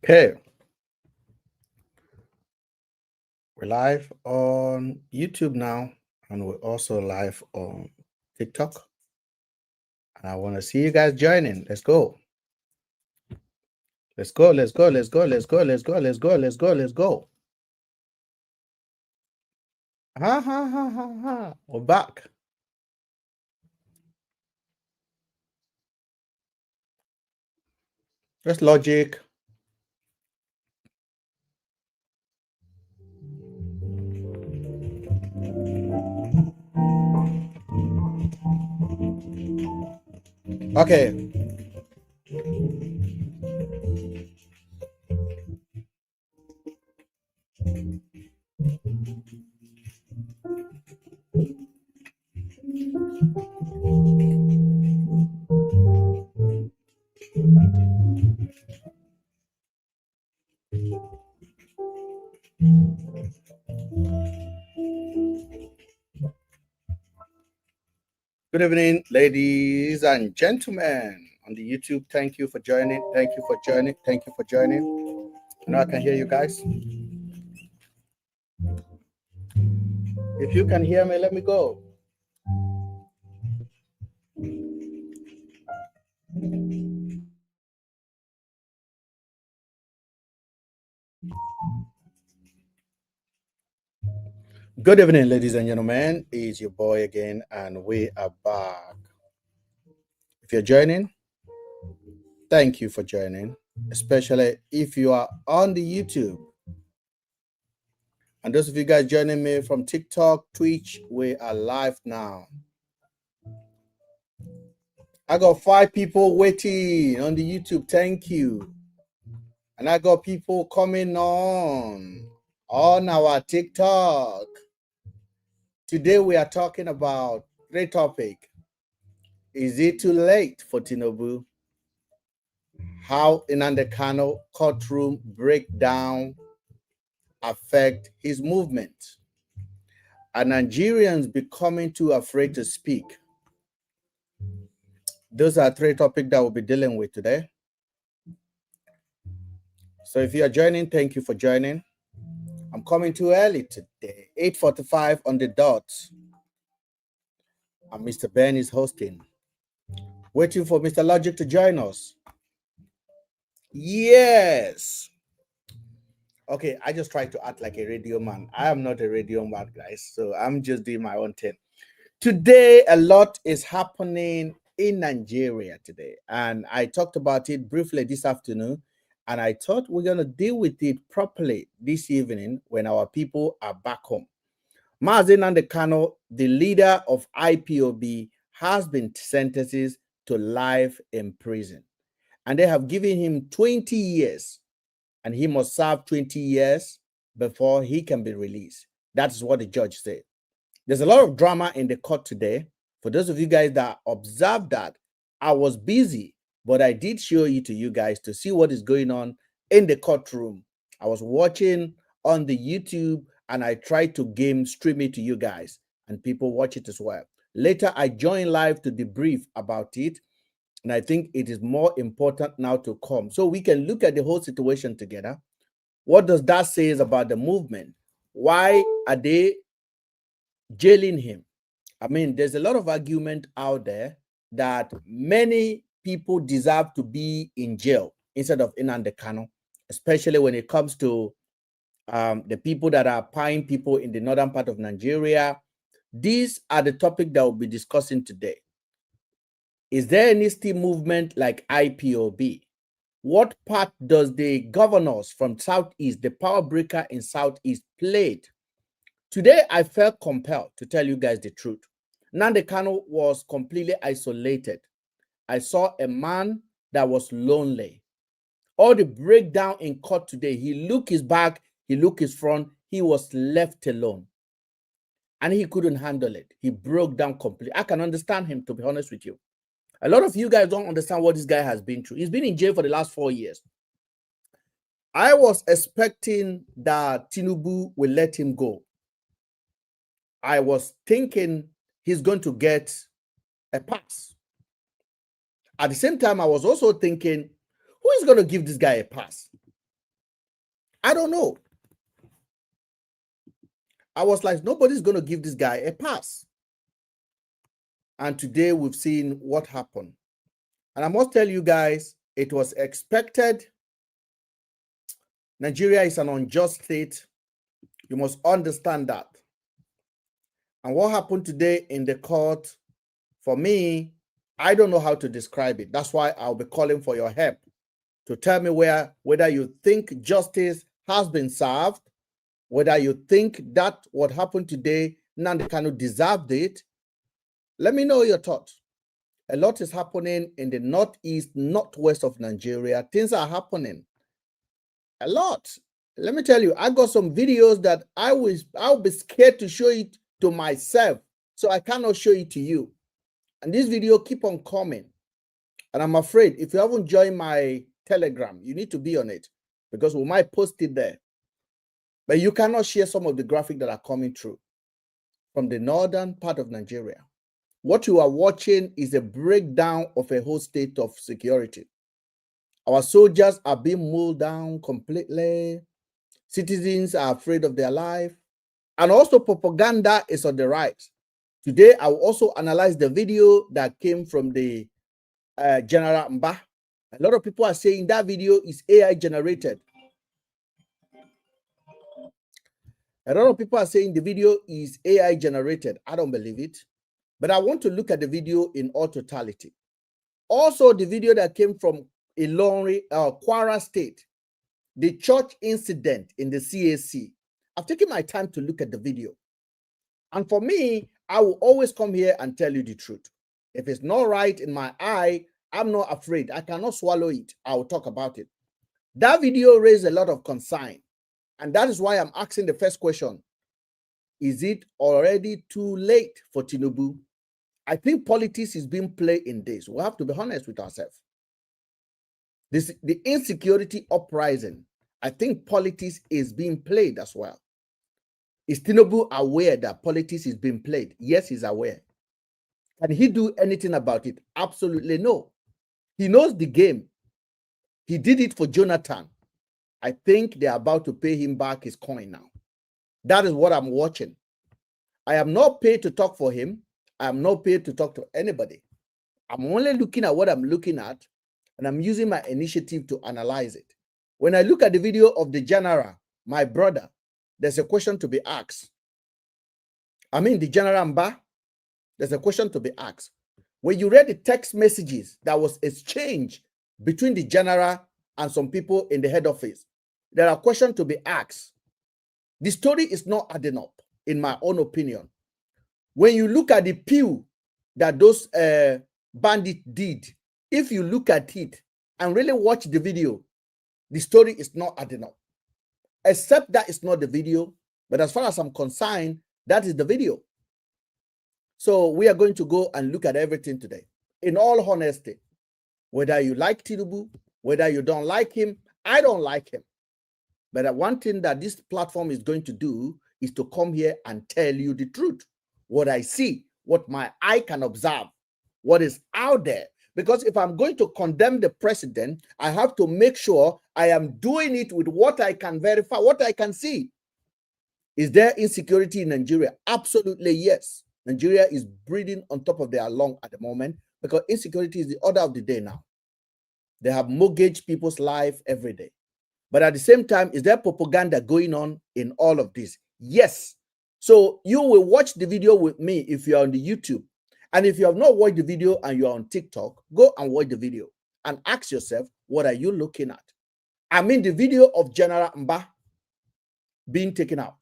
Okay, we're live on YouTube now, and we're also live on TikTok. And I want to see you guys joining. Let's go. Let's go. Let's go. Let's go. Let's go. Let's go. Let's go. Let's go. Let's go. Ha ha ha ha ha. We're back. Just logic. Okay. Good evening, ladies and gentlemen on the YouTube. Thank you for joining. Thank you for joining. Thank you for joining. Now I can hear you guys. If you can hear me, let me go. Good evening, ladies and gentlemen. It's your boy again, and we are back. If you're joining, thank you for joining, especially if you are on the YouTube. And those of you guys joining me from TikTok, Twitch, we are live now. I got 5 people waiting on the YouTube. Thank you. And I got people coming on our TikTok. Today we are talking about great topic. Is it too late for Tiniubu? How Nnamdi Kanu courtroom breakdown affect his movement? Are Nigerians becoming too afraid to speak? Those are 3 topics that we'll be dealing with today. So if you are joining, thank you for joining. I'm coming too early today, 8:45 on the dot. And Mr. Ben is hosting. Waiting for Mr. Logic to join us. Yes. Okay, I just try to act like a radio man. I am not a radio man, guys. So I'm just doing my own thing. Today, a lot is happening in Nigeria today. And I talked about it briefly this afternoon. And I thought we're going to deal with it properly this evening when our people are back home. Mazi Nnamdi Kanu, the leader of IPOB, has been sentenced to life in prison. And they have given him 20 years. And he must serve 20 years before he can be released. That's what the judge said. There's a lot of drama in the court today. For those of you guys that observed that, I was busy, but I did show you to you guys to see what is going on in the courtroom. I was watching on the YouTube and I tried to stream it to you guys and people watch it as well. Later, I joined live to debrief about it. And I think it is more important now to come so we can look at the whole situation together. What does that say about the movement? Why are they jailing him? I mean, there's a lot of argument out there that many people deserve to be in jail instead of Nnamdi Kanu, especially when it comes to the people that are paying people in the northern part of Nigeria. These are the topics that we'll be discussing today. Is there any still movement like IPOB? What part does the governors from Southeast, the power breaker in Southeast, played? Today, I felt compelled to tell you guys the truth. Nnamdi Kanu was completely isolated. I saw a man that was lonely. All the breakdown in court today, he looked his back, he looked his front, he was left alone. And he couldn't handle it. He broke down completely. I can understand him, to be honest with you. A lot of you guys don't understand what this guy has been through. He's been in jail for the last 4 years. I was expecting that Tiniubu will let him go. I was thinking he's going to get a pass. At the same time, I was also thinking, who is going to give this guy a pass? I don't know. I was like, nobody's going to give this guy a pass. And today we've seen what happened. And I must tell you guys, it was expected. Nigeria is an unjust state. You must understand that. And what happened today in the court, for me, I don't know how to describe it. That's why I'll be calling for your help to tell me whether you think justice has been served, whether you think that what happened today, Nnamdi Kanu deserved it. Let me know your thoughts. A lot is happening in the northeast, northwest of Nigeria. Things are happening. A lot. Let me tell you, I got some videos that I'll be scared to show it to myself, so I cannot show it to you. And this video keep on coming. And I'm afraid if you haven't joined my Telegram, you need to be on it because we might post it there. But you cannot share some of the graphics that are coming through from the northern part of Nigeria. What you are watching is a breakdown of a whole state of security. Our soldiers are being mulled down completely. Citizens are afraid of their life. And also propaganda is on the rise. Today, I will also analyze the video that came from the General Mba. A lot of people are saying that video is AI generated. A lot of people are saying the video is AI generated. I don't believe it. But I want to look at the video in all totality. Also, the video that came from Ilorin, Kwara State, the church incident in the CAC. I've taken my time to look at the video. And for me, I will always come here and tell you the truth. If it's not right in my eye, I'm not afraid. I cannot swallow it. I will talk about it. That video raised a lot of concern. And that is why I'm asking the first question. Is it already too late for Tiniubu? I think politics is being played in this. We have to be honest with ourselves. The insecurity uprising, I think politics is being played as well. Is Tiniubu aware that politics is being played? Yes, he's aware. Can he do anything about it? Absolutely no. He knows the game. He did it for Jonathan. I think they're about to pay him back his coin now. That is what I'm watching. I am not paid to talk for him. I am not paid to talk to anybody. I'm only looking at what I'm looking at, and I'm using my initiative to analyze it. When I look at the video of the general, my brother, there's a question to be asked. I mean, the General Mba, there's a question to be asked. When you read the text messages that was exchanged between the general and some people in the head office, there are questions to be asked. The story is not adding up, in my own opinion. When you look at the pew that those bandits did, if you look at it and really watch the video, the story is not adding up. Except that it's not the video, but as far as I'm concerned, that is the video. So we are going to go and look at everything today. In all honesty, whether you like Tiniubu, whether you don't like him, I don't like him. But one thing that this platform is going to do is to come here and tell you the truth. What I see, what my eye can observe, what is out there. Because if I'm going to condemn the president, I have to make sure I am doing it with what I can verify, what I can see. Is there insecurity in Nigeria? Absolutely, yes. Nigeria is breathing on top of their lung at the moment because insecurity is the order of the day now. They have mortgaged people's life every day. But at the same time, is there propaganda going on in all of this? Yes. So you will watch the video with me if you're on the YouTube. And if you have not watched the video and you're on TikTok, go and watch the video and ask yourself, what are you looking at? I mean the video of General Mba being taken out.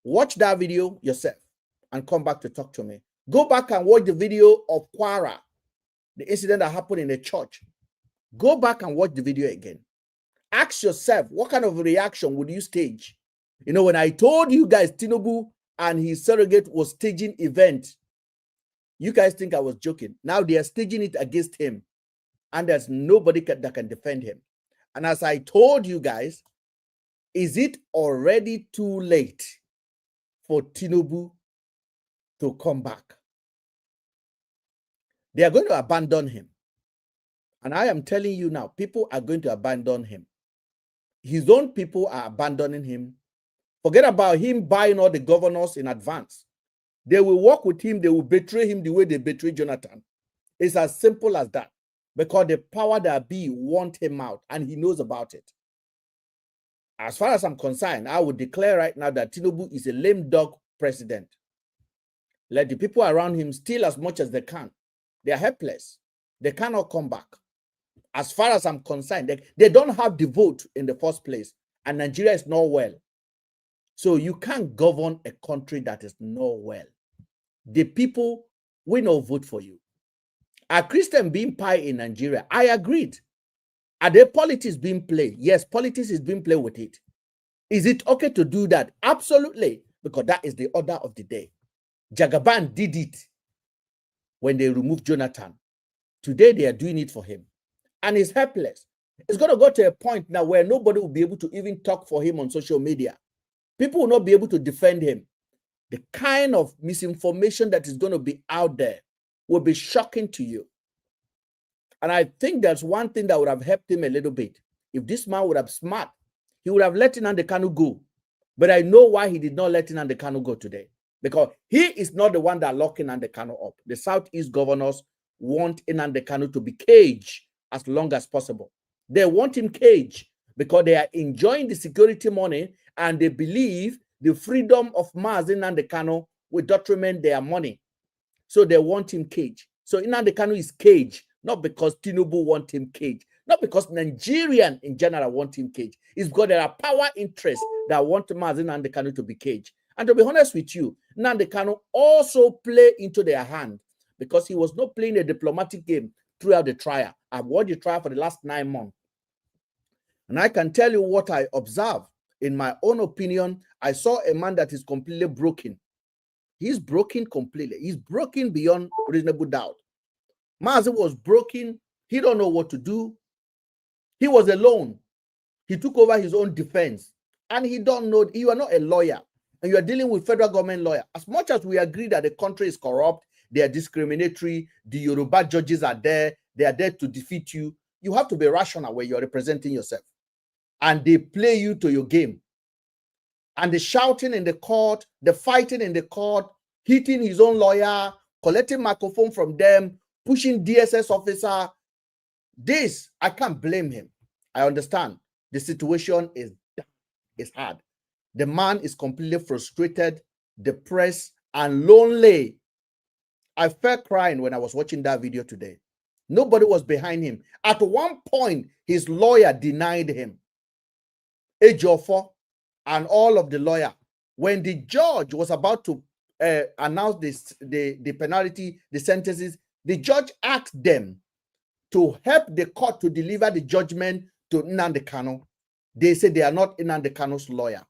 Watch that video yourself and come back to talk to me. Go back and watch the video of Kwara, the incident that happened in the church. Go back and watch the video again. Ask yourself, what kind of reaction would you stage? You know, when I told you guys Tiniubu and his surrogate was staging event, you guys think I was joking. Now they are staging it against him, and there's nobody that can defend him. And as I told you guys, is it already too late for Tiniubu to come back? They are going to abandon him. And I am telling you now, people are going to abandon him. His own people are abandoning him. Forget about him buying all the governors in advance. They will work with him. They will betray him the way they betrayed Jonathan. It's as simple as that. Because the power that be want him out, and he knows about it. As far as I'm concerned, I would declare right now that Tiniubu is a lame dog president. Let the people around him steal as much as they can. They are helpless. They cannot come back. As far as I'm concerned, they don't have the vote in the first place, and Nigeria is not well. So you can't govern a country that is not well. The people will not vote for you. Are Christian being pie in Nigeria? I agreed. Are there politics being played? Yes, politics is being played with it. Is it okay to do that? Absolutely, because that is the order of the day. Jagaban did it when they removed Jonathan. Today, they are doing it for him. And he's helpless. It's going to go to a point now where nobody will be able to even talk for him on social media. People will not be able to defend him. The kind of misinformation that is going to be out there will be shocking to you. And I think that's one thing that would have helped him a little bit. If this man would have smart, he would have let Nnamdi Kanu go. But I know why he did not let Nnamdi Kanu go today. Because he is not the one that locking Nnamdi Kanu up. The Southeast governors want Nnamdi Kanu to be caged as long as possible. They want him caged because they are enjoying the security money and they believe the freedom of Mazi Nnamdi Kanu will detriment their money. So they want him caged. So Nnamdi Kanu is caged, not because Tiniubu want him caged, not because Nigerian in general want him caged. It's because there are power interests that want Mazi Nnamdi Kanu to be caged. And to be honest with you, Nnamdi Kanu also play into their hand because he was not playing a diplomatic game throughout the trial. I've watched the trial for the last 9 months. And I can tell you what I observed. In my own opinion, I saw a man that is completely broken. He's broken completely. He's broken beyond reasonable doubt. Mazi was broken. He don't know what to do. He was alone. He took over his own defense. And he don't know, you are not a lawyer. And you are dealing with federal government lawyer. As much as we agree that the country is corrupt, they are discriminatory, the Yoruba judges are there, they are there to defeat you, you have to be rational when you're representing yourself. And they play you to your game. And the shouting in the court, the fighting in the court, hitting his own lawyer, collecting microphone from them, pushing DSS officer. This, I can't blame him. I understand. The situation is hard. The man is completely frustrated, depressed, and lonely. I felt crying when I was watching that video today. Nobody was behind him. At one point, his lawyer denied him. Ejiofor and all of the lawyer. When the judge was about to announce the penalty, the sentences, the judge asked them to help the court to deliver the judgment to Nnamdi Kanu. They said they are not Nnamdi Kanu's lawyer.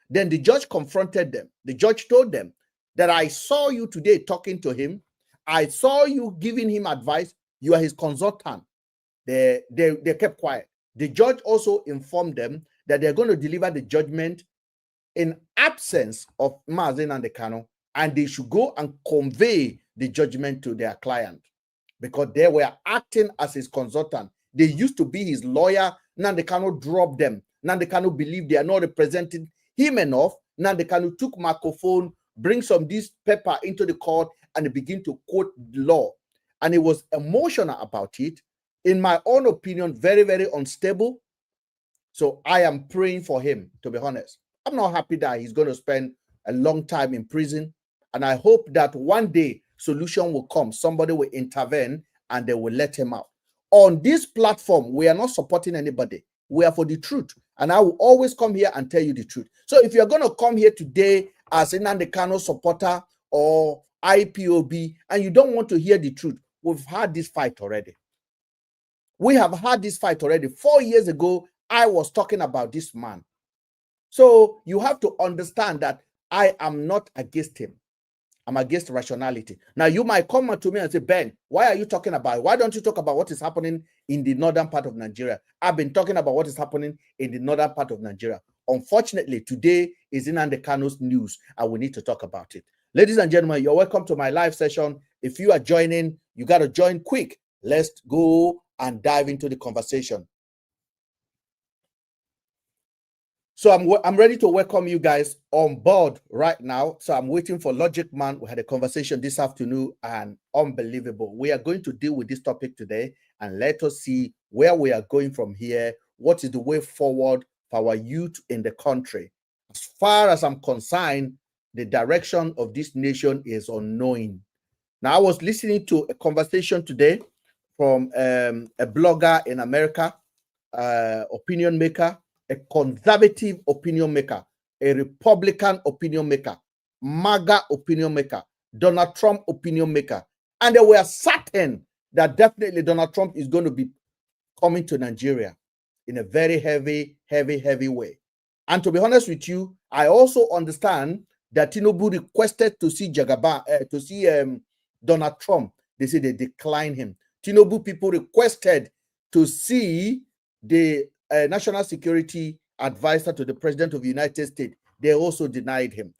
Then the judge confronted them. The judge told them that I saw you today talking to him. I saw you giving him advice. You are his consultant. They kept quiet. The judge also informed them that they're going to deliver the judgment in absence of Mazi Nnamdi Kanu, and they should go and convey the judgment to their client because they were acting as his consultant. They used to be his lawyer. Nnamdi Kanu dropped them. Nnamdi Kanu believed they are not representing him enough. Nnamdi Kanu took microphone, bring some this paper into the court, and begin to quote the law. And he was emotional about it. In my own opinion, very, very unstable. So I am praying for him, to be honest. I'm not happy that he's going to spend a long time in prison. And I hope that one day solution will come. Somebody will intervene and they will let him out. On this platform, we are not supporting anybody. We are for the truth. And I will always come here and tell you the truth. So if you're going to come here today as a Nnamdi Kanu supporter or IPOB and you don't want to hear the truth, we've had this fight already. We have had this fight already. 4 years ago, I was talking about this man. So you have to understand that I am not against him. I'm against rationality. Now, you might come to me and say, Ben, why are you talking about it? Why don't you talk about what is happening in the northern part of Nigeria? I've been talking about what is happening in the northern part of Nigeria. Unfortunately, today is Nnamdi Kanu's news, and we need to talk about it. Ladies and gentlemen, you're welcome to my live session. If you are joining, you got to join quick. Let's go and dive into the conversation. So I'm ready to welcome you guys on board right now. So I'm waiting for Logic Man. We had a conversation this afternoon and unbelievable. We are going to deal with this topic today and let us see where we are going from here. What is the way forward for our youth in the country? As far as I'm concerned, the direction of this nation is unknown. Now, I was listening to a conversation today from a blogger in America, opinion maker, a conservative opinion maker, a Republican opinion maker, MAGA opinion maker, Donald Trump opinion maker. And they were certain that definitely Donald Trump is going to be coming to Nigeria in a very heavy way. And to be honest with you, I also understand that Tiniubu requested to see Donald Trump. They said they declined him. Tiniubu people requested to see the national security advisor to the president of the United States. They also denied him.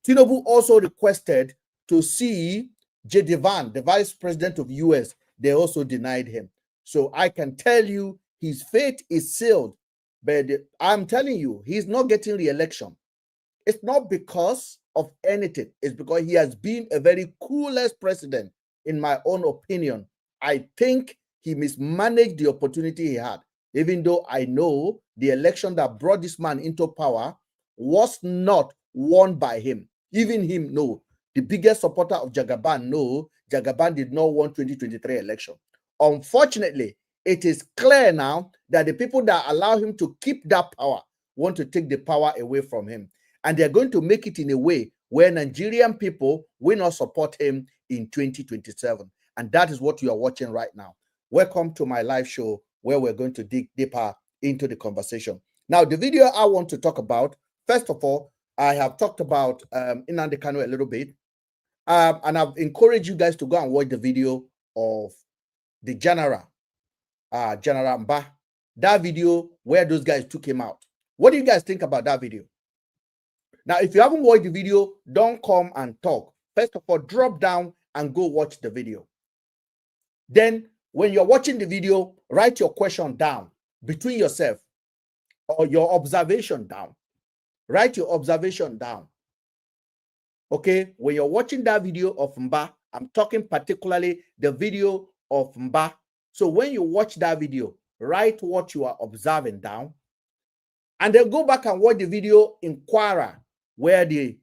Tiniubu also requested to see J.D. Vance, the vice president of the U.S. They also denied him. So I can tell you his fate is sealed. But I'm telling you, he's not getting re-election. It's not because of anything. It's because he has been a very clueless president, in my own opinion. I think he mismanaged the opportunity he had, even though I know the election that brought this man into power was not won by him. Even him, no. The biggest supporter of Jagaban, no, Jagaban did not win 2023 election. Unfortunately, it is clear now that the people that allow him to keep that power want to take the power away from him. And they're going to make it in a way where Nigerian people will not support him in 2027. And that is what you are watching right now. Welcome to my live show where we're going to dig deeper into the conversation. Now, the video I want to talk about, first of all, I have talked about Nnamdi Kanu a little bit. And I've encouraged you guys to go and watch the video of the General Mba. That video where those guys took him out. What do you guys think about that video? Now, if you haven't watched the video, don't come and talk. First of all, drop down and go watch the video. Then, when you're watching the video, write your question down between yourself or your observation down. Write your observation down. Okay, when you're watching that video of Mba, I'm talking particularly the video of Mba. So when you watch that video, write what you are observing down, and then go back and watch the video in Kwara, where they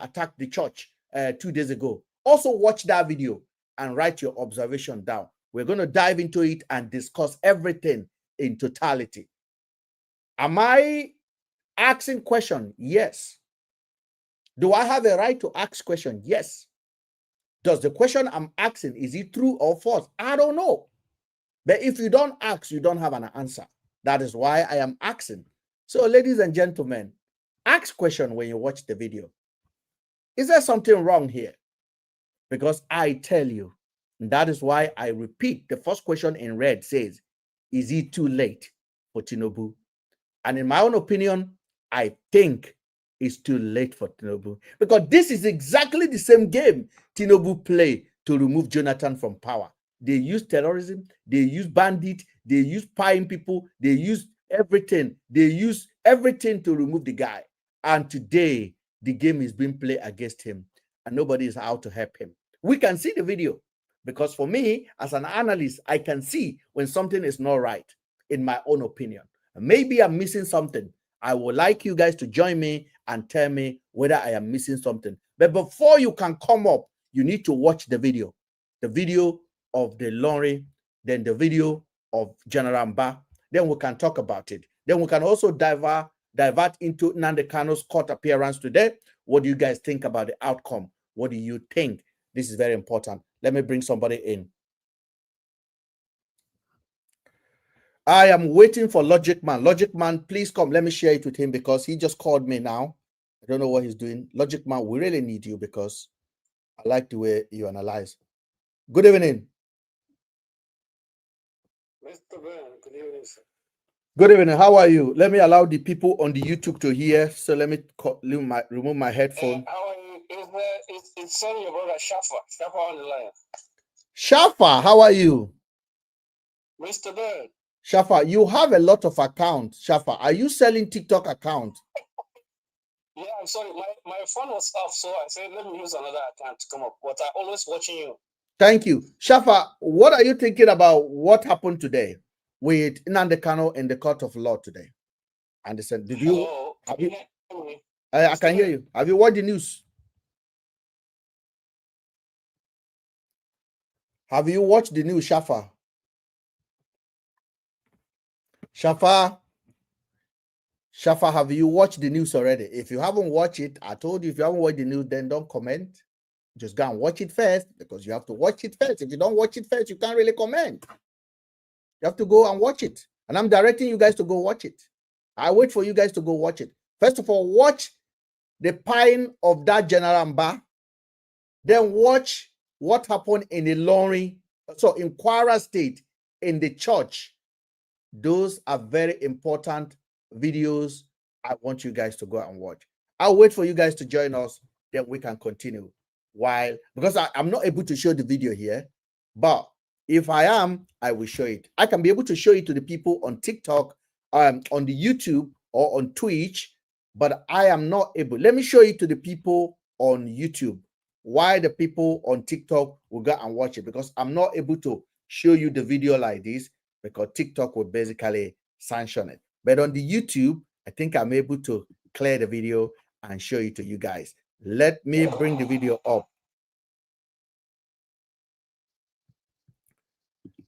attacked the church 2 days ago. Also watch that video and write your observation down. We're going to dive into it and discuss everything in totality. Am I asking question? Yes. Do I have a right to ask question? Yes. Does the question I'm asking, is it true or false? I don't know. But if you don't ask, you don't have an answer. That is why I am asking. So, ladies and gentlemen, ask question when you watch the video. Is there something wrong here? Because I tell you, and that is why I repeat, the first question in red says, is it too late for Tiniubu? And in my own opinion, I think it's too late for Tiniubu, because this is exactly the same game Tiniubu played to remove Jonathan from power. They use terrorism, they use bandit, they use spying people, they use everything. They use everything to remove the guy. And today, the game is being played against him, and nobody is out to help him. We can see the video, because for me, as an analyst, I can see when something is not right, in my own opinion. Maybe I'm missing something. I would like you guys to join me and tell me whether I am missing something. But before you can come up, you need to watch the video of the lorry, then the video of General Mba. Then we can talk about it. Then we can also divert into Nnamdi Kanu's court appearance today. What do you guys think about the outcome? What do you think? This is very important. Let me bring somebody in. I am waiting for Logic Man. Logic Man, please come. Let me share it with him, because he just called me now. I don't know what he's doing. Logic Man, we really need you, because I like the way you analyze. Good evening. Mr. Ben, good evening, sir. Good evening. How are you? Let me allow the people on the YouTube to hear. So let me remove my headphone. How are you? It's son your brother Shafa. Shafa on the line. Shafa, how are you? Mr. Ben. Shafa, you have a lot of accounts. Shafa, are you selling TikTok account? Yeah, I'm sorry. My phone was off, so I said let me use another account to come up. But I always watching you. Thank you. Shafa, what are you thinking about what happened today with Nnamdi Kanu in the court of law today? And they said, did you, Hello. have you Hear me? I can hear you. Have you watched the news? Have you watched the news, Shafa? Shafa, Shafa, have you watched the news already? If you haven't watched it, I told you if you haven't watched the news, then don't comment. Just go and watch it first because you have to watch it first. If you don't watch it first, you can't really comment. You have to go and watch it. And I'm directing you guys to go watch it. I wait for you guys to go watch it. First of all, watch the pine of that General Mba. Then watch what happened in Ilorin, so in Kwara State, in the church. Those are very important videos I want you guys to go and watch. I'll wait for you guys to join us, then we can continue. Because I'm not able to show the video here, but if I am, I will show it. I can be able to show it to the people on TikTok, on the YouTube or on Twitch, but I am not able. Let me show it to the people on YouTube. Why the people on TikTok will go and watch it, because I'm not able to show you the video like this because TikTok will basically sanction it. But on the YouTube, I think I'm able to clear the video and show it to you guys. Let me bring the video up.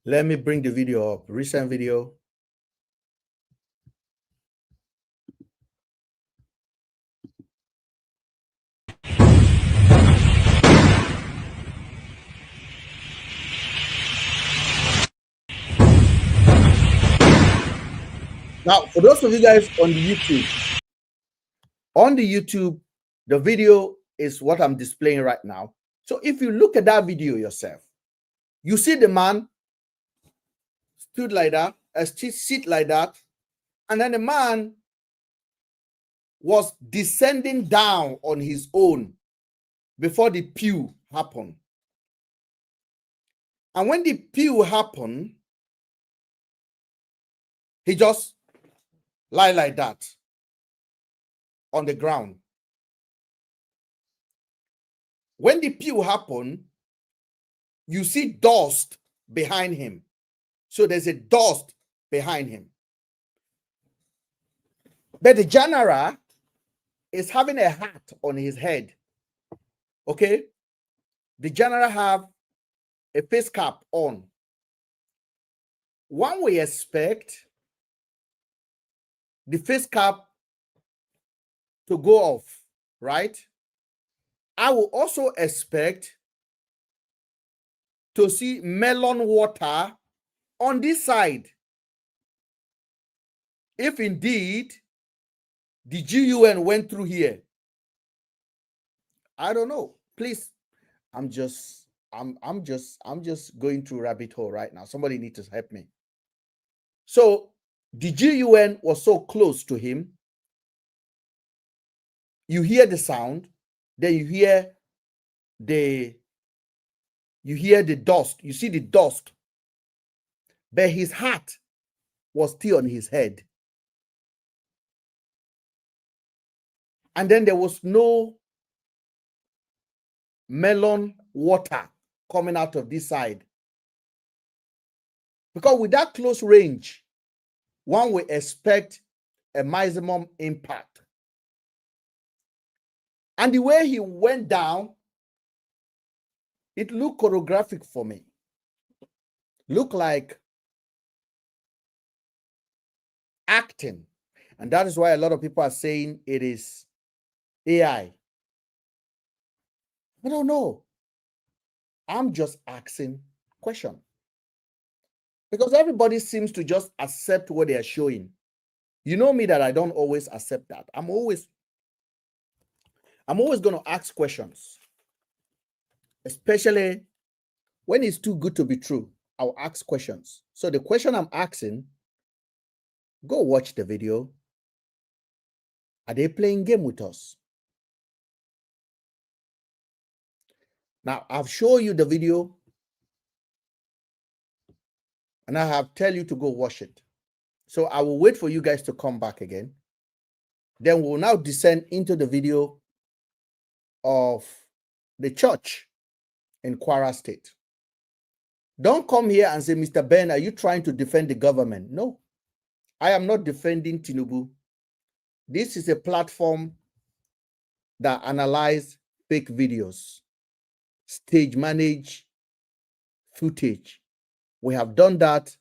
Let me bring the video up. Recent video. Now, for those of you guys on the YouTube, the video is what I'm displaying right now. So if you look at that video yourself, you see the man stood like that, sit like that, and then the man was descending down on his own before the pew happened. And when the pew happened, he just lie like that on the ground. When the pew happened, you see dust behind him. So there's a dust behind him. But the general is having a hat on his head. Okay? The general have a face cap on. One would expect the face cap to go off, right? I will also expect to see melon water on this side. If indeed the GUN went through here, I don't know. Please, I'm just going through rabbit hole right now. Somebody needs to help me. So the GUN was so close to him. You hear the sound, then you hear the dust. You see the dust, but his hat was still on his head. And then there was no melon water coming out of this side. Because with that close range, one will expect a maximum impact. And the way he went down, it looked choreographic for me. Looked like acting. And that is why a lot of people are saying it is AI. I don't know. I'm just asking question. Because everybody seems to just accept what they are showing. You know me that I don't always accept that. I'm always going to ask questions. Especially when it's too good to be true, I'll ask questions. So the question I'm asking, go watch the video. Are they playing game with us? Now, I've shown you the video and I have tell you to go watch it. So I will wait for you guys to come back again. Then we'll now descend into the video of the church in Kwara State. Don't come here and say, Mr. Ben, are you trying to defend the government? No, I am not defending Tiniubu. This is a platform that analyze fake videos, stage manage footage. We have done that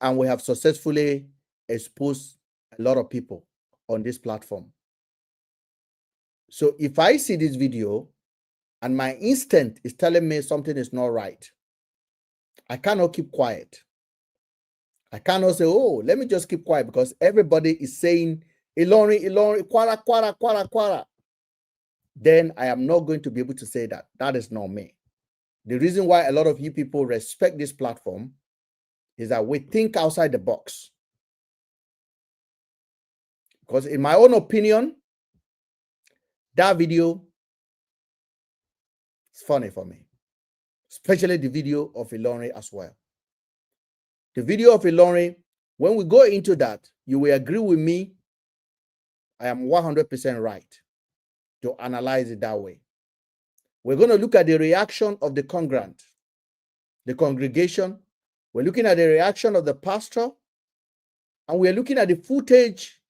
and we have successfully exposed a lot of people on this platform. So if I see this video and my instinct is telling me something is not right, I cannot keep quiet. I cannot say, oh, let me just keep quiet because everybody is saying Ilori, Ilori, Kwara, Kwara, Kwara, Kwara. Then I am not going to be able to say that. That is not me. The reason why a lot of you people respect this platform is that we think outside the box. Because in my own opinion, that video is funny for me, especially the video of Ilori as well. The video of Ilori, when we go into that, you will agree with me. I am 100% right to analyze it that way. We're going to look at the reaction of the congregant, the congregation. We're looking at the reaction of the pastor, and we're looking at the footage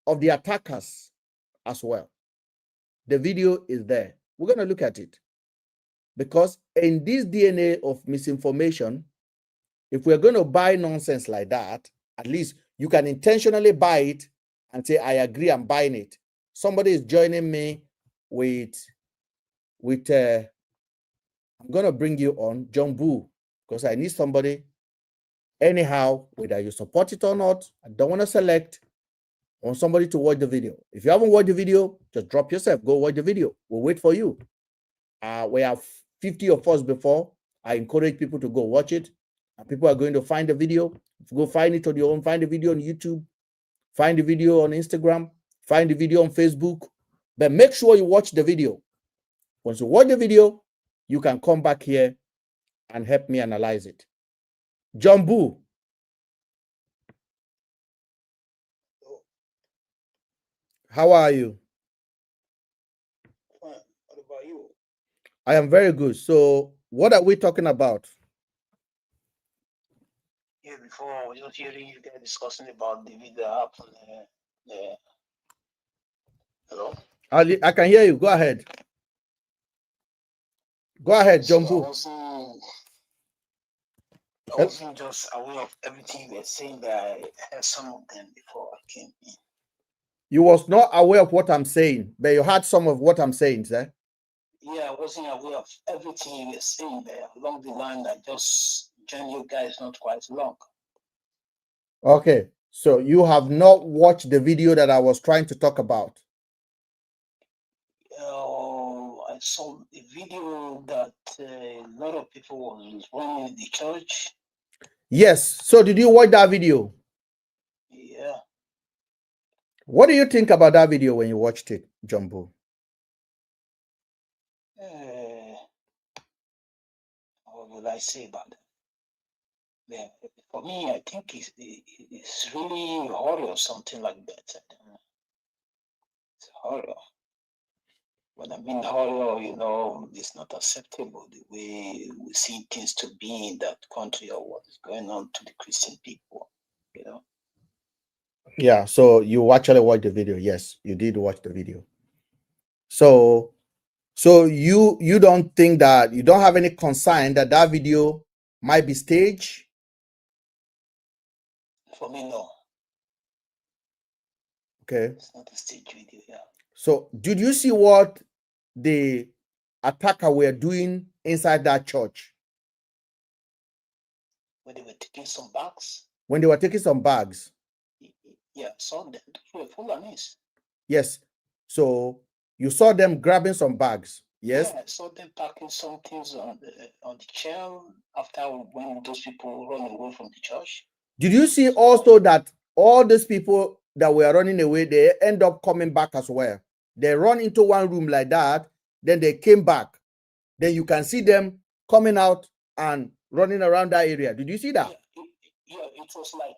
of the attackers as well. The video is there. We're going to look at it because in this DNA of misinformation, if we're going to buy nonsense like that, at least you can intentionally buy it and say, I agree, I'm buying it. Somebody is joining me with I'm going to bring you on John Boo because I need somebody. Anyhow, whether you support it or not, I don't want to select. I want somebody to watch the video. If you haven't watched the video, just drop yourself. Go watch the video. We'll wait for you. We have 50 of us before. I encourage people to go watch it. And people are going to find the video. Go find it on your own. Find the video on YouTube. Find the video on Instagram. Find the video on Facebook. But make sure you watch the video. Once you watch the video, you can come back here and help me analyze it. John Boo. How are you? Fine. What about you? I am very good. So, what are we talking about? Yeah, before I was just hearing you guys discussing about the video that happened. Hello? I can hear you. Go ahead. Go ahead, John Boo. I wasn't just aware of everything you were saying, but I heard some of them before I came in. You was not aware of what I'm saying, but you heard some of what I'm saying, sir. Yeah, I wasn't aware of everything you were saying there. Along the line, I just joined you guys not quite long. Okay, so you have not watched the video that I was trying to talk about. I saw a video that a lot of people was running in the church. Yes. So did you watch that video? Yeah. What do you think about that video when you watched it, Jumbo? What would I say about that? Yeah, for me, I think it's really horror or something like that. It's horror. When I mean horror, it's not acceptable the way we see things to be in that country or what is going on to the Christian people, Yeah, so you actually watched the video. Yes, you did watch the video. So you don't think that you don't have any concern that that video might be staged? For me, no. Okay. It's not a stage video, yeah. So did you see what the attacker were doing inside that church? When they were taking some bags? When they were taking some bags? Yeah, saw them. They were full of this. Yes. So you saw them grabbing some bags. Yes. Yeah, I saw them packing some things on the chair after when those people run away from the church. Did you see also that all those people that were running away, they end up coming back as well? They run into one room like that, then they came back. Then you can see them coming out and running around that area. Did you see that? Yeah, it was like,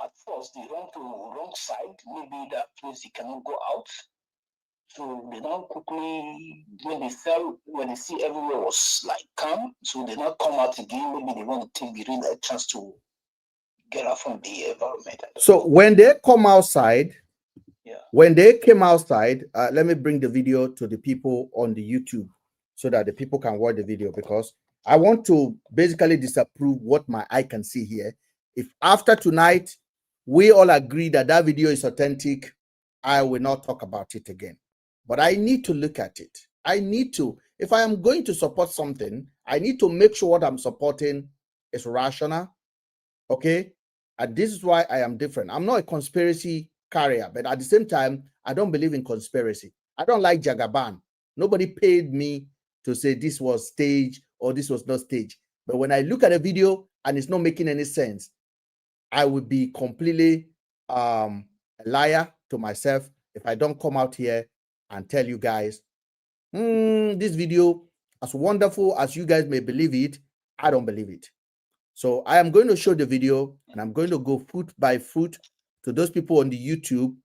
at because they went to wrong side. Maybe that place they cannot go out. So they now quickly, when they see everywhere was like calm, so they now come out again. Maybe they want to take the real chance to get out from the environment. So when they come outside, yeah, when they came outside, let me bring the video to the people on the YouTube so that the people can watch the video, because I want to basically disapprove what my eye can see here. If after tonight we all agree that that video is authentic, I will not talk about it again. But I need to look at it. I need to, if I am going to support something, I need to make sure what I'm supporting is rational. Okay. And this is why I am different. I'm not a conspiracy carrier, but at the same time, I don't believe in conspiracy. I don't like Jagaban. Nobody paid me to say this was stage or this was not stage. But when I look at a video and it's not making any sense, I would be completely a liar to myself if I don't come out here and tell you guys, this video, as wonderful as you guys may believe it, I don't believe it. So I am going to show the video and I'm going to go foot by foot to those people on the YouTube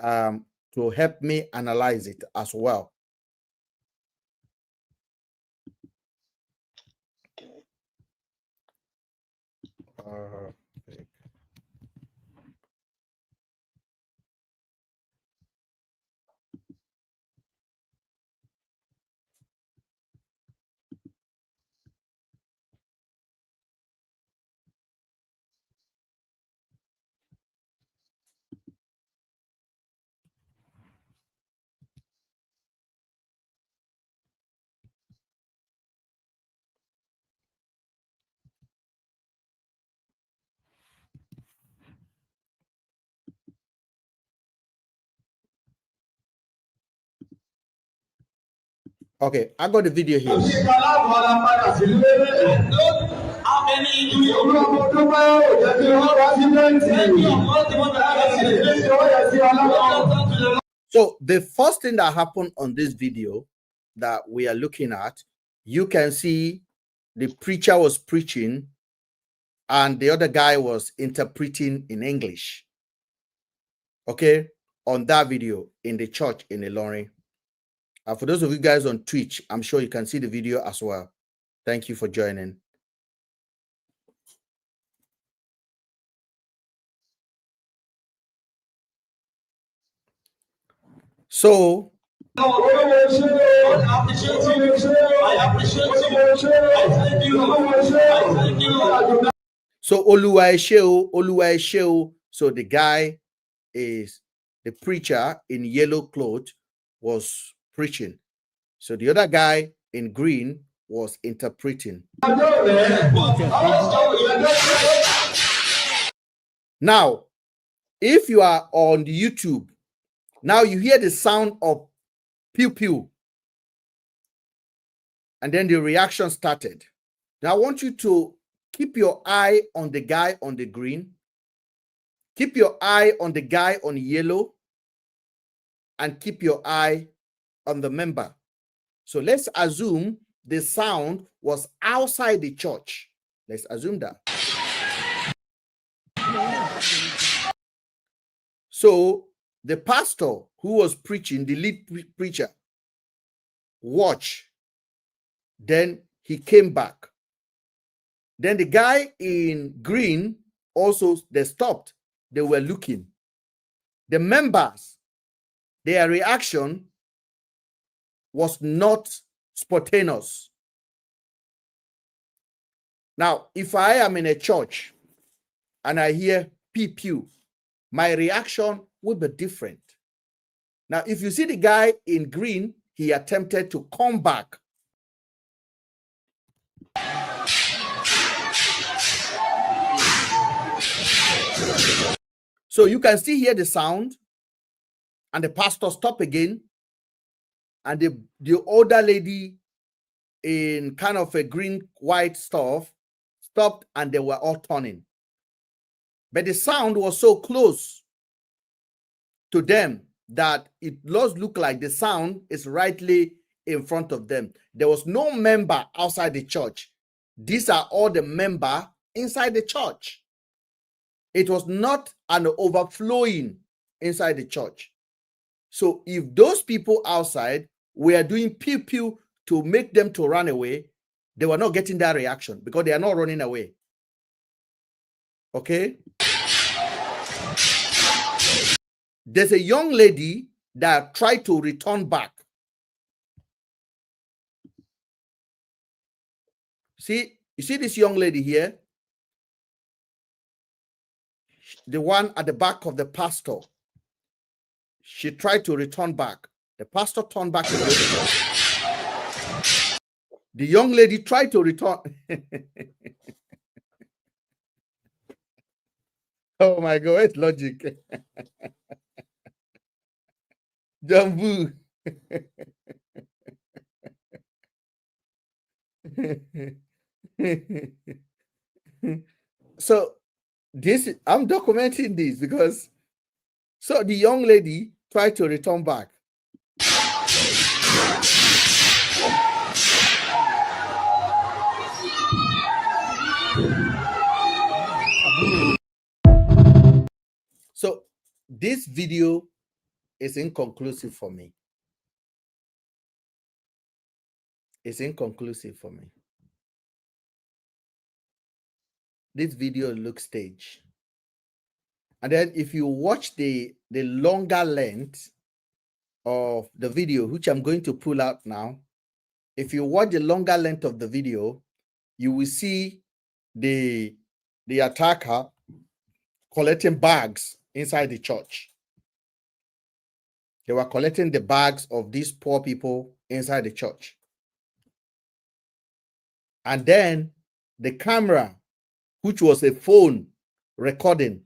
to help me analyze it as well. Okay, I got the video here. How many do you So the first thing that happened on this video that we are looking at, you can see the preacher was preaching and the other guy was interpreting in English. Okay, on that video in the church in Ilorin. For those of you guys on Twitch, I'm sure you can see the video as well. Thank you for joining. So, so Oluwa Esheo. So the guy is the preacher in yellow cloth was preaching. So the other guy in green was interpreting. Now, if you are on the YouTube, now you hear the sound of pew pew. And then the reaction started. Now I want you to keep your eye on the guy on the green. Keep your eye on the guy on yellow. And keep your eye on the member. So let's assume the sound was outside the church. Let's assume that. So the pastor who was preaching, the lead preacher, watched. Then he came back. Then the guy in green also, they stopped. They were looking. The members, their reaction was not spontaneous. Now, if I am in a church and I hear pew, my reaction would be different. Now, if you see the guy in green, he attempted to come back. So you can still hear the sound, and the pastor stopped again, and the older lady in kind of a green white stuff stopped, and they were all turning. But the sound was so close to them that it does look like the sound is rightly in front of them. There was no member outside the church. These are all the members inside the church. It was not an overflowing inside the church. So if those people outside were doing pew pew to make them to run away, they were not getting that reaction because they are not running away. Okay? There's a young lady that tried to return back. See, you see this young lady here? The one at the back of the pastor. She tried to return back. The pastor turned back again. The young lady tried to return. Oh my God, it's logic. Jambu. So this, I'm documenting this because so the young lady tried to return back. So this video is inconclusive for me. It's inconclusive for me. This video looks staged. And then if you watch the longer length of the video, which I'm going to pull out now, if you watch the longer length of the video, you will see the attacker collecting bags inside the church. They were collecting the bags of these poor people inside the church. And then the camera, which was a phone recording,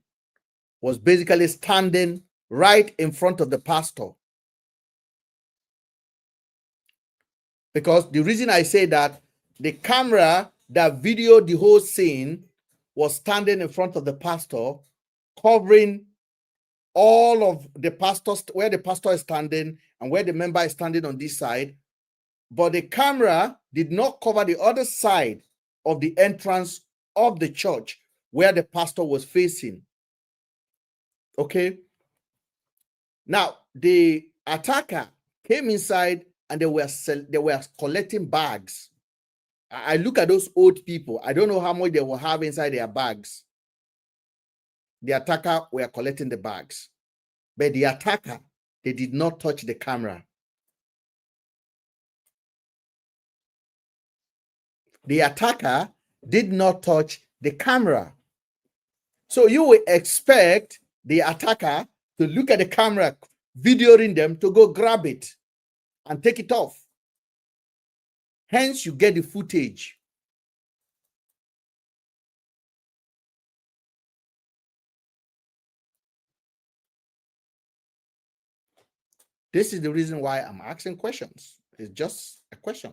was basically standing right in front of the pastor. Because the reason I say that, the camera that videoed the whole scene was standing in front of the pastor, covering all of the pastors, where the pastor is standing and where the member is standing on this side. But the camera did not cover the other side of the entrance of the church where the pastor was facing. Okay. Now, the attacker came inside and they were collecting bags. I look at those old people. I don't know how much they will have inside their bags. The attacker were collecting the bags. But the attacker, they did not touch the camera. The attacker did not touch the camera. So you will expect the attacker to look at the camera, videoing them, to go grab it and take it off. Hence, you get the footage. This is the reason why I'm asking questions. It's just a question.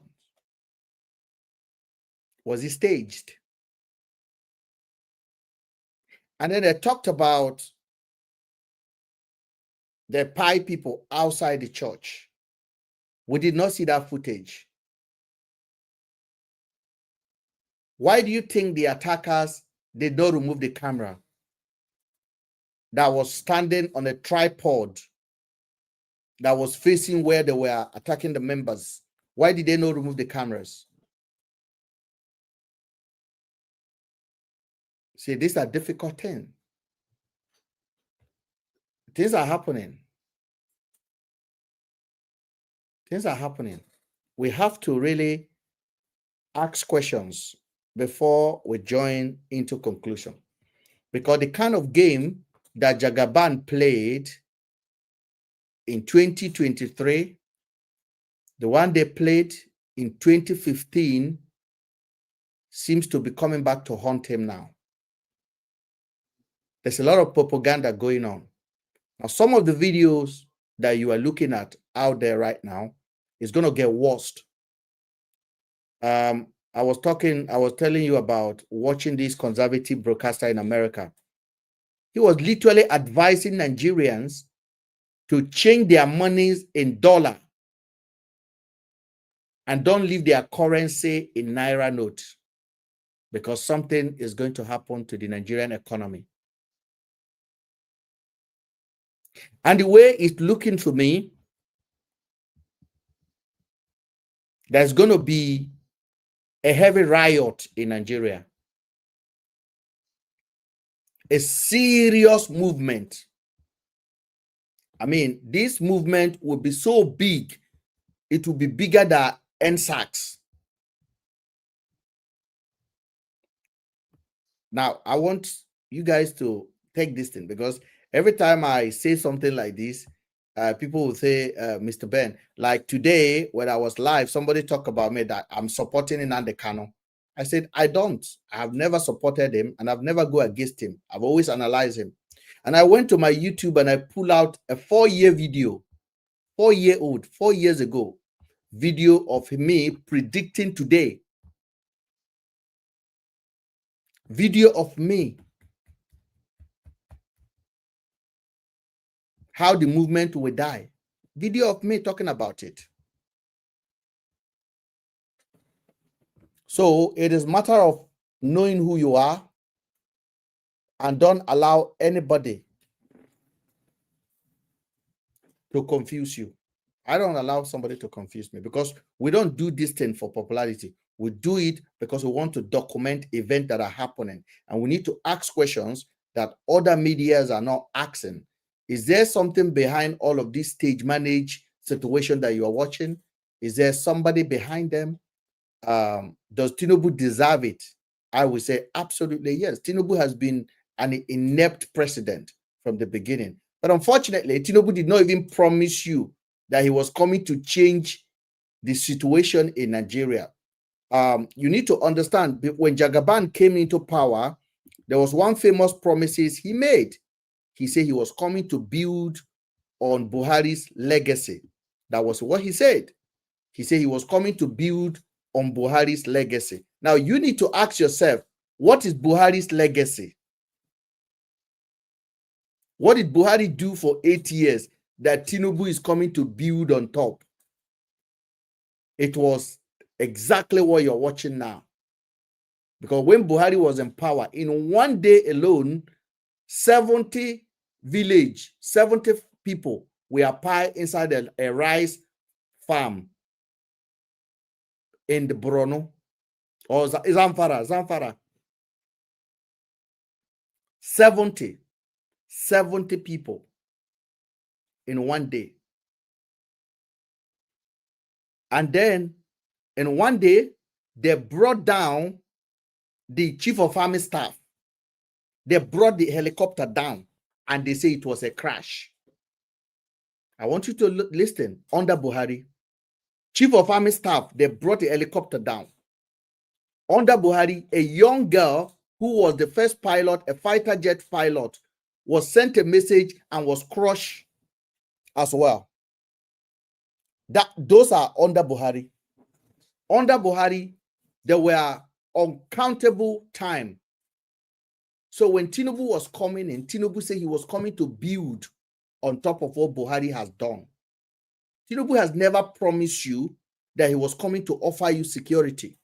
Was he staged? And then they talked about the pie people outside the church. We did not see that footage. Why do you think the attackers did not remove the camera that was standing on a tripod that was facing where they were attacking the members? Why did they not remove the cameras? See, these are difficult things. Things are happening. Things are happening. We have to really ask questions before we join into conclusion. Because the kind of game that Jagaban played in 2023, the one they played in 2015, seems to be coming back to haunt him now. There's a lot of propaganda going on. Now, some of the videos that you are looking at out there right now is going to get worse. I was telling you about watching this conservative broadcaster in America. He was literally advising Nigerians to change their monies in dollar and don't leave their currency in Naira note, because something is going to happen to the Nigerian economy. And the way it's looking for me, there's going to be a heavy riot in Nigeria, a serious movement. I mean, this movement will be so big, it will be bigger than NSAX. Now, I want you guys to take this thing, because every time I say something like this, people will say, Mr. Ben, like today when I was live, somebody talked about me that I'm supporting Nnamdi Kanu. I said, I don't. I have never supported him, and I've never go against him. I've always analyzed him. And I went to my YouTube and I pull out a 4-year video, 4-year-old, 4 years ago, video of me predicting today. Video of me, how the movement will die. Video of me talking about it. So it is a matter of knowing who you are, and don't allow anybody to confuse you. I don't allow somebody to confuse me, because we don't do this thing for popularity. We do it because we want to document events that are happening, and we need to ask questions that other medias are not asking. Is there something behind all of this stage managed situation that you are watching? Is there somebody behind them? Does Tiniubu deserve it? I would say absolutely yes. Tiniubu has been an inept president from the beginning. But unfortunately, Tiniubu did not even promise you that he was coming to change the situation in Nigeria. You need to understand, when Jagaban came into power, there was one famous promises he made. He said he was coming to build on Buhari's legacy. That was what he said. He said he was coming to build on Buhari's legacy. Now, you need to ask yourself, what is Buhari's legacy? What did Buhari do for 8 years that Tiniubu is coming to build on top? It was exactly what you're watching now. Because when Buhari was in power, in one day alone, 70 village, 70 people were piled inside a rice farm in the Borno, or Zamfara. 70 people in one day. And then in one day, they brought down the chief of army staff. They brought the helicopter down, and they say it was a crash. I want you to listen. Under Buhari, chief of army staff, they brought the helicopter down. Under Buhari, a young girl who was the first pilot, a fighter jet pilot, was sent a message and was crushed as well. Those are under Buhari. Under Buhari, there were uncountable time. So when Tiniubu was coming in, Tiniubu said he was coming to build on top of what Buhari has done. Tiniubu has never promised you that he was coming to offer you security.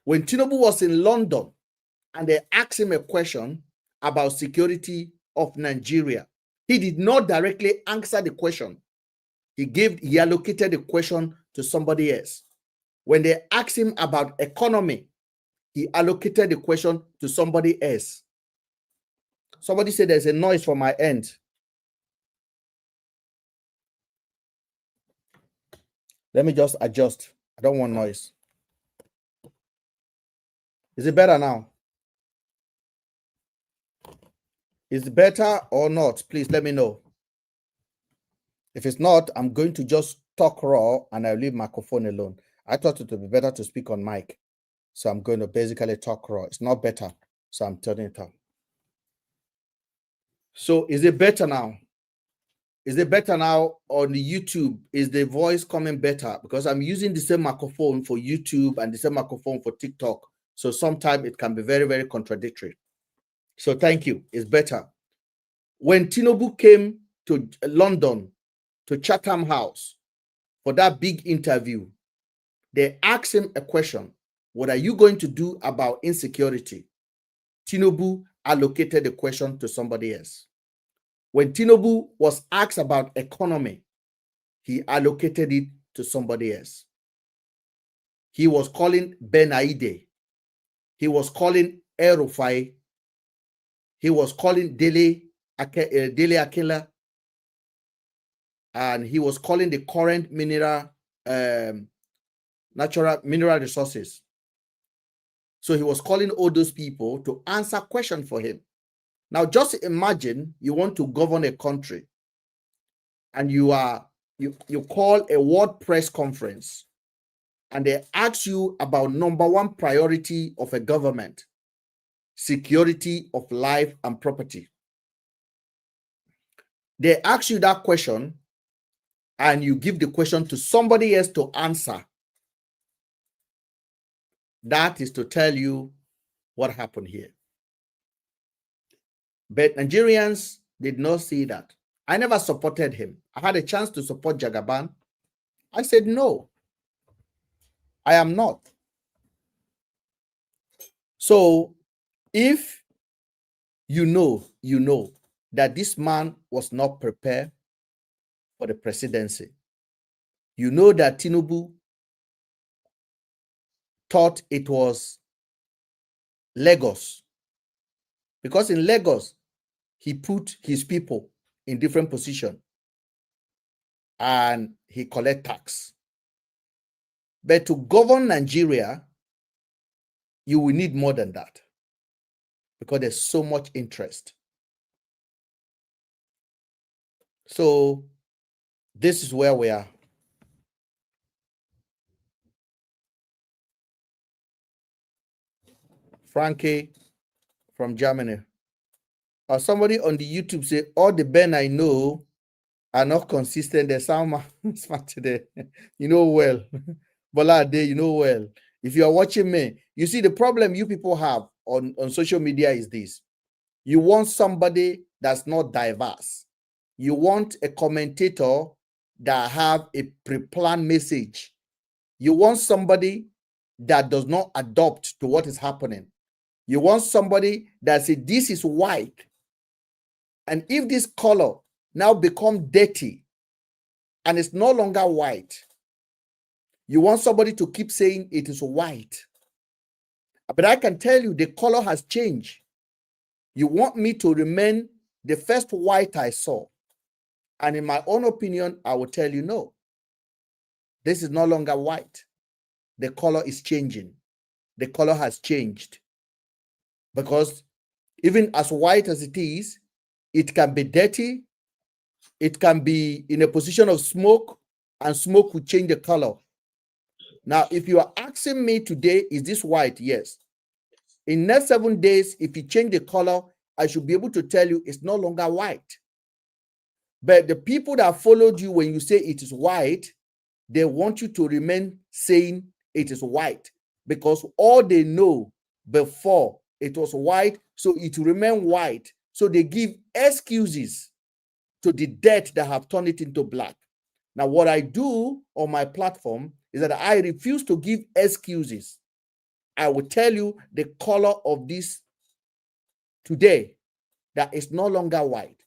When Tiniubu was in London and they asked him a question about security of Nigeria, he did not directly answer the question. He allocated the question to somebody else. When they asked him about economy, he allocated the question to somebody else. Somebody said there's a noise from my end. Let me just adjust. I don't want noise. Is it better now? Is it better or not? Please let me know. If it's not, I'm going to just talk raw and I'll leave microphone alone. I thought it would be better to speak on mic. So I'm going to basically talk raw. It's not better. So I'm turning it on. So is it better now? Is it better now on the YouTube? Is the voice coming better? Because I'm using the same microphone for YouTube and the same microphone for TikTok. So sometimes it can be very, very contradictory. So thank you. It's better. When Tiniubu came to London, to Chatham House, for that big interview, they asked him a question. What are you going to do about insecurity? Tiniubu allocated the question to somebody else. When Tiniubu was asked about economy, he allocated it to somebody else. He was calling Ben Aide. He was calling El-Rufai. He was calling Dele Akela, and he was calling the current natural mineral resources. So he was calling all those people to answer questions for him. Now, just imagine you want to govern a country, and you call a world press conference, and they ask you about number one priority of a government: security of life and property. They ask you that question, and you give the question to somebody else to answer. That is to tell you what happened here. But Nigerians did not see that. I never supported him. I had a chance to support Jagaban. I said, no, I am not. So if you know that this man was not prepared for the presidency, you know that Tiniubu thought it was Lagos, because in Lagos, he put his people in different positions and he collect tax. But to govern Nigeria, you will need more than that, because there's so much interest. So this is where we are. Frankie from Germany. Somebody on the YouTube say, all the Ben I know are not consistent. They sound smart today. You know well. Bolade, you know well. If you are watching me, you see the problem you people have on social media is this. You want somebody that's not diverse. You want a commentator that have a pre-planned message. You want somebody that does not adopt to what is happening. You want somebody that says this is white, and if this color now become dirty and it's no longer white, you want somebody to keep saying it is white. But I can tell you the color has changed. You want me to remain the first white I saw. And in my own opinion, I will tell you no. This is no longer white. The color is changing. The color has changed. Because even as white as it is, it can be dirty. It can be in a position of smoke, and smoke will change the color. Now, if you are asking me today, is this white? Yes. In next 7 days, if you change the color, I should be able to tell you it's no longer white. But the people that followed you when you say it is white, they want you to remain saying it is white, because all they know before it was white, so it will remain white. So they give excuses to the death that have turned it into black. Now, what I do on my platform is that I refuse to give excuses. I will tell you the color of this today, that is no longer white.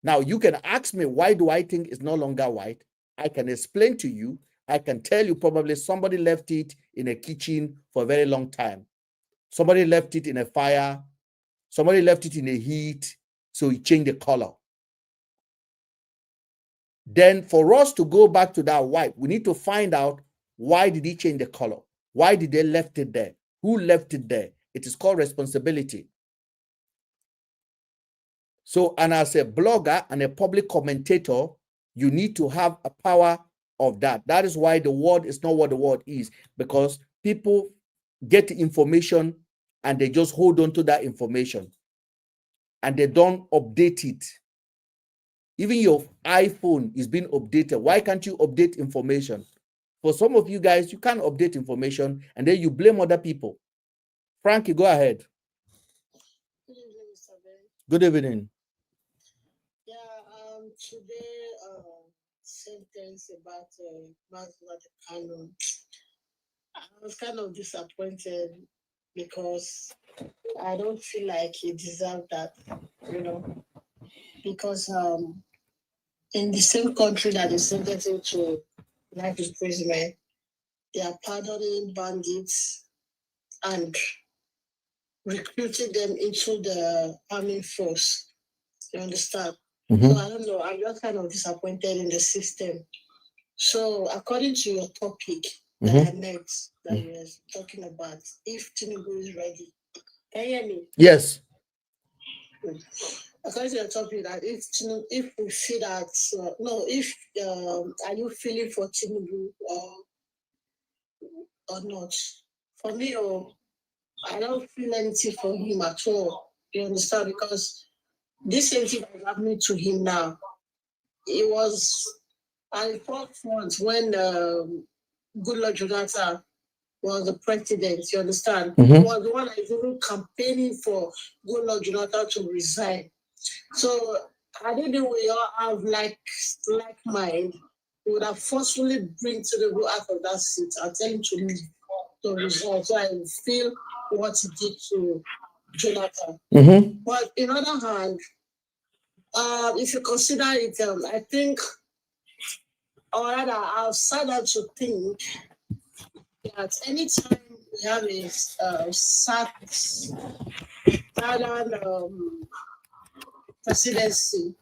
Now, you can ask me, why do I think it's no longer white? I can explain to you. I can tell you probably somebody left it in a kitchen for a very long time. Somebody left it in a fire. Somebody left it in a heat, so it changed the color. Then for us to go back to that white, we need to find out, why did he change the color? Why did they left it there? Who left it there? It is called responsibility. So, and as a blogger and a public commentator, you need to have a power of that. That is why the word is not what the word is, because people get information and they just hold on to that information and they don't update it. Even your iPhone is being updated. Why can't you update information? For some of you guys, you can't update information and then you blame other people. Frankie, go ahead. Good evening, Mr. Ben. Good evening. Yeah, today, sentence about Master Kano. I was kind of disappointed because I don't feel like he deserved that, you know. because in the same country that they sentenced him to life imprisonment, they are pardoning bandits and recruiting them into the army force. You understand? Mm-hmm. So I don't know. I'm just kind of disappointed in the system. So according to your topic that I met, that you were talking about, if Tiniubu is ready, can you hear me? Yes. According to your topic, that if we feel that no, if are you feeling for Tiniubu or not? For me, I don't feel anything for him at all. You understand? Because this same thing that is happening to him now, it was at the forefront when Goodluck Jonathan was the president. You understand? He was the one that is even campaigning for Goodluck Jonathan to resign. So I don't know we all have like mind. We would have forcefully bring Tiniubu out of that seat and tell him to leave to resign. So I feel what he did to Jonathan. But in other hand, if you consider it, I think, or rather, I've started to think that anytime we have a southern presidency,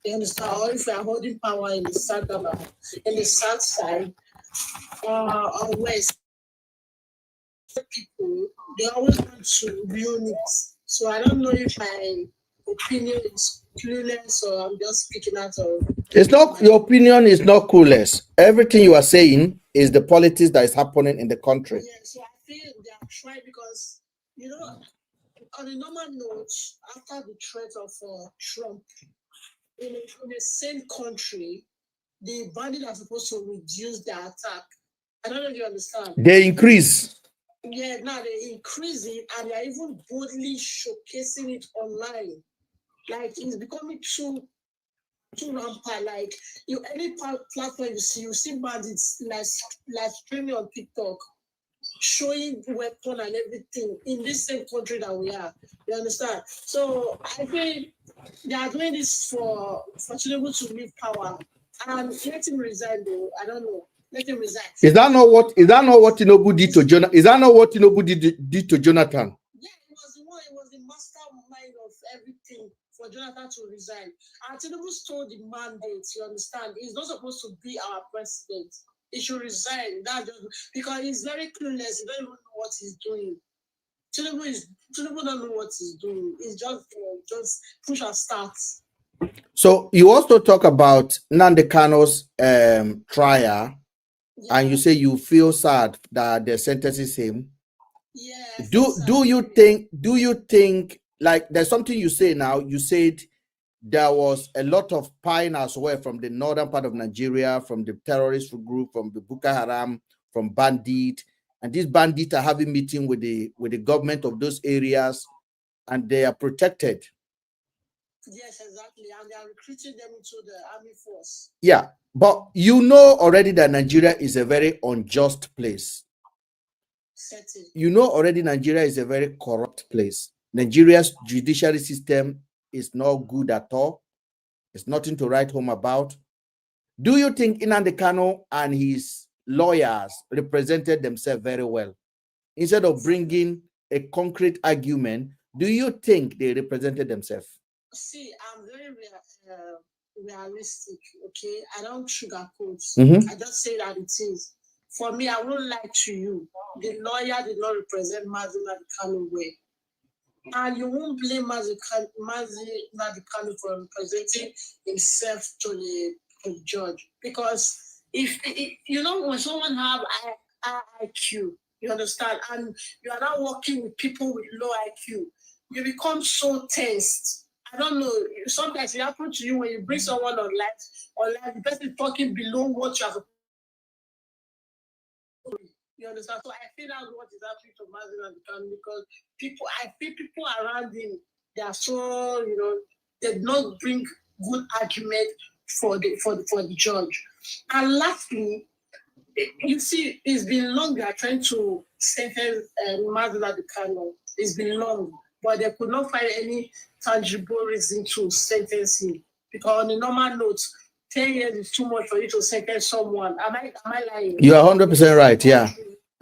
you understand, or if we are holding power in the south side or west, people they always want to ruin it. So I don't know if my opinion is clueless or I'm just speaking out of. It's not your opinion is not clueless. Everything you are saying is the politics that is happening in the country. Yeah, so I feel they are trying because you know, on a normal note, after the threat of Trump in the same country, the bandits are supposed to reduce their attack. I don't know if you understand. They increase. Yeah, now they increase it and they're even boldly showcasing it online. Like it's becoming too rampant. Like any platform you see bandits like streaming on TikTok, showing weapon and everything in this same country that we are. You understand? So I think they are doing this for Tiniubu to leave power and let him resign though. I don't know. Let him resign. Is that not what Tiniubu did to Jonathan? Is that not what Tiniubu did to Jonathan? Yeah, it was the mastermind of everything for Jonathan to resign. And Tiniubu stole the mandate, you understand? He's not supposed to be our president. He should resign. Because he's very clueless. He don't even know what he's doing. Tiniubu don't know what he's doing. He's just push and start. So you also talk about Nnamdi Kanu's trial, and you say you feel sad that the sentence is him. Yeah. Do you think like there's something you say now? You said there was a lot of pine as well from the northern part of Nigeria, from the terrorist group, from the Boko Haram, from bandit, and these bandits are having meeting with the government of those areas, and they are protected. Yes, exactly, and they are recruiting them into the army force. Yeah, but you know already that Nigeria is a very unjust place. You know already Nigeria is a very corrupt place. Nigeria's judiciary system is not good at all. It's nothing to write home about. Do you think Nnamdi Kanu and his lawyers represented themselves very well? Instead of bringing a concrete argument, do you think they represented themselves? See, I'm very realistic, okay? I don't sugarcoat. I just say that it is. For me, I won't lie to you. The lawyer did not represent Mazi Nnamdi Kanu well. And you won't blame Mazi Nnamdi Kanu for representing himself to the judge. Because if you know, when someone have IQ, you understand, and you are not working with people with low IQ, you become so tensed. I don't know. Sometimes it happens to you when you bring someone on live, the person is talking below what you have. You understand? So I feel that's what is happening to Mazi Nnamdi Kanu because I feel people around him, they are so, they do not bring good argument for the judge. And lastly, you see, it's been long they are trying to sentence Mazi Nnamdi Kanu. It's been long. but they could not find any tangible reason to sentence him. Because on a normal note, 10 years is too much for you to sentence someone. Am I lying? You are 100% right. Yeah.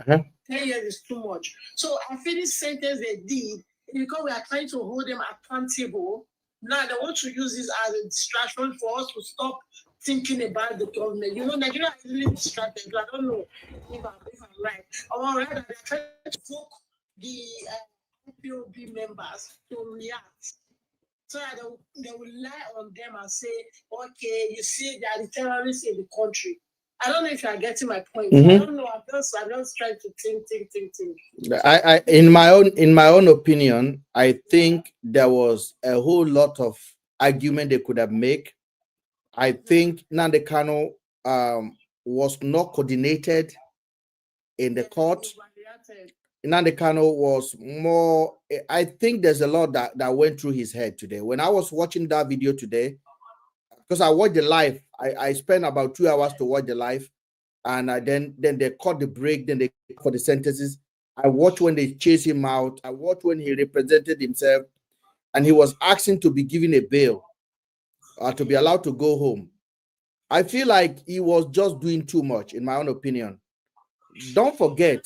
10 years is too much. So I feel this sentence they did, because we are trying to hold them accountable. Now they want to use this as a distraction for us to stop thinking about the government. You know, Nigeria is really distracted. I don't know if I'm right. Or rather, they're trying to provoke the POB members to react. So that they will lie on them and say, okay, you see, they are the terrorists in the country. I don't know if you are getting my point. I don't know. I'm just trying to think. I in my own opinion, I think there was a whole lot of argument they could have made. I think Nnamdi Kanu was not coordinated in the court. Nnamdi Kanu was more. I think there's a lot that went through his head today. When I was watching that video today, because I watched the live, I spent about 2 hours to watch the live, and then they caught the break, then they for the sentences. I watched when they chased him out. I watched when he represented himself, and he was asking to be given a bail, to be allowed to go home. I feel like he was just doing too much, in my own opinion. Don't forget.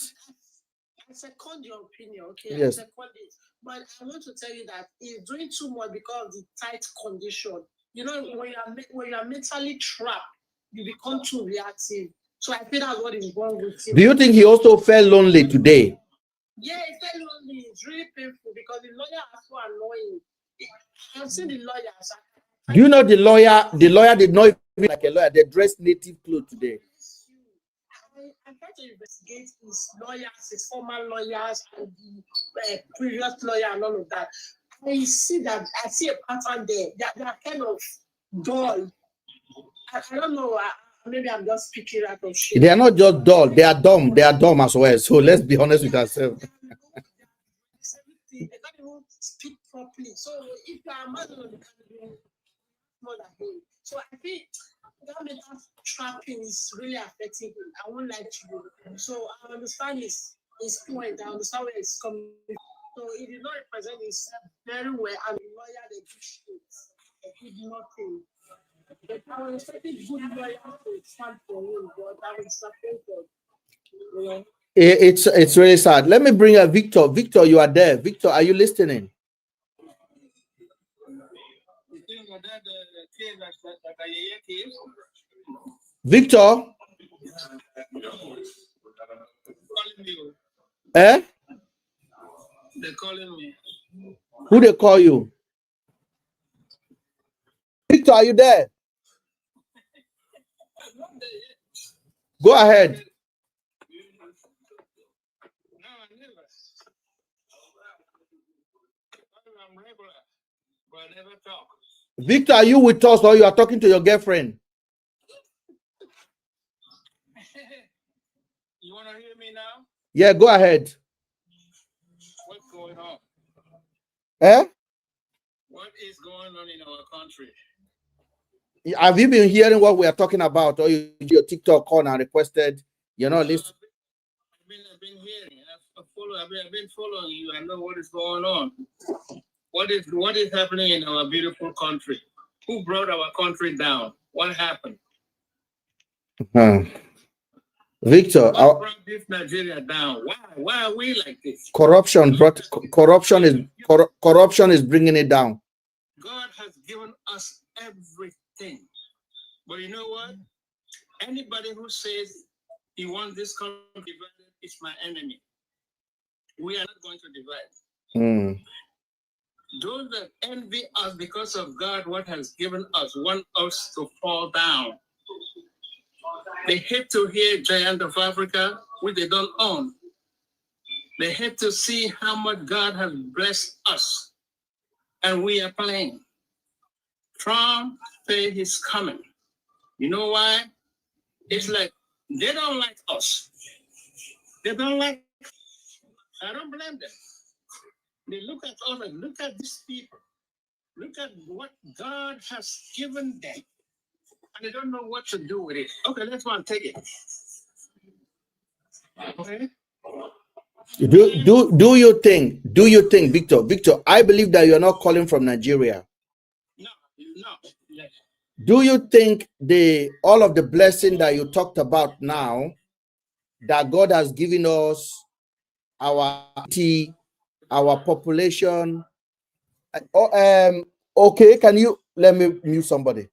I second your opinion, okay? Yes. I second it. But I want to tell you that he's doing too much because of the tight condition. You know, when you are mentally trapped, you become too reactive. So I think that's what is wrong with him. Do you think he also felt lonely today? Yeah, he felt lonely. It's really painful because the lawyer are so annoying. I've seen the lawyers. Do you know the lawyer? The lawyer did not even like a lawyer. They dressed native clothes today. I tried to investigate his lawyers, his former lawyers, and the previous lawyer, and all of that. I see a pattern there. They are kind of dull. I don't know. Maybe I'm just speaking out of shit. They are not just dull. They are dumb. They are dumb as well. So let's be honest with ourselves. They can't even speak properly. So if you are a man on the country, more than him. So I think that mental trapping is really affecting him. I won't lie to you. So I understand his point. I understand where it's coming from. So he did not represent himself very well, and the lawyer they did shit. They did nothing. But I was expecting good lawyers to stand for him, but I was disappointed. You know? It's really sad. Let me bring up Victor. Victor, you are there. Victor, are you listening? Victor? Eh? They're calling me. Who they call you? Victor, are you there? Go ahead. No, never. I'm regular, but I never talk. Victor, are you with us or you are talking to your girlfriend? You want to hear me now? Yeah, go ahead. What's going on? Eh? What is going on in our country? Have you been hearing what we are talking about, or your TikTok call and requested? You know, listen. I've been hearing. I've been following you. I know what is going on. What is happening in our beautiful country? Who brought our country down? What happened? Victor, what brought this Nigeria down? Why are we like this? Corruption is bringing it down. God has given us everything. But you know what? Anybody who says he wants this country divided is my enemy. We are not going to divide. Those that envy us because of God, what has given us, want us to fall down. They hate to hear giant of Africa, which they don't own. They hate to see how much God has blessed us. And we are playing. Trump said he's coming. You know why? It's like they don't like us. They don't like us. I don't blame them. They look at us and look at these people. Look at what God has given them. And they don't know what to do with it. Okay, let's go and take it. Okay? Do you think, Victor, I believe that you're not calling from Nigeria. No, no. Yes. Do you think the all of the blessing that you talked about now, that God has given us, our tea, our population? Okay, can you let me mute somebody?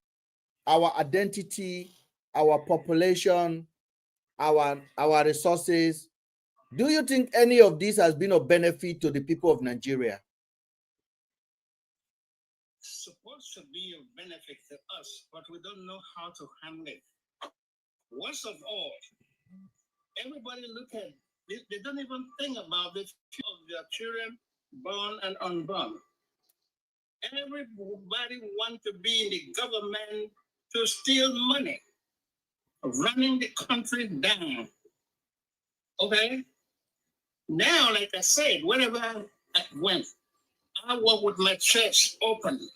Our identity, our population, our resources. Do you think any of this has been of benefit to the people of Nigeria? Supposed to be of benefit to us, but we don't know how to handle it. Worst of all, everybody look at they don't even think about the future of their children, born and unborn. Everybody want to be in the government to steal money, running the country down. Okay? Now, like I said, wherever I went, I work with my church open.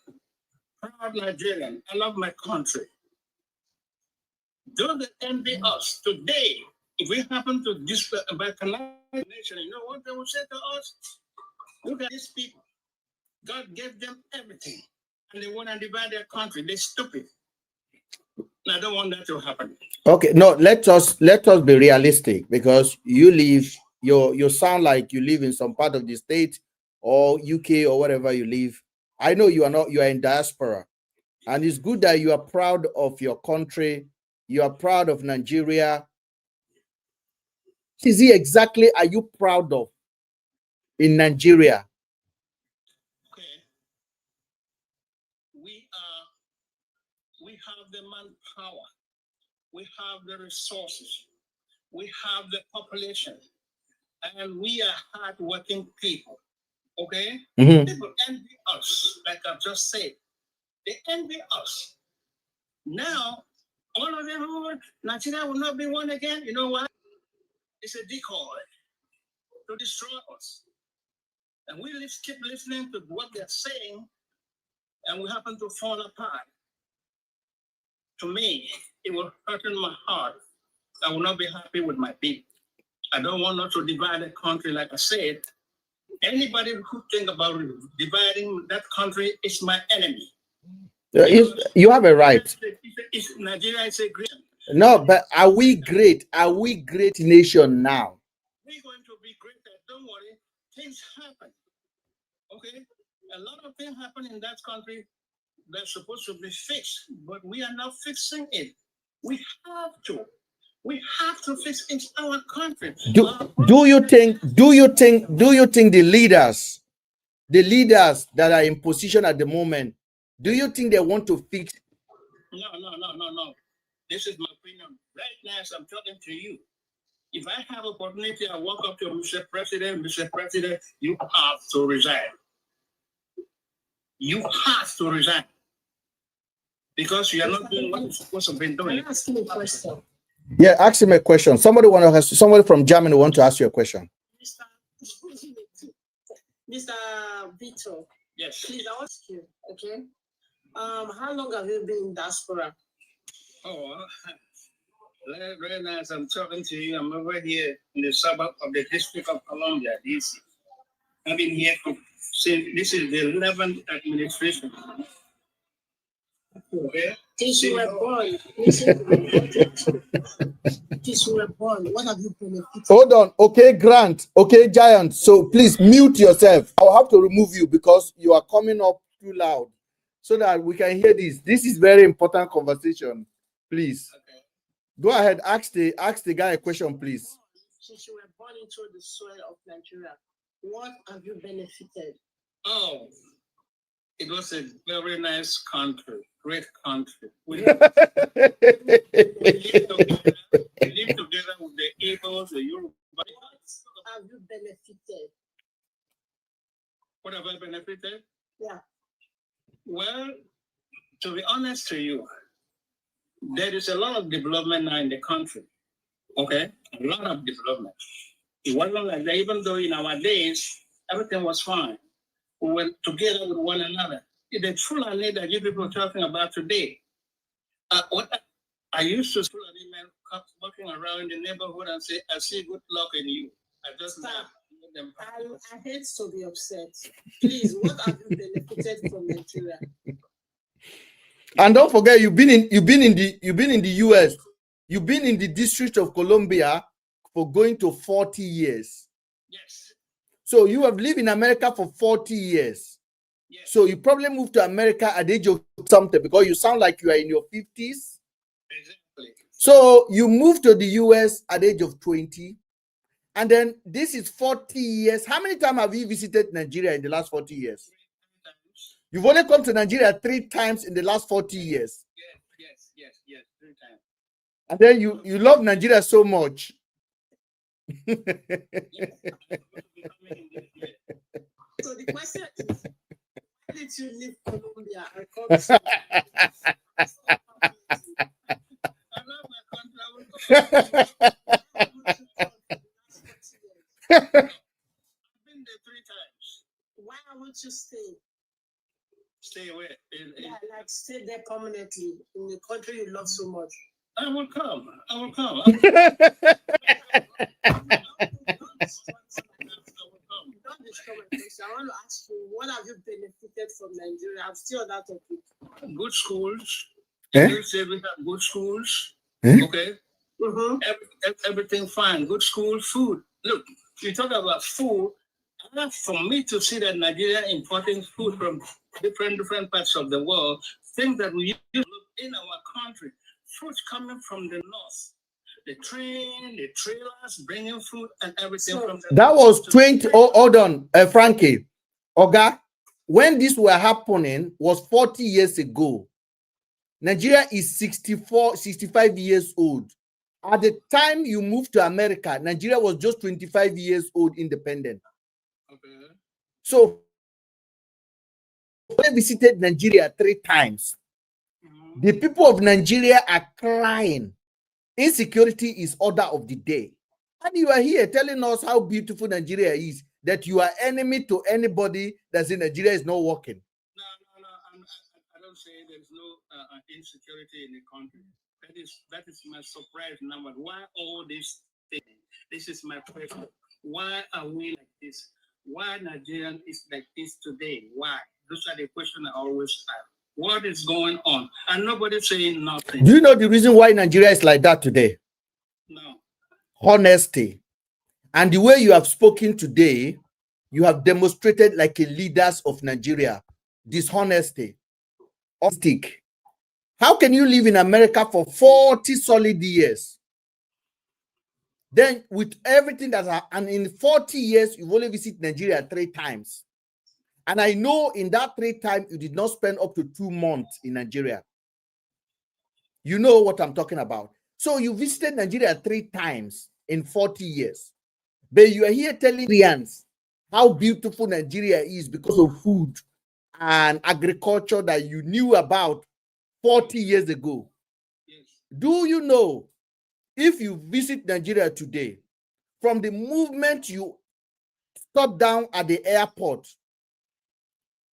Proud Nigerian. I love my country. Don't envy us. Today, if we happen to balkanize the nation, you know what they will say to us? Look at these people. God gave them everything, and they want to divide their country. They're stupid. And I don't want that to happen. Okay, no, let us be realistic, because you sound like you live in some part of the state or UK or whatever you live. I know you are not, you are in diaspora, and it's good that you are proud of your country, you are proud of Nigeria. What is it exactly are you proud of in Nigeria? Okay. We have the manpower, we have the resources, we have the population, and we are hardworking people. Okay? Mm-hmm. People envy us, like I've just said. They envy us. Now, all of them, oh, Nigeria will not be one again. You know what? It's a decoy to destroy us. And we keep listening to what they're saying, and we happen to fall apart. To me, it will hurt in my heart. I will not be happy with my people. I don't want us to divide the country, like I said. Anybody who think about dividing that country is my enemy. You have a right. Nigeria is a great. No, but are we great? Are we great nation now? We're going to be great. Don't worry. Things happen. Okay? A lot of things happen in that country that's supposed to be fixed, but we are not fixing it. We have to. We have to fix it. It's our country. Do you think the leaders that are in position at the moment, do you think they want to fix? No. This is my opinion. Right now, as I'm talking to you, if I have opportunity, I walk up to Mr. President, you have to resign. You have to resign. Because you are not doing what you're supposed to be doing. Ask me a question. Yeah, ask him a question. Somebody from Germany want to ask you a question. Mr. Vito. Yes. Please, I ask you, okay? How long have you been in diaspora? Oh, very nice. I'm talking to you. I'm over here in the suburb of the District of Columbia, DC. I've been here since this is the 11th administration. Okay. Since you were born. Since you were born, what have you benefited? Hold on. Okay, Grant. Okay, Giant. So please mute yourself. I'll have to remove you because you are coming up too loud, so that we can hear this. This is very important conversation. Please. Okay. Go ahead. Ask the guy a question, please. Since you were born into the soil of Nigeria, what have you benefited? Oh, it was a very nice country, great country. We live together with the Igbos, the Yoruba. What have you benefited? What have I benefited? Yeah. Well, to be honest to you, there is a lot of development now in the country. Okay? A lot of development. It wasn't like that, even though in our days, everything was fine. We were together with one another. The Fulani that you people are talking about today, what I used to Fulani men walking around in the neighborhood and say, I see good luck in you. I just laugh. I hate to be upset. Please, what have you benefited from Nigeria? And don't forget, you've been in the US, you've been in the District of Columbia for going to 40 years. Yes. So you have lived in America for 40 years. Yes. So you probably moved to America at the age of something, because you sound like you are in your 50s. Exactly. So you moved to the US at the age of 20. And then this is 40 years. How many times have you visited Nigeria in the last 40 years? 3 times. You've only come to Nigeria 3 times in the last 40 years. Yes. 3 times. And then you love Nigeria so much. So the question is, why did you leave Colombia and come to I love my country. I've been there 3 times. Why won't you stay? Stay away. Like stay there permanently in the country you love so much. I will come. Don't destroy my question. I want to ask you, what have you benefited from Nigeria? I'm still on that topic. Good schools. Eh? You say we have good schools. Eh? Okay. Mm-hmm. Everything fine. Good school, food. Look, you talk about food. For me to see that Nigeria importing food from different parts of the world, things that we use in our country, fruits coming from the north, the train, the trailers bringing food and everything from the That was 20. Oh, hold on, Frankie. Oga, when this were happening was 40 years ago. Nigeria is 65 years old. At the time you moved to America, Nigeria was just 25 years old, independent. Okay. So I visited Nigeria 3 times. Mm-hmm. The people of Nigeria are crying. Insecurity is order of the day. And you are here telling us how beautiful Nigeria is, that you are enemy to anybody that says Nigeria is not working. No. I don't say there's no insecurity in the country. That is my surprise number. Why all this thing? This is my question. Why are we like this? Why Nigeria is like this today? Why? Those are the questions I always ask. What is going on? And nobody's saying nothing. Do you know the reason why Nigeria is like that today? No. Honesty. And the way you have spoken today, you have demonstrated like a leaders of Nigeria. Dishonesty. Honestic. How can you live in America for 40 solid years? Then with everything and in 40 years, you've only visited Nigeria 3 times. And I know in that 3 times, you did not spend up to 2 months in Nigeria. You know what I'm talking about. So you visited Nigeria 3 times in 40 years. But you are here telling Nigerians how beautiful Nigeria is because of food and agriculture that you knew about 40 years ago. Yes. Do you know, if you visit Nigeria today, from the movement you stop down at the airport,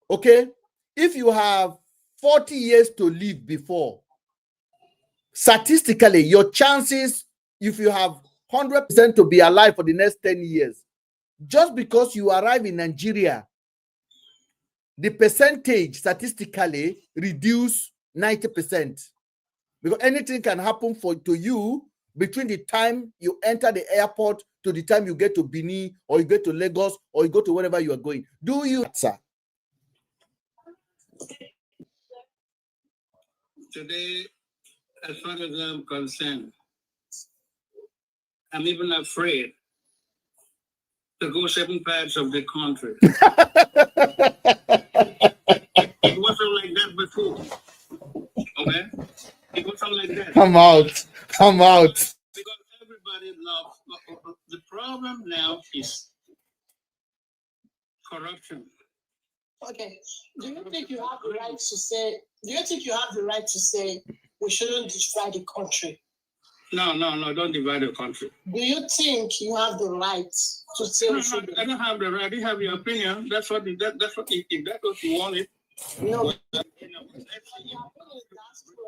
okay, if you have 40 years to live before, statistically, your chances, if you have 100% to be alive for the next 10 years, just because you arrive in Nigeria, the percentage statistically reduce 90%. Because anything can happen to you between the time you enter the airport to the time you get to Benin, or you get to Lagos, or you go to wherever you are going. Do you, sir? Today, as far as I'm concerned, I'm even afraid to go certain parts of the country. It wasn't like that before. Okay? It wasn't like that. Come out. Because everybody loves. The problem now is corruption. Okay. Do you think you have the right to say? Do you think you have the right to say we shouldn't destroy the country? No, don't divide the country. Do you think you have the right to say we should? I don't have the right. You have your opinion. That's what. If that's what you wanted. No. Well, You have been in diaspora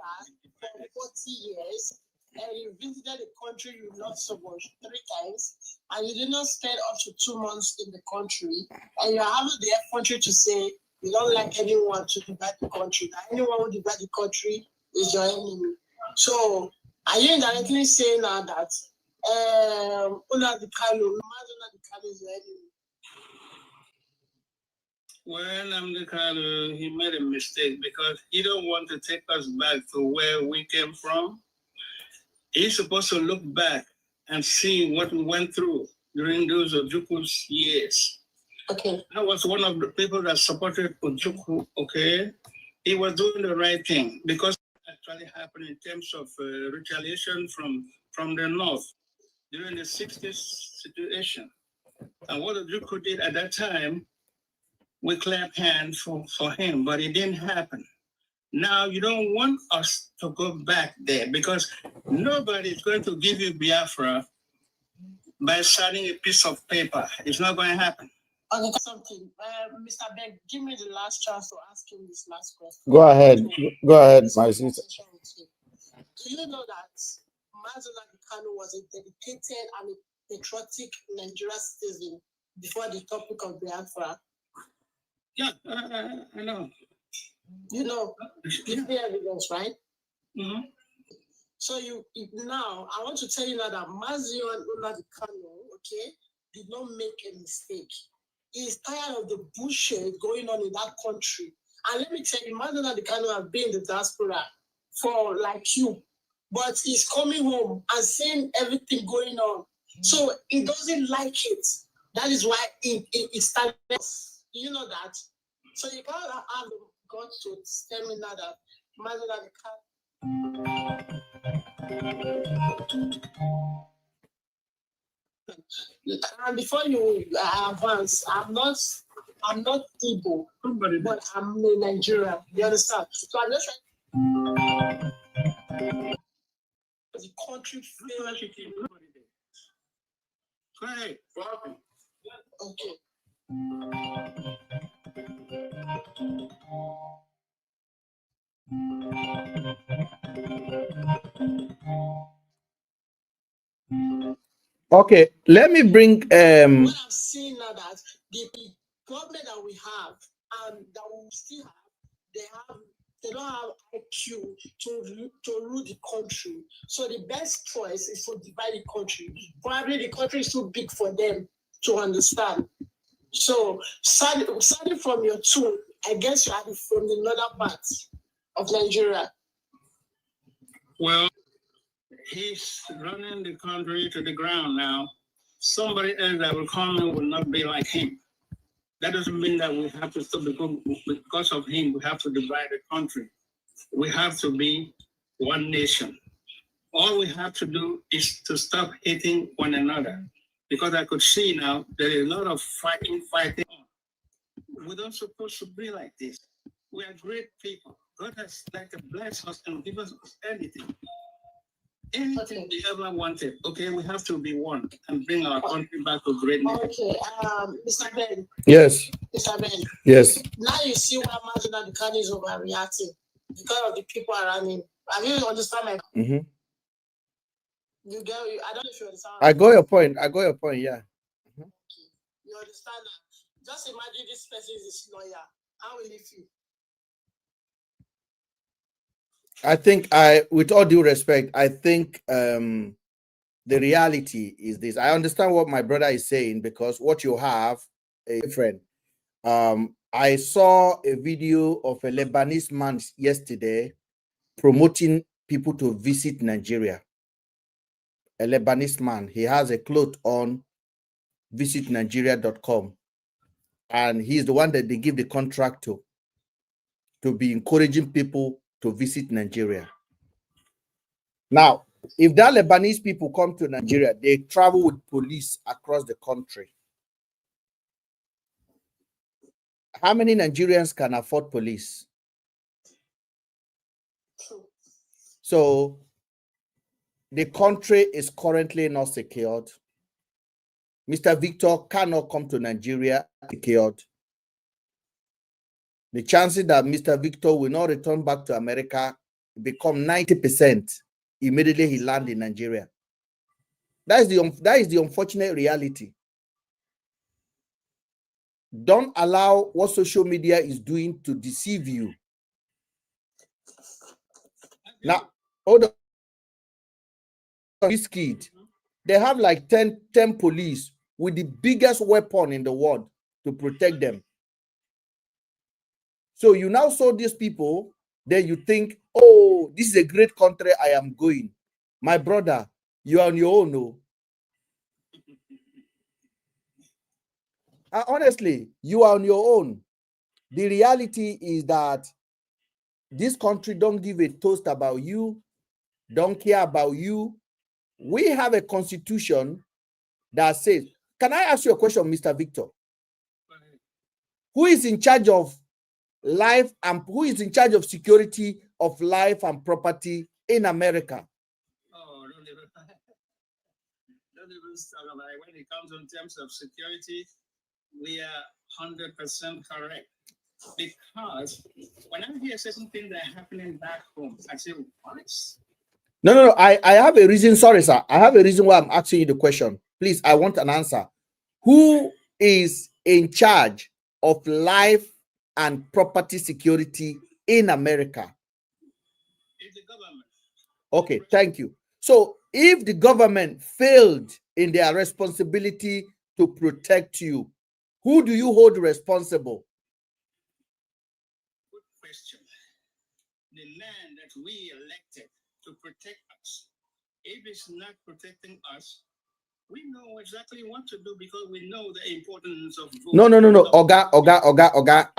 for 40 years. and you visited the country you love so much 3 times, and you did not spend up to 2 months in the country, and you're having the country to say you don't like anyone to divide the country, that anyone who divide the country is your enemy. So are you indirectly saying now that Una the Carlo is your enemy? Well, he made a mistake because he don't want to take us back to where we came from. He's supposed to look back and see what we went through during those Ojuku's years. Okay. I was one of the people that supported Ojuku, okay? He was doing the right thing because it actually happened in terms of retaliation from the North during the 60s situation. And what Ojuku did at that time, we clapped hands for him, but it didn't happen. Now you don't want us to go back there because nobody is going to give you Biafra by signing a piece of paper. It's not going to happen. Okay, something. Mr. Ben, give me the last chance to ask him this last question. Go ahead. Go ahead, my sister. Do you know that Mazola Kanu was a dedicated and a patriotic Nigerian citizen before the topic of Biafra? Yeah, I know. You know, give me evidence, right? Mm-hmm. So you now, I want to tell you now that Mazio and Nnamdi Kanu, okay, did not make a mistake. He is tired of the bullshit going on in that country. And let me tell you, Mazio and Nnamdi Kanu have been in the diaspora for like you, but he's coming home and seeing everything going on. So he doesn't like it. That is why he started. You know that. So you can't have God to tell me now that Mazio and and before you advance, I'm not Igbo, but I'm a Nigerian. You understand? So I'm just trying the country feel like it is. Hey, okay. Okay, let me bring What I'm seeing now that the government that we have and that we still have, they don't have IQ to rule the country. So the best choice is to divide the country. Probably the country is too big for them to understand. So starting from your tune, I guess you are from the northern part of Nigeria. Well, he's running the country to the ground now. Somebody else that will come in will not be like him. That doesn't mean that we have to stop because of him. We have to divide the country. We have to be one nation. All we have to do is to stop hating one another. Because I could see now there is a lot of fighting. We don't supposed to be like this. We are great people. God has like blessed us and given us anything. Anything we ever wanted. Okay, we have to be one and bring our country back to greatness. Okay, Mr. Ben. Yes. Mr. Ben. Yes. Now you see why Marginal Dukan is overreacting because of the people around him. Have you understand my? Mm-hmm. You get? I don't know if you understand. I got your point. Yeah. Mm-hmm. Okay. You understand that? Just imagine this person is a lawyer. How will he feel? I think with all due respect, I think the reality is this. I understand what my brother is saying because what you have a friend. I saw a video of a Lebanese man yesterday promoting people to visit Nigeria. A Lebanese man, he has a cloth on visitnigeria.com, and he's the one that they give the contract to be encouraging people to visit Nigeria. Now, if that Lebanese people come to Nigeria, they travel with police across the country. How many Nigerians can afford police? So the country is currently not secured. Mr. Victor cannot come to Nigeria secured. The chances that Mr. Victor will not return back to America become 90%. immediately he landed in Nigeria. That is the unfortunate reality. Don't allow what social media is doing to deceive you. Now, hold on. This kid, they have like 10 police with the biggest weapon in the world to protect them. So you now saw these people, then you think, oh, this is a great country I am going. My brother, you are on your own. No. Honestly, you are on your own. The reality is that this country don't give a toast about you, don't care about you. We have a constitution that says, can I ask you a question, Mr. Victor? Who is in charge of life and who is in charge of security of life and property in America? Oh, don't even talk about it. When it comes in terms of security, we are 100% correct. Because when I hear certain things that are happening back home, I say, what? No. I have a reason. Sorry, sir. I have a reason why I'm asking you the question. Please, I want an answer. Who is in charge of life and property security in America? It's the government. Okay, thank you. So if the government failed in their responsibility to protect you, who do you hold responsible? Good question. The man that we elected to protect us, if it's not protecting us, we know exactly what to do because we know the importance of voting. No. Oga.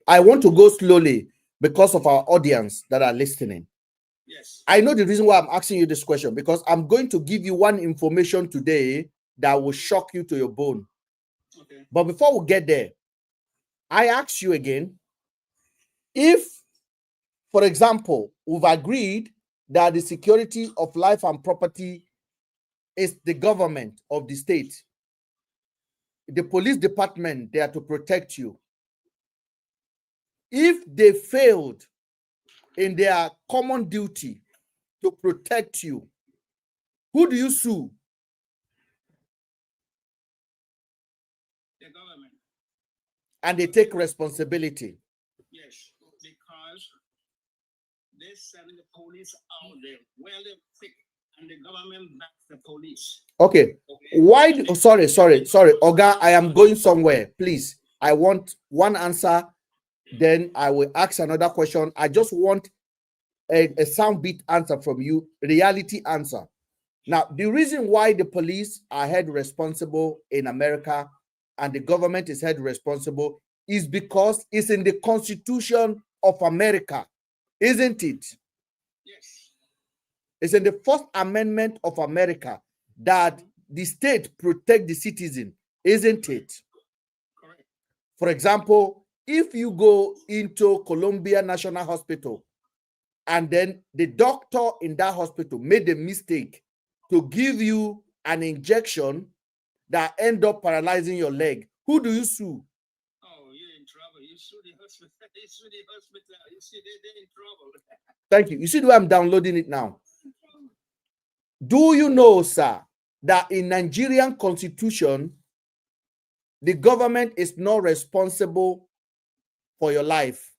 I want to go slowly because of our audience that are listening. Yes. I know the reason why I'm asking you this question because I'm going to give you one information today that will shock you to your bone. Okay. But before we get there, I ask you again, if, for example, we've agreed that the security of life and property is the government of the state, the police department, they are to protect you. If they failed in their common duty to protect you, who do you sue? The government. And they take responsibility. Yes, because they're sending the police out there really quick, and the government backs the police. Okay. Why? Sorry. Oga, I am going somewhere. Please, I want one answer. Then I will ask another question. I just want a sound beat answer from you, reality answer. Now, the reason why the police are held responsible in America and the government is held responsible is because it's in the Constitution of America, isn't it? Yes. It's in the First Amendment of America that the state protect the citizen, isn't it? Correct. For example, if you go into Columbia National Hospital and then the doctor in that hospital made a mistake to give you an injection that end up paralyzing your leg, who do you sue? Oh, you're in trouble. You sue the hospital. You sue the hospital. You see, they're in trouble. Thank you. You see the way I'm downloading it now. Do you know, sir, that in Nigerian constitution, the government is not responsible for your life?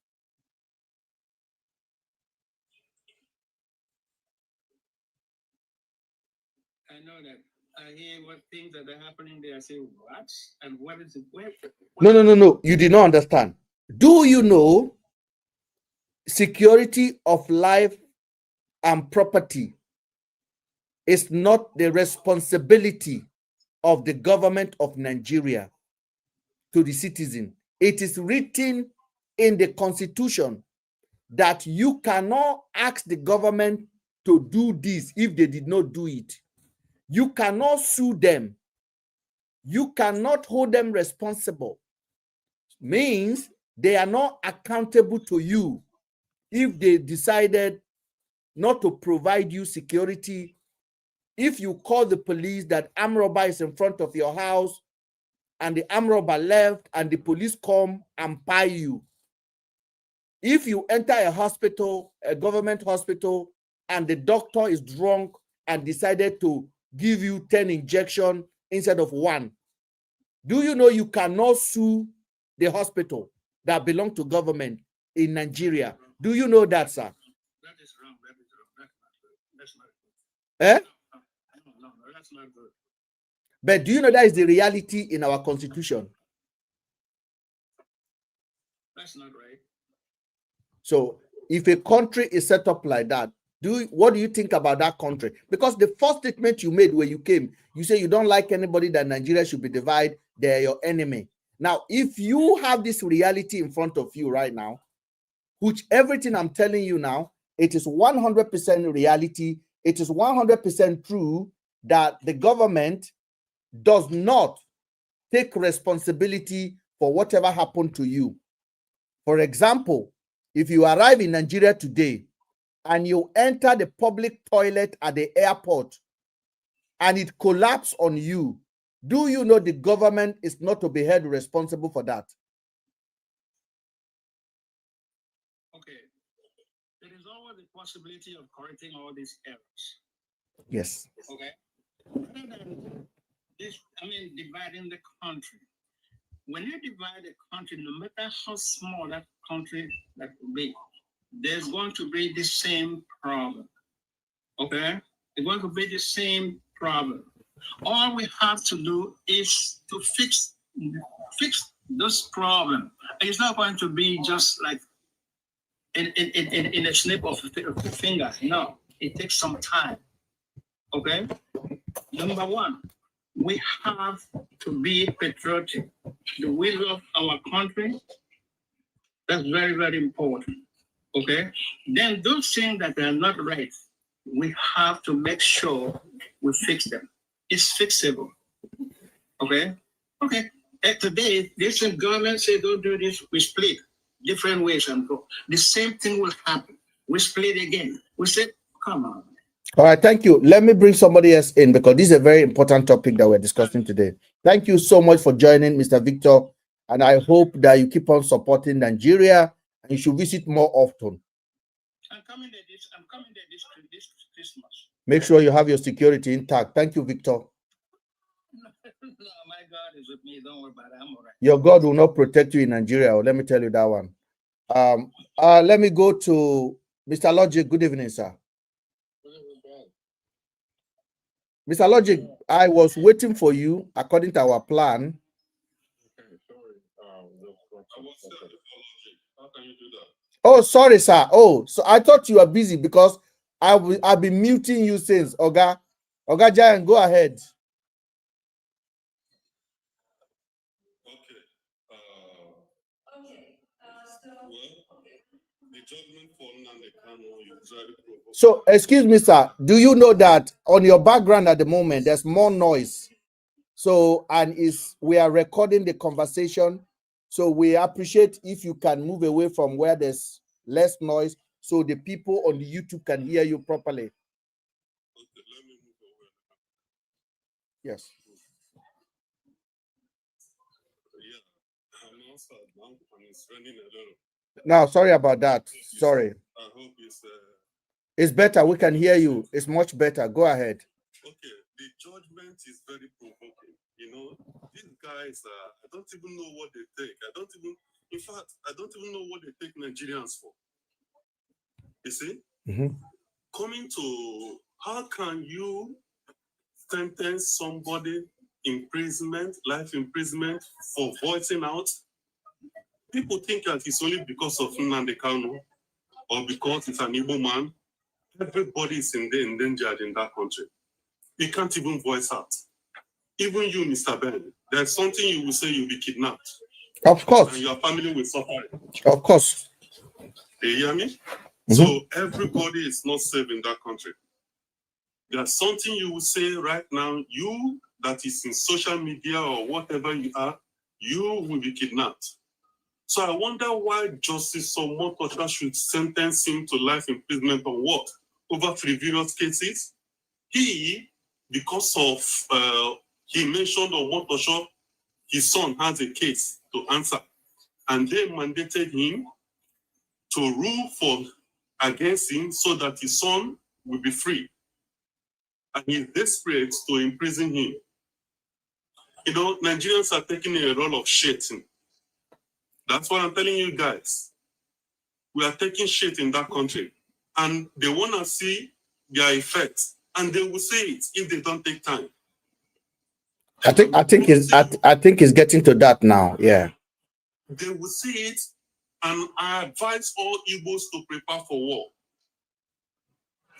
I know that. I hear what things that are happening there. I say, what? And what is it? Where? No. You did not understand. Do you know security of life and property is not the responsibility of the government of Nigeria to the citizen? It is written in the constitution that you cannot ask the government to do this if they did not do it. You cannot sue them. You cannot hold them responsible. Means they are not accountable to you if they decided not to provide you security. If you call the police that armed robber is in front of your house and the armed robber left and the police come and buy you. If you enter a hospital, a government hospital, and the doctor is drunk and decided to give you 10 injections instead of 1. Do you know you cannot sue the hospital that belong to government in Nigeria? Do you know that, sir? That is wrong. That is wrong. That's not good. Eh? No, that's not good. But do you know that is the reality in our constitution? That's not right. So if a country is set up like that, what do you think about that country? Because the first statement you made when you came, you say you don't like anybody, that Nigeria should be divided, they're your enemy. Now, if you have this reality in front of you right now, which everything I'm telling you now, it is 100% reality, it is 100% true that the government does not take responsibility for whatever happened to you. For example, if you arrive in Nigeria today and you enter the public toilet at the airport and it collapses on you, do you know the government is not to be held responsible for that? Okay. There is always the possibility of correcting all these errors. Yes. Okay. Rather than this, dividing the country. When you divide a country, no matter how small that country that will be, there's going to be the same problem. Okay? It's going to be the same problem. All we have to do is to fix this problem. It's not going to be just like in a snip of a finger. No, it takes some time. Okay? Number one, we have to be patriotic. The will of our country, that's very, very important. Okay? Then those things that are not right, we have to make sure we fix them. It's fixable. Okay? Okay. Today, this government say don't do this, we split different ways and go. The same thing will happen. We split again. We said, come on. All right, thank you. Let me bring somebody else in because this is a very important topic that we're discussing today. Thank you so much for joining, Mr. Victor. And I hope that you keep on supporting Nigeria and you should visit more often. I'm coming there this Christmas. Make sure you have your security intact. Thank you, Victor. No, my God is with me. Don't worry about it. I'm all right. Your God will not protect you in Nigeria. Let me tell you that one. Let me go to Mr. Logic. Good evening, sir. Mr. Logic, I was waiting for you according to our plan. Okay, sorry. How can you do that? Oh, sorry, sir. Oh, so I thought you were busy because I've been muting you since. Oga Giant, go ahead. Okay. The judgment fallen on the Kano, you usually provoke. So, excuse me, sir. Do you know that on your background at the moment there's more noise? So, and we are recording the conversation. So we appreciate if you can move away from where there's less noise so the people on the YouTube can hear you properly. Okay, let me move away. Yes. Yeah, I'm outside now and it's raining a little. Now, sorry about that. Sorry. I hope it's better. We can hear you. It's much better. Go ahead. Okay, the judgment is very provoking. You know, these guys, I don't even know what they take. In fact, I don't even know what they take Nigerians for. You see? Coming to, how can you sentence somebody imprisonment, life imprisonment for voicing out? People think that it's only because of Nnamdi Kanu or because it's an Igbo man. Everybody is endangered in that country. You can't even voice out. Even you, Mr. Ben, there's something you will say, you'll be kidnapped. Of course. And your family will suffer. Of course. Do you hear me? So everybody is not safe in that country. There's something you will say right now, you that is in social media or whatever you are, you will be kidnapped. So I wonder why Justice Omotosha should sentence him to life imprisonment on what? Over 3 various cases. He, because of, he mentioned Omotosha, his son has a case to answer. And they mandated him to rule against him so that his son will be free. And he's desperate to imprison him. You know, Nigerians are taking a role of shitting. That's what I'm telling you guys. We are taking shit in that country. And they want to see their effects. And they will say it if they don't take time. I think it's getting to that now. Yeah. They will see it, and I advise all Igbos to prepare for war.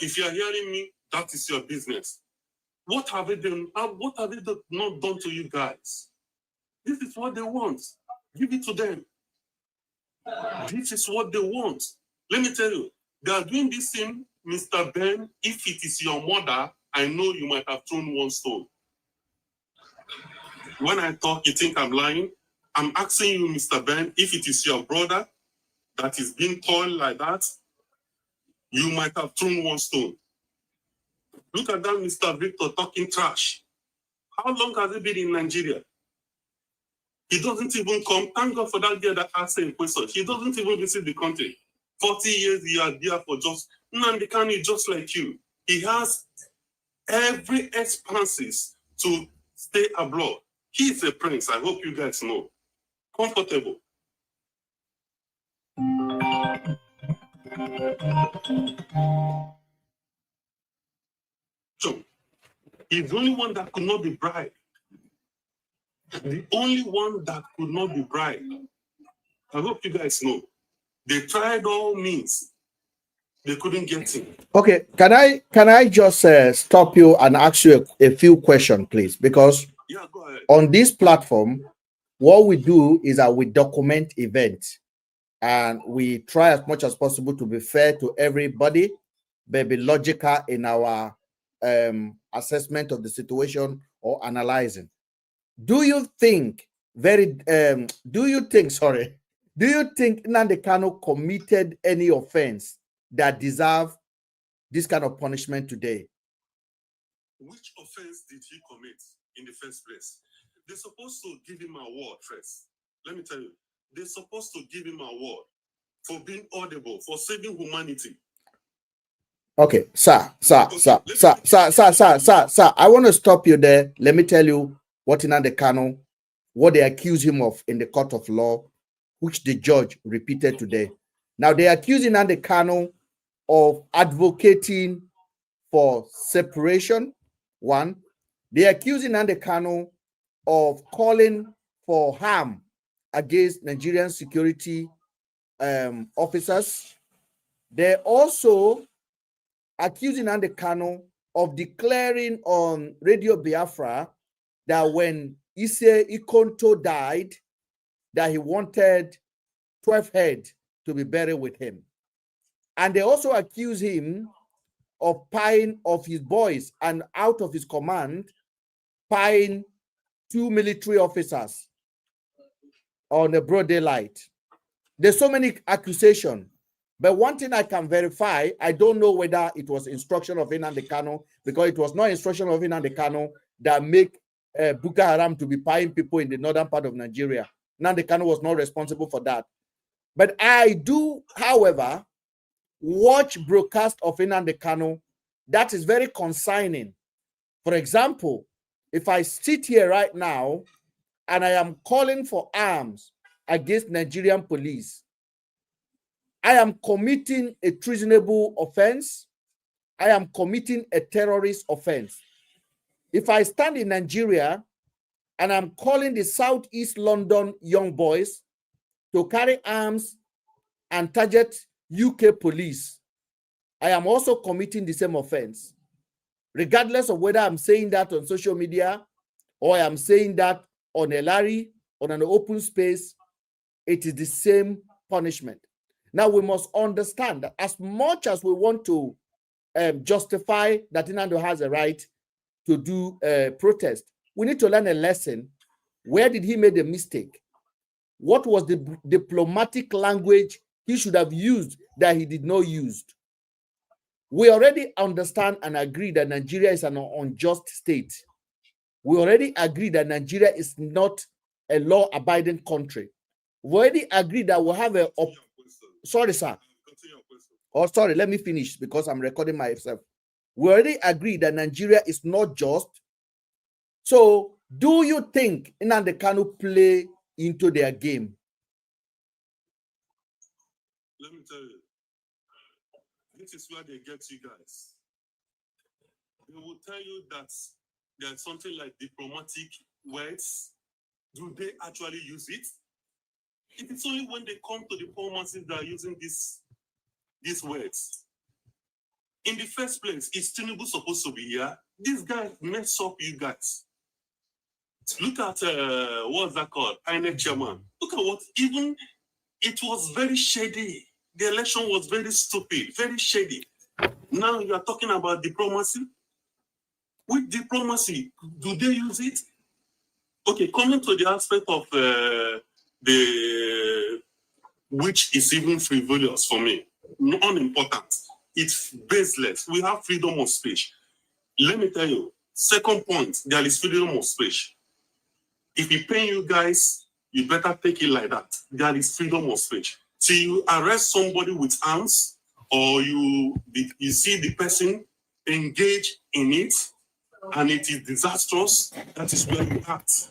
If you are hearing me, that is your business. What have they done? What have they not done to you guys? This is what they want. Give it to them. This is what they want. Let me tell you, they are doing this thing, Mr. Ben. If it is your mother, I know you might have thrown one stone. When I talk, you think I'm lying? I'm asking you, Mr. Ben, if it is your brother that is being called like that, you might have thrown one stone. Look at that Mr. Victor talking trash. How long has he been in Nigeria? He doesn't even come. Thank God for that girl that asked a question. He doesn't even visit the country. 40 years you are there for just Nnamdi Kanu is just like you. He has every expenses to stay abroad. He is a prince. I hope you guys know. Comfortable. So he's the only one that could not be bribed. The only one that could not be bribed. I hope you guys know. They tried all means. They couldn't get him. Okay, can I just stop you and ask you a few questions, please? Because yeah, go ahead. On this platform, what we do is that we document events and we try as much as possible to be fair to everybody, but be logical in our assessment of the situation or analyzing. Do you think Nnamdi Kanu committed any offense that deserve this kind of punishment today? Which offense did he commit in the first place? They're supposed to give him an award first. Let me tell you, they're supposed to give him an award for being audible, for saving humanity. Okay, sir. I want to stop you there. Let me tell you what Nnamdi Kanu, what they accuse him of in the court of law, which the judge repeated today. Now, they accuse Nnamdi Kanu of advocating for separation, one. They accuse Nnamdi Kanu of calling for harm against Nigerian security officers. They also accusing Nnamdi Kanu of declaring on Radio Biafra that when Ise Ikonto died, that he wanted 12 heads to be buried with him. And they also accuse him of paying of his boys and out of his command, paying 2 military officers on a broad daylight. There's so many accusations. But one thing I can verify, I don't know whether it was instruction of Nnamdi Kanu, because it was not instruction of Nnamdi Kanu that make Boko Haram to be paying people in the northern part of Nigeria. Nnamdi Kanu was not responsible for that. But I do, however, watch broadcast of Nnamdi Kanu that is very concerning. For example, if I sit here right now and I am calling for arms against Nigerian police, I am committing a treasonable offense. I am committing a terrorist offense. If I stand in Nigeria and I'm calling the Southeast London young boys to carry arms and target UK police, I am also committing the same offense. Regardless of whether I'm saying that on social media or I'm saying that on a Larry, on an open space, it is the same punishment. Now, we must understand that as much as we want to justify that Nnamdi has a right to do protest, we need to learn a lesson. Where did he make a mistake? What was the diplomatic language he should have used that he did not use? We already understand and agree that Nigeria is an unjust state. We already agree that Nigeria is not a law-abiding country. We already agreed that we'll have a... Sorry, sir. Oh, sorry, let me finish because I'm recording myself. We already agreed that Nigeria is not just. So, do you think Nnamdi Kanu play into their game? Let me tell you, this is where they get you guys. They will tell you that there's something like diplomatic words. Do they actually use it? It is only when they come to diplomacy that are using these words. In the first place, is Tiniubu supposed to be here? This guy mess up you guys. Look at what's that called? INEC chairman. Look at what even it was very shady. The election was very stupid, very shady. Now you are talking about diplomacy. With diplomacy, do they use it? Okay, coming to the aspect of the which is even frivolous for me, unimportant. It's baseless. We have freedom of speech. Let me tell you, second point, there is freedom of speech. If he pay you guys, you better take it like that. There is freedom of speech. So you arrest somebody with arms, or you see the person engage in it, and it is disastrous, that is where you act.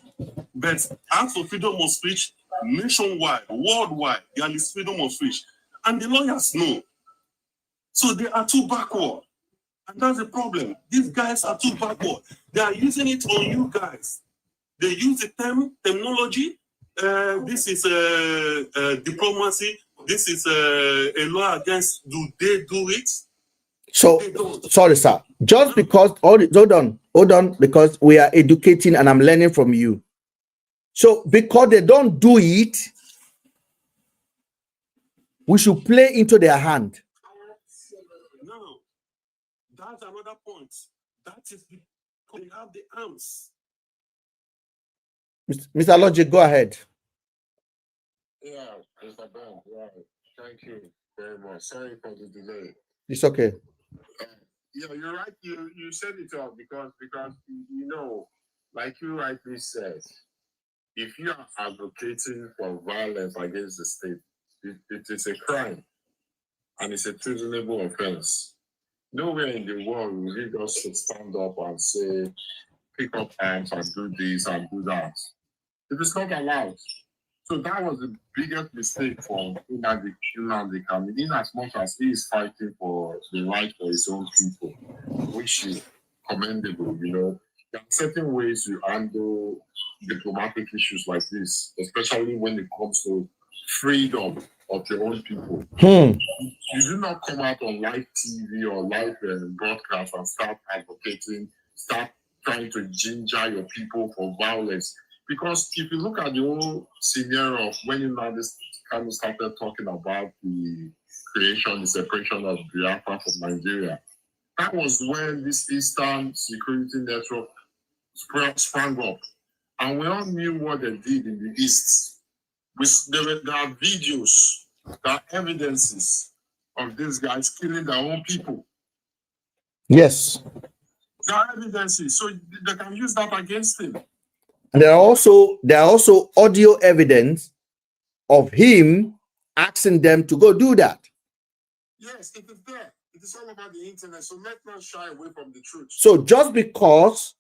But as for freedom of speech, nationwide, worldwide, there is freedom of speech. And the lawyers know. So they are too backward. And that's the problem. These guys are too backward. They are using it on you guys. They use the terminology. This is diplomacy. This is a law against. Do they do it? So, sorry, sir. Just because, hold on, because we are educating and I'm learning from you. So, because they don't do it, we should play into their hand. No, that's another point. That is because they have the arms. Mr. Logic, go ahead. Yeah, Mr. Ben, yeah, thank you very much. Sorry for the delay. It's okay. Yeah, you're right. You said it all because you know, like you rightly said, if you are advocating for violence against the state, it is a crime and it's a treasonable offense. Nowhere in the world will you just stand up and say, pick up arms and do this and do that. It is not allowed. So that was the biggest mistake for Nnamdi Kanu, in as much as he is fighting for the right for his own people, which is commendable, you know. There are certain ways you handle diplomatic issues like this, especially when it comes to freedom of your own people. You do not come out on live TV or live broadcast and start advocating, start trying to ginger your people for violence. Because if you look at the whole scenario of when Nnamdi Kanu started talking about the creation, the separation of Biafra from Nigeria, that was when this Eastern Security Network sprang up. And we all knew what they did in the East. There are videos, there are evidences of these guys killing their own people. Yes. There are evidences, so they can use that against him. And there are also audio evidence of him asking them to go do that. Yes, it is there. It is all about the internet. So let's not shy away from the truth. So just because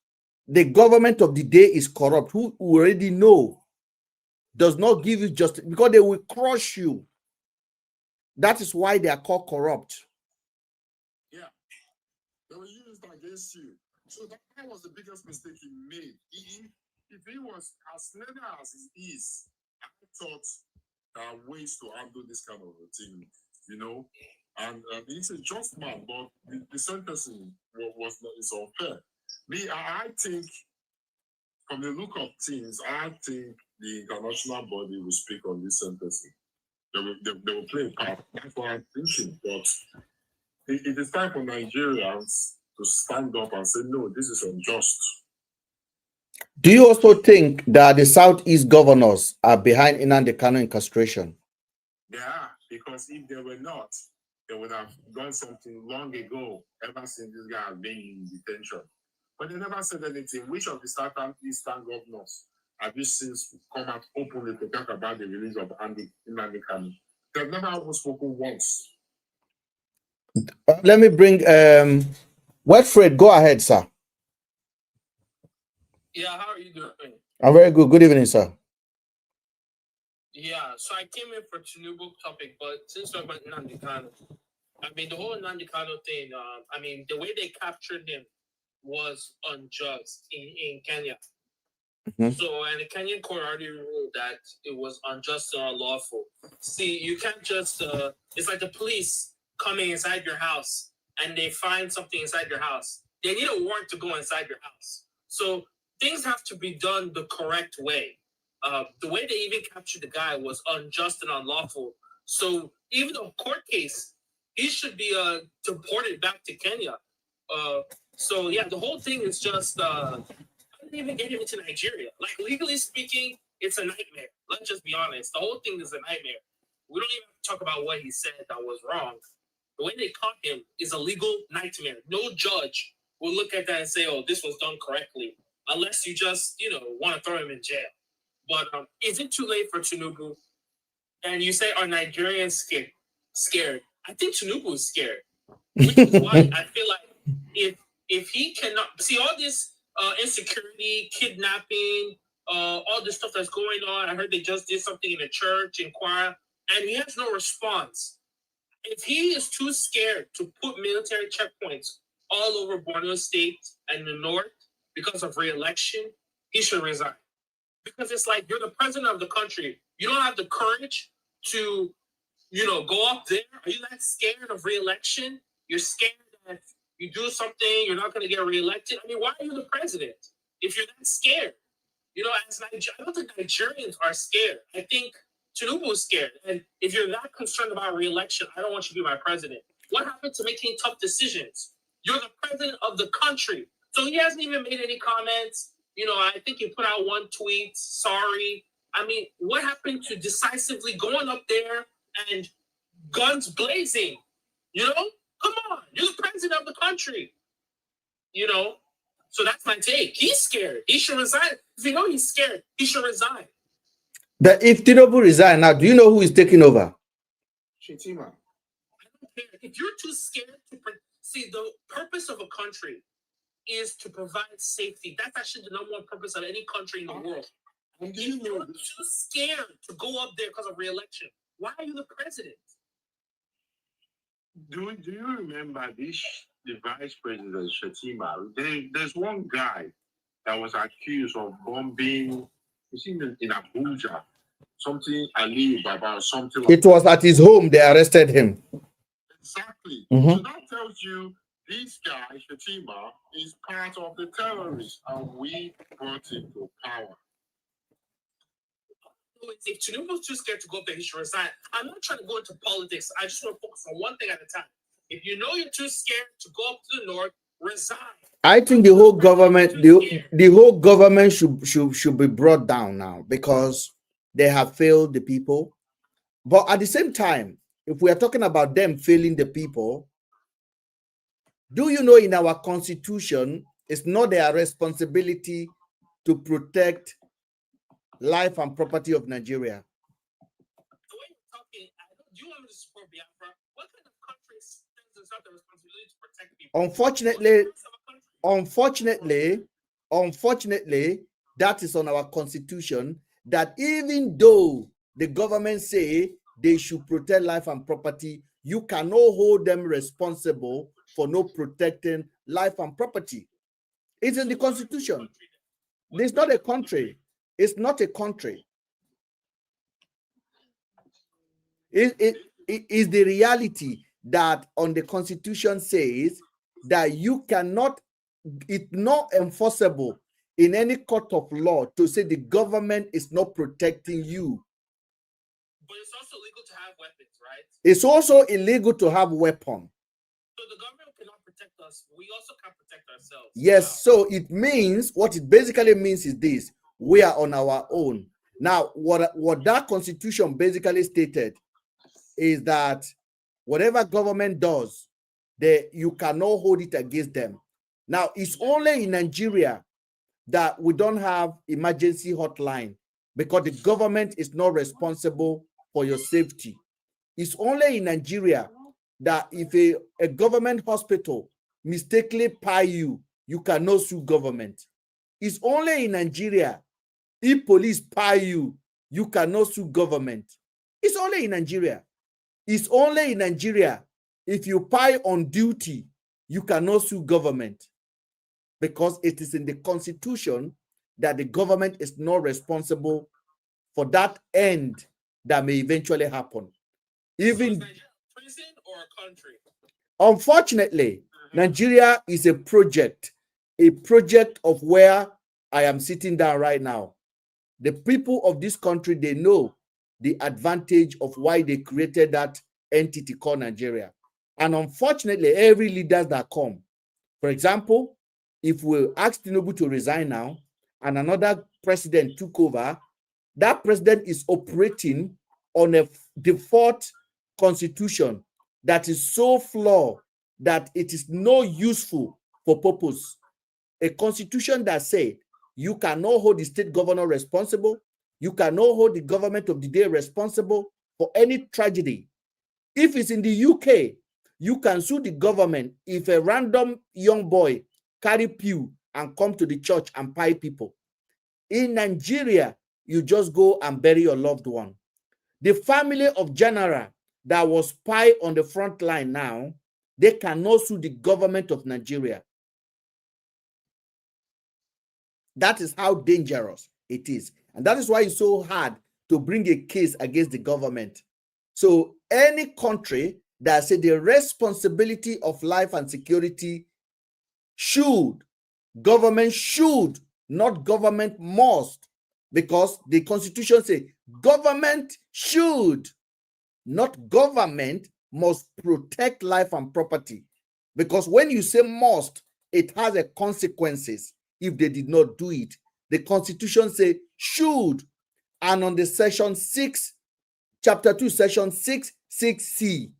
the government of the day is corrupt, who already know, does not give you justice, because they will crush you. That is why they are called corrupt. Yeah, they will use it against you. So that was the biggest mistake he made. If he was as clever as he is, I thought there are ways to handle this kind of a thing, you know. And he's a just man, but the sentencing is unfair. I think, from the look of things, I think the international body will speak on this sentencing. They will play a part. That's what I'm thinking. But it is time for Nigerians to stand up and say, no, this is unjust. Do you also think that the Southeast governors are behind Nnamdi Kanu incarceration? They are, because if they were not, they would have done something long ago, ever since this guy has been in detention. But they never said anything. Which of the Southeastern governors have you since come out openly to talk about the release of Nnamdi Kanu? They've never even spoken once. Let me bring Wetfred, go ahead, sir. Yeah, how are you doing? I'm very good. Good evening, sir. Yeah, so I came in for Tiniubu topic, but since we're about Nandikano, I mean, the whole Nandikano thing, I mean, the way they captured him was unjust in Kenya. Mhm. So, and the Kenyan court already ruled that it was unjust and unlawful. See, you can't just, it's like the police coming inside your house and they find something inside your house. They need a warrant to go inside your house. So, things have to be done the correct way. The way they even captured the guy was unjust and unlawful. So, even a court case, he should be deported back to Kenya. So, yeah, the whole thing is just. Didn't even get him into Nigeria. Like, legally speaking, it's a nightmare. Let's just be honest. The whole thing is a nightmare. We don't even talk about what he said that was wrong. The way they caught him is a legal nightmare. No judge will look at that and say, "Oh, this was done correctly," unless you just, want to throw him in jail. But is it too late for Tinubu? And you say, are Nigerians scared? I think Tinubu is scared, which is why I feel like if he cannot see all this insecurity, kidnapping, all this stuff that's going on. I heard they just did something in a church in Kwara, and he has no response. If he is too scared to put military checkpoints all over Borno State and the North because of re-election, he should resign. Because it's like, you're the president of the country. You don't have the courage to, go up there. Are you that scared of re-election? You're scared that you do something, you're not going to get reelected. I mean, why are you the president if you're that scared? As I don't think Nigerians are scared. I think Tinubu is scared. And if you're that concerned about reelection, I don't want you to be my president. What happened to making tough decisions? You're the president of the country. So he hasn't even made any comments. I think he put out one tweet, sorry. I mean, what happened to decisively going up there and guns blazing? Come on, you're the president of the country. So that's my take. He's scared. He should resign. If you know he's scared, he should resign. But if Tiniubu resign now, do you know who is taking over? Shetima. I don't care. If you're too scared to see, the purpose of a country is to provide safety. That's actually the number one purpose of any country in the world. And do If you know you're too scared to go up there because of re-election, why are you the president? do you remember the vice president Shetima? There's one guy that was accused of bombing, you see, in Abuja, something Ali Baba or something like It was at his home they arrested him. Exactly. Mhm. So that tells you this guy, Shetima, is part of the terrorists, and we brought him to power. If Tinubu's too scared to go up there, he should resign. I'm not trying to go into politics. I just want to focus on one thing at a time. If you know you're too scared to go up to the north, resign. I think the whole government, the whole government should be brought down now because they have failed the people. But at the same time, if we are talking about them failing the people, do you know in our constitution, it's not their responsibility to protect life and property of Nigeria? The way you're talking, do you want me to support Biafra? What kind of country says it's not the responsibility to protect people? Unfortunately, that is on our constitution, that even though the government say they should protect life and property, you cannot hold them responsible for not protecting life and property. It's in the constitution. It's not a country. It's not a country. It is the reality that on the constitution says that you cannot, it's not enforceable in any court of law to say the government is not protecting you. But it's also legal to have weapons, right? It's also illegal to have weapon. So the government cannot protect us. We also can't protect ourselves. Yes, so it means, what it basically means is this: we are on our own. Now, what that constitution basically stated is that whatever government does, you cannot hold it against them. Now, it's only in Nigeria that we don't have emergency hotline because the government is not responsible for your safety. It's only in Nigeria that if a government hospital mistakenly pie you, you cannot sue government. It's only in Nigeria. If police pie you, you cannot sue government. It's only in Nigeria. It's only in Nigeria. If you pie on duty, you cannot sue government, because it is in the constitution that the government is not responsible for that end that may eventually happen. Even so prison or a country? Unfortunately, Nigeria is a project of where I am sitting down right now. The people of this country, they know the advantage of why they created that entity called Nigeria. And unfortunately, every leader that come, for example, if we ask Tiniubu to resign now and another president took over, that president is operating on a default constitution that is so flawed that it is not useful for purpose. A constitution that said you cannot hold the state governor responsible, you cannot hold the government of the day responsible for any tragedy. If it's in the UK, you can sue the government if a random young boy carry pew and come to the church and pie people. In Nigeria, you just go and bury your loved one. The family of general that was pie on the front line now, they cannot sue the government of Nigeria. That is how dangerous it is. And that is why it's so hard to bring a case against the government. So any country that says the responsibility of life and security government should, not government must, because the constitution says government should, not government must protect life and property. Because when you say must, it has a consequences if they did not do it. The constitution says should, and on the section 6, chapter 2, section 6(c),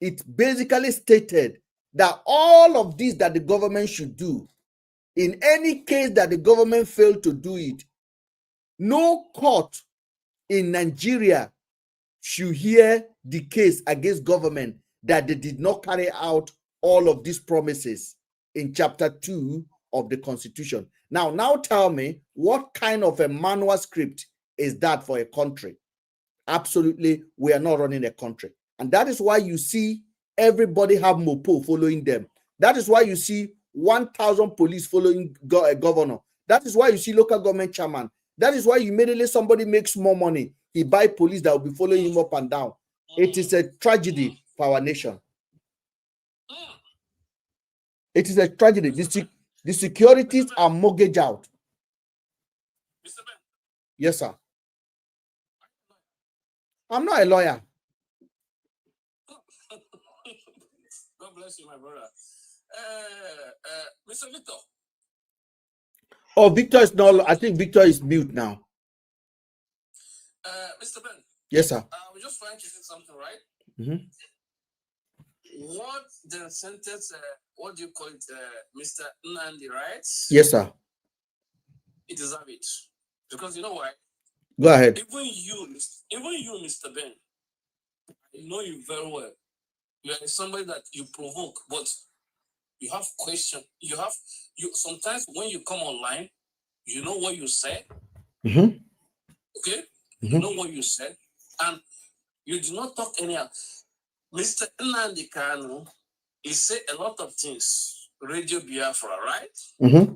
it basically stated that all of this that the government should do, in any case that the government failed to do it, no court in Nigeria should hear the case against government that they did not carry out all of these promises in chapter 2 of the constitution. Now tell me, what kind of a manual script is that for a country? Absolutely, we are not running a country. And that is why you see everybody have mopo following them. That is why you see 1,000 police following a governor. That is why you see local government chairman. That is why immediately somebody makes more money, he buy police that will be following him up and down. It is a tragedy for our nation. It is a tragedy. The securities are mortgaged out. Yes, sir. I'm not a lawyer. God bless you, my brother. Mr. Victor. Oh, Victor is not. I think Victor is mute now. Mr. Ben. Yes, sir. We're just trying to say something, right? Mm-hmm. What the sentence, what do you call it, Mr. Nnamdi, right? Yes, sir. It deserves it. Because you know why? Go ahead. Even you, Mr. Ben, I know you very well. You are somebody that you provoke, but you have question. You sometimes when you come online, you know what you said. Mm-hmm. Okay? Mm-hmm. You know what you said, and you do not talk anyhow. Mr. Nnamdi Kanu, he said a lot of things. Radio Biafra, right? Mm-hmm.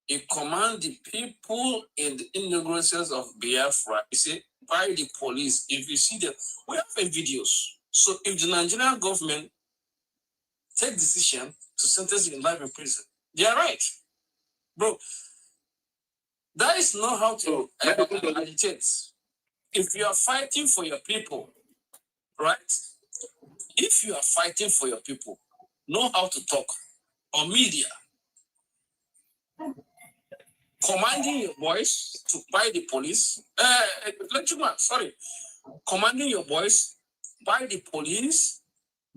He command the people in the inaugurations of Biafra. He said, by the police. If you see them, we have a videos. So if the Nigerian government take decision to sentence you in life in prison, they are right, bro. That is not how to agitate. If you are fighting for your people, right? If you are fighting for your people, know how to talk on media. Commanding your boys to buy the police. Commanding your boys, buy the police,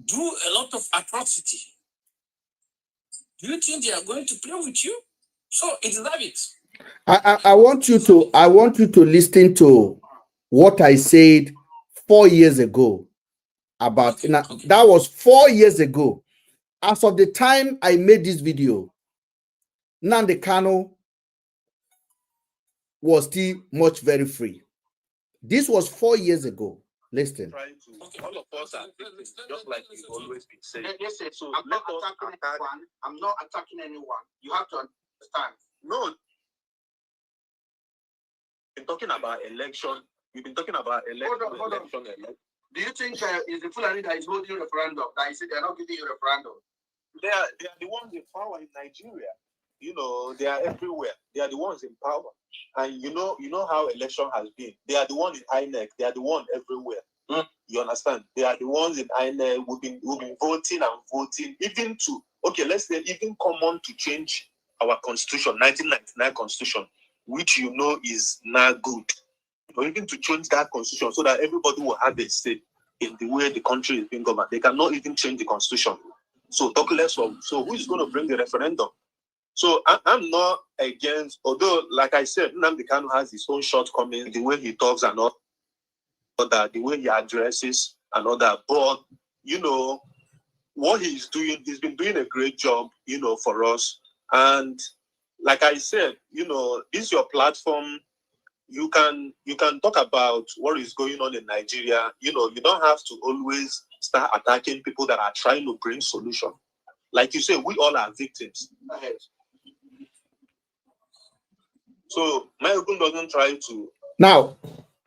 do a lot of atrocity. Do you think they are going to play with you? So it's that it. I want you to listen to what I said 4 years ago about that was 4 years ago. As of the time I made this video, Nnamdi Kanu was still much very free. This was 4 years ago. Listen. Okay, all of us are victims, just like you've always been saying. Listen, So I'm not attacking anyone. I'm not attacking anyone. You have to understand. No, been talking about election. You've been talking about election. Hold on. Do you think it's the Fulani that is holding referendum? That you say they're not giving you referendum? They are the ones in power in Nigeria. You know, they are everywhere. They are the ones in power. And you know how election has been. They are the ones in INEC. They are the ones everywhere. You understand? They are the ones in INEC. We've been voting and voting, even to let's say even common to change our constitution, 1999 constitution, which you know is not good. Or even to change that constitution so that everybody will have a say in the way the country is being governed. They cannot even change the constitution. So talk less of. So who is going to bring the referendum? So I'm not against, although like I said, Nnamdi Kanu has his own shortcomings, the way he talks and all that, the way he addresses and all that. But you know what he's doing, he's been doing a great job, you know, for us. And like I said, you know, this is your platform. You can talk about what is going on in Nigeria. You know, you don't have to always start attacking people that are trying to bring solution. Like you say, we all are victims. So my open doesn't try to. Now,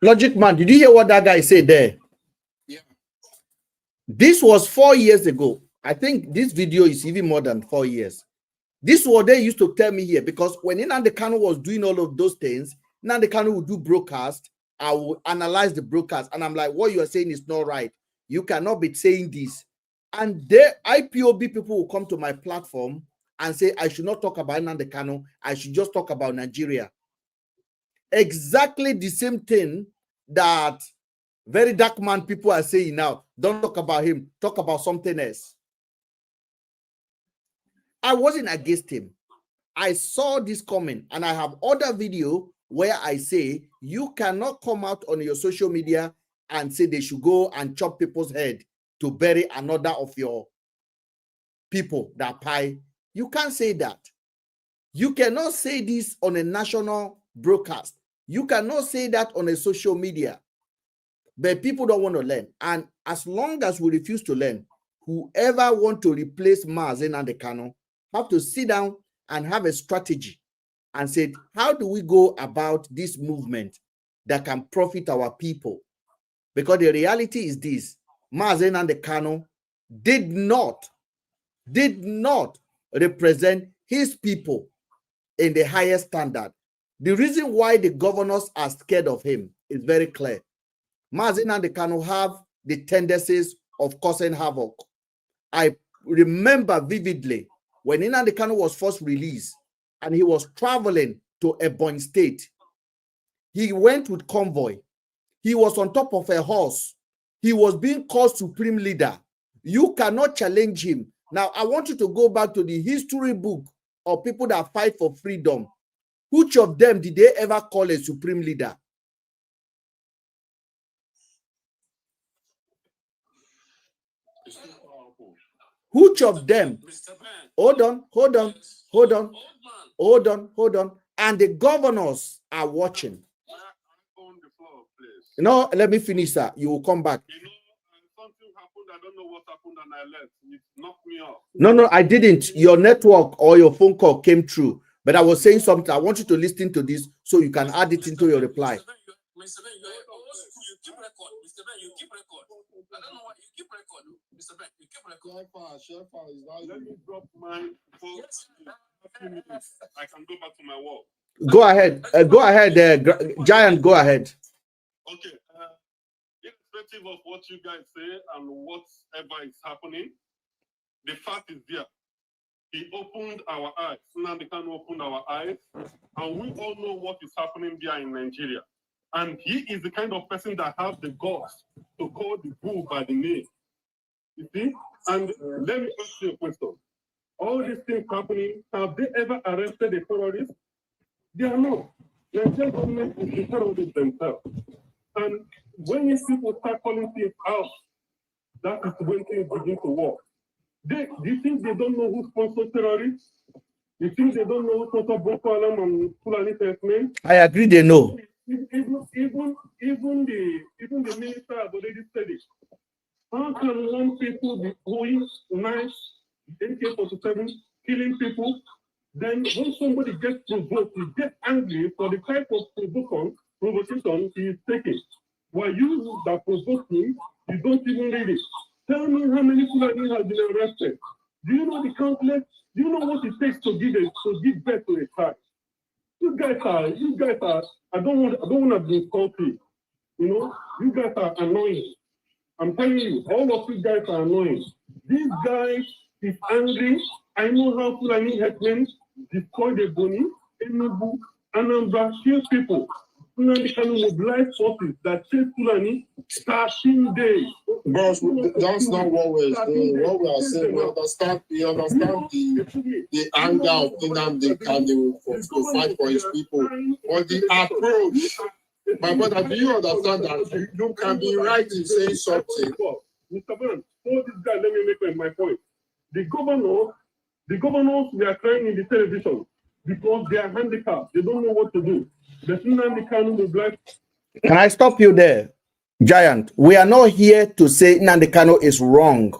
Logic Man, did you hear what that guy said there? Yeah. This was 4 years ago. I think this video is even more than 4 years. This is what they used to tell me here, because when Nnamdi Kanu was doing all of those things, Nnamdi Kanu would do broadcast. I will analyze the broadcast, and I'm like, what you are saying is not right. You cannot be saying this. And the IPOB people will come to my platform and say, I should not talk about Nnamdi Kanu. I should just talk about Nigeria. Exactly the same thing that very dark man people are saying now. Don't talk about him. Talk about something else. I wasn't against him. I saw this coming, and I have other video where I say you cannot come out on your social media and say they should go and chop people's head to bury another of your people that pie. You can't say that. You cannot say this on a national broadcast. You cannot say that on a social media. But people don't want to learn. And as long as we refuse to learn, whoever want to replace Mazi Nnamdi Kanu have to sit down and have a strategy and say, how do we go about this movement that can profit our people? Because the reality is this: Mazi Nnamdi Kanu did not represent his people in the highest standard. The reason why the governors are scared of him is very clear. Mazi Nnamdi Kanu have the tendencies of causing havoc. I remember vividly when Nnamdi Kanu was first released and he was traveling to Ebonyi State. He went with convoy. He was on top of a horse. He was being called supreme leader. You cannot challenge him. Now, I want you to go back to the history book of people that fight for freedom. Which of them did they ever call a supreme leader? Which of them? Hold on. And the governors are watching. No, let me finish that. You will come back. You know, something happened. I don't know what happened, and I left. It knocked me off. No, I didn't. Your network or your phone call came through. But I was saying something. I want you to listen to this so you can add it into your reply. Mr. Ben, you keep record. Mr. Ben, you keep record. I don't know why you keep record. Mr. Ben, you keep record. Let me drop my phone. I can go back to my work. Go ahead. Giant, go ahead. Okay. Irrespective of what you guys say and whatever is happening, the fact is there. He opened our eyes. Nnamdi Kanu opened our eyes, and we all know what is happening there in Nigeria. And he is the kind of person that has the guts to call the bull by the name. You see? And let me ask you a question. All these things happening, have they ever arrested a terrorist? They are not. The Nigerian government is the terrorists themselves. And when these people start calling things out, that is when things begin to work. Do you think they don't know who sponsored terrorists? You think they don't know who sponsored Boko Haram and Fulani men? I agree, they know. Even the minister has already said it. How can one people be going nice, AK-47, killing people? Then when somebody gets provoked, he gets angry for the type of provocation he is taking. While you that provoke him, you don't even read it. Tell me how many Fulani have been arrested. Do you know the countless? Do you know what it takes to give birth to a child? You guys are. I don't want to be salty. You know, you guys are annoying. I'm telling you, all of you guys are annoying. This guy is angry. I know how Fulani headmen destroy the Boni, Tiniubu, Anambra, kill people. Fulani can mobilize forces that chase Fulani 13 days. Bros, that's not what we're saying. What we are saying, we understand the anger of Nnamdi Kanu to fight for his people. But the approach, my brother, do you understand that you can be right in saying something? Mr. Van, hold this guy, let me make my point. The governors we are crying in the television because they are handicapped. They don't know what to do. The Nnamdi Kanu will black. Can I stop you there, Giant? We are not here to say Nnamdi Kanu is wrong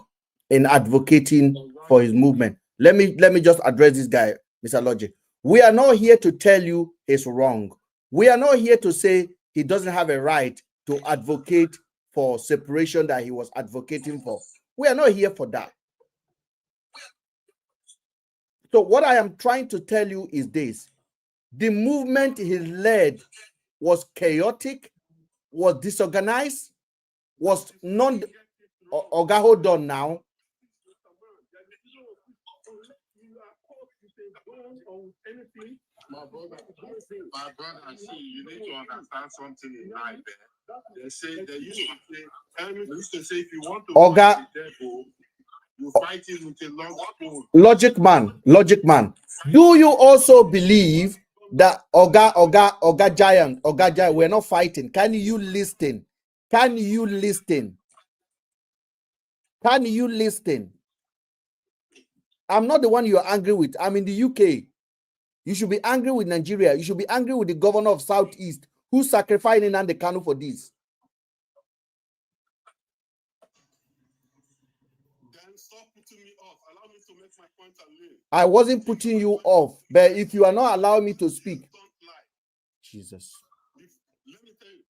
in advocating for his movement. Let me just address this guy, Mr. Logic. We are not here to tell you he's wrong. We are not here to say he doesn't have a right to advocate for separation that he was advocating for. We are not here for that. So what I am trying to tell you is this. The movement he led was chaotic, was disorganized, was non... Oga, hold on now. My brother, see, you need to understand something in life. They used to say, if you want to Oga, fight the devil, you fight him with a long spoon. Logic man. Do you also believe that Oga Giant, we're not fighting? Can you listen? Can you listen? I'm not the one you're angry with. I'm in the UK. You should be angry with Nigeria. You should be angry with the governor of Southeast who sacrificed Nnamdi Kanu for this. Then stop putting me off. Allow me to make my point and leave. I wasn't putting you off, but if you are not allowing me to speak. Jesus. Let me tell you,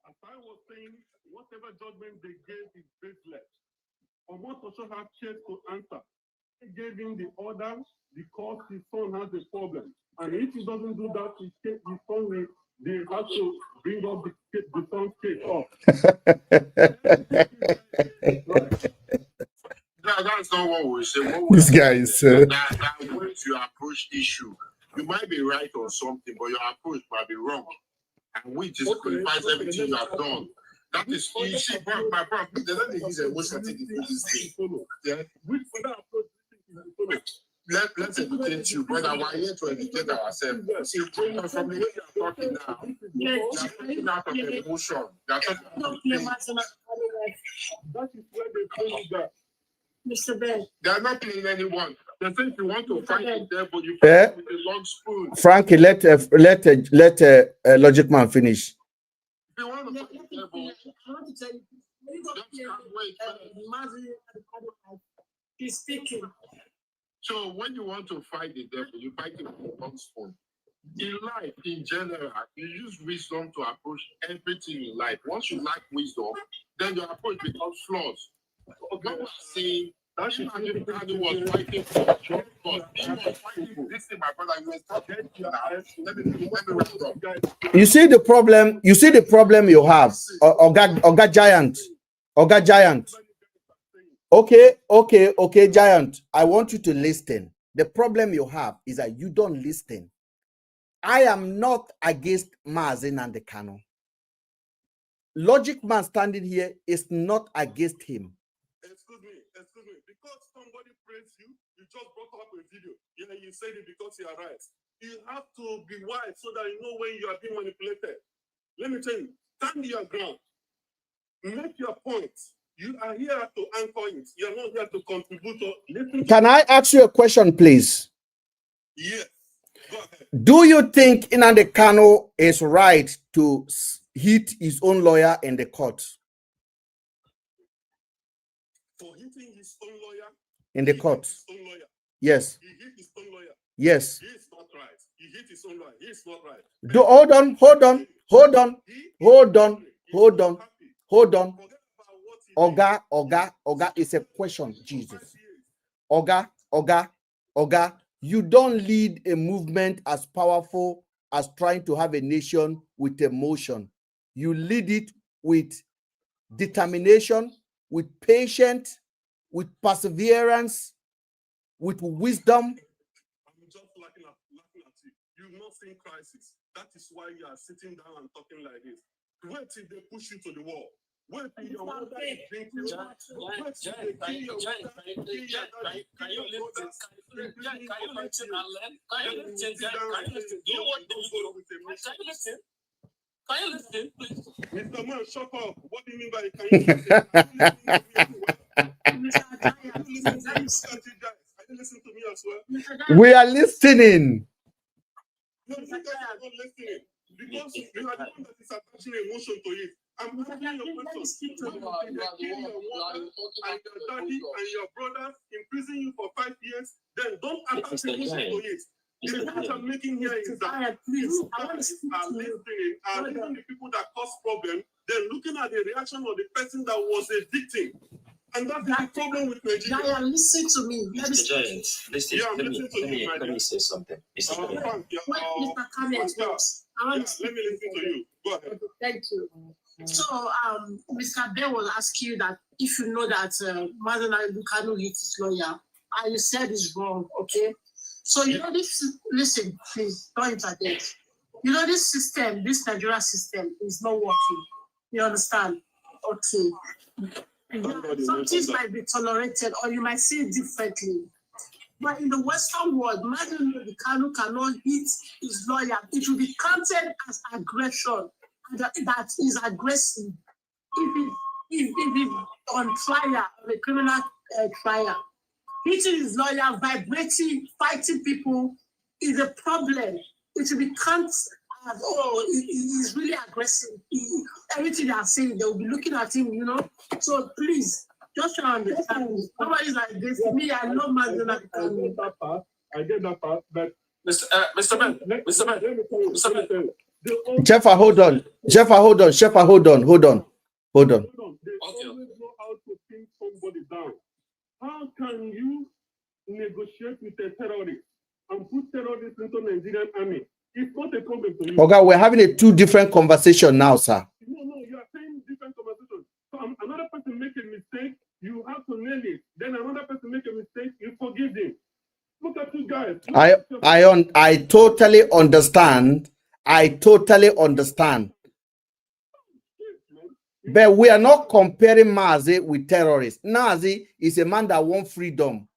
as I was saying, whatever judgment they gave is baseless. Almost also have chance to answer. They gave him the order because his son has a problem. And if he doesn't do that, his son will, they have to bring up the son's case off. That's not what we say. This guy is that way you approach issue. You might be right on something, but your approach might be wrong. And we disqualify everything you have done. That is easy, my brother. There's nothing use emotion to do this thing. Yeah. Let's educate you, brother. We're here to educate ourselves. See, from the way you are talking now, you are talking out of emotion. You are talking out of pain. That is where they tell you that. Mr. Ben. They are not killing anyone. They say if you want to fight the devil, you fight with a long spoon. Frankie, let Logic Man finish. If you want to fight the devil, I want to tell you, he's speaking. So when you want to fight the devil, you fight it with a long spoon. In life, in general, you use wisdom to approach everything in life. Once you lack wisdom, then your approach becomes flawed. Okay, see, that's was fighting for this thing, my brother, you were talking. Let me You see the problem you have, Oga Giant. Okay, Giant. I want you to listen. The problem you have is that you don't listen. I am not against Mazi Nnamdi Kanu. Logic Man standing here is not against him. Excuse me. Because somebody praised you, you just brought up a video. Yeah, you said it because you are right. You have to be wise so that you know when you are being manipulated. Let me tell you, stand your ground. Make your point. You are here to anchor it. You are not here to contribute. Can I ask you a question, please? Yes. Go ahead. Do you think Nnamdi Kanu is right to hit his own lawyer in the court? For hitting his own lawyer? In the court. His own lawyer. Yes. He hit his own lawyer. Yes. He is not right. He hit his own lawyer. He is not right. Hold on. Oga, it's a question, Jesus. Oga, you don't lead a movement as powerful as trying to have a nation with emotion. You lead it with determination, with patience, with perseverance, with wisdom. I'm just laughing at you. You've not seen crisis. That is why you are sitting down and talking like this. Wait till they push you to the wall. Wait till your mother is drinking. Can you listen and learn? Can you listen, please? Mr. Man, shut up. What do you mean by can you listen? Can you listen to me as well? We are listening. No, you guys are not listening. Because you are the one that is attaching emotion to it. I'm asking your question. When they kill your mother and your daddy and your brother, imprison you for 5 years, then don't attach emotion to it. The point I'm making here is that you guys are listening, and even the people that cause problem, they're looking at the reaction of the person that was a victim. And that's the problem with Nigeria. Giant, listen to me. Mr. Giant, listen, Yeah, let me say something. Mr. Comment, let me listen to you. Go ahead. Thank you. So, Mr. Ben will ask you that if you know that Nnamdi Kanu hit his lawyer, and you said it's wrong, okay? So, you know this, listen, please, don't interject. You know this system, this Nigeria system is not working. You understand? Okay. Some things might be tolerated or you might see it differently. But in the Western world, Nnamdi Kanu cannot hit his lawyer. It will be counted as aggression. That is aggressive. If it's on trial, on a criminal trial, hitting his lawyer, vibrating, fighting people is a problem. It will be counted as, he's really aggressive. Everything they are saying, they will be looking at him, you know. So please, just try to understand. Nobody's like this. Me, I love Nnamdi Kanu. I get that part, but Mr. Ben. Jeffa, hold on. They always know how to pin somebody down. How can you negotiate with a terrorist and put terrorists into Nigerian army? It's not a problem to you. Okay, we're having a two different conversation now, sir. No, you are saying different conversations. So another person make a mistake, you have to nail it. Then another person make a mistake, you forgive him. Look at you guys. I totally understand. But we are not comparing Mazi with terrorists. Mazi is a man that wants freedom.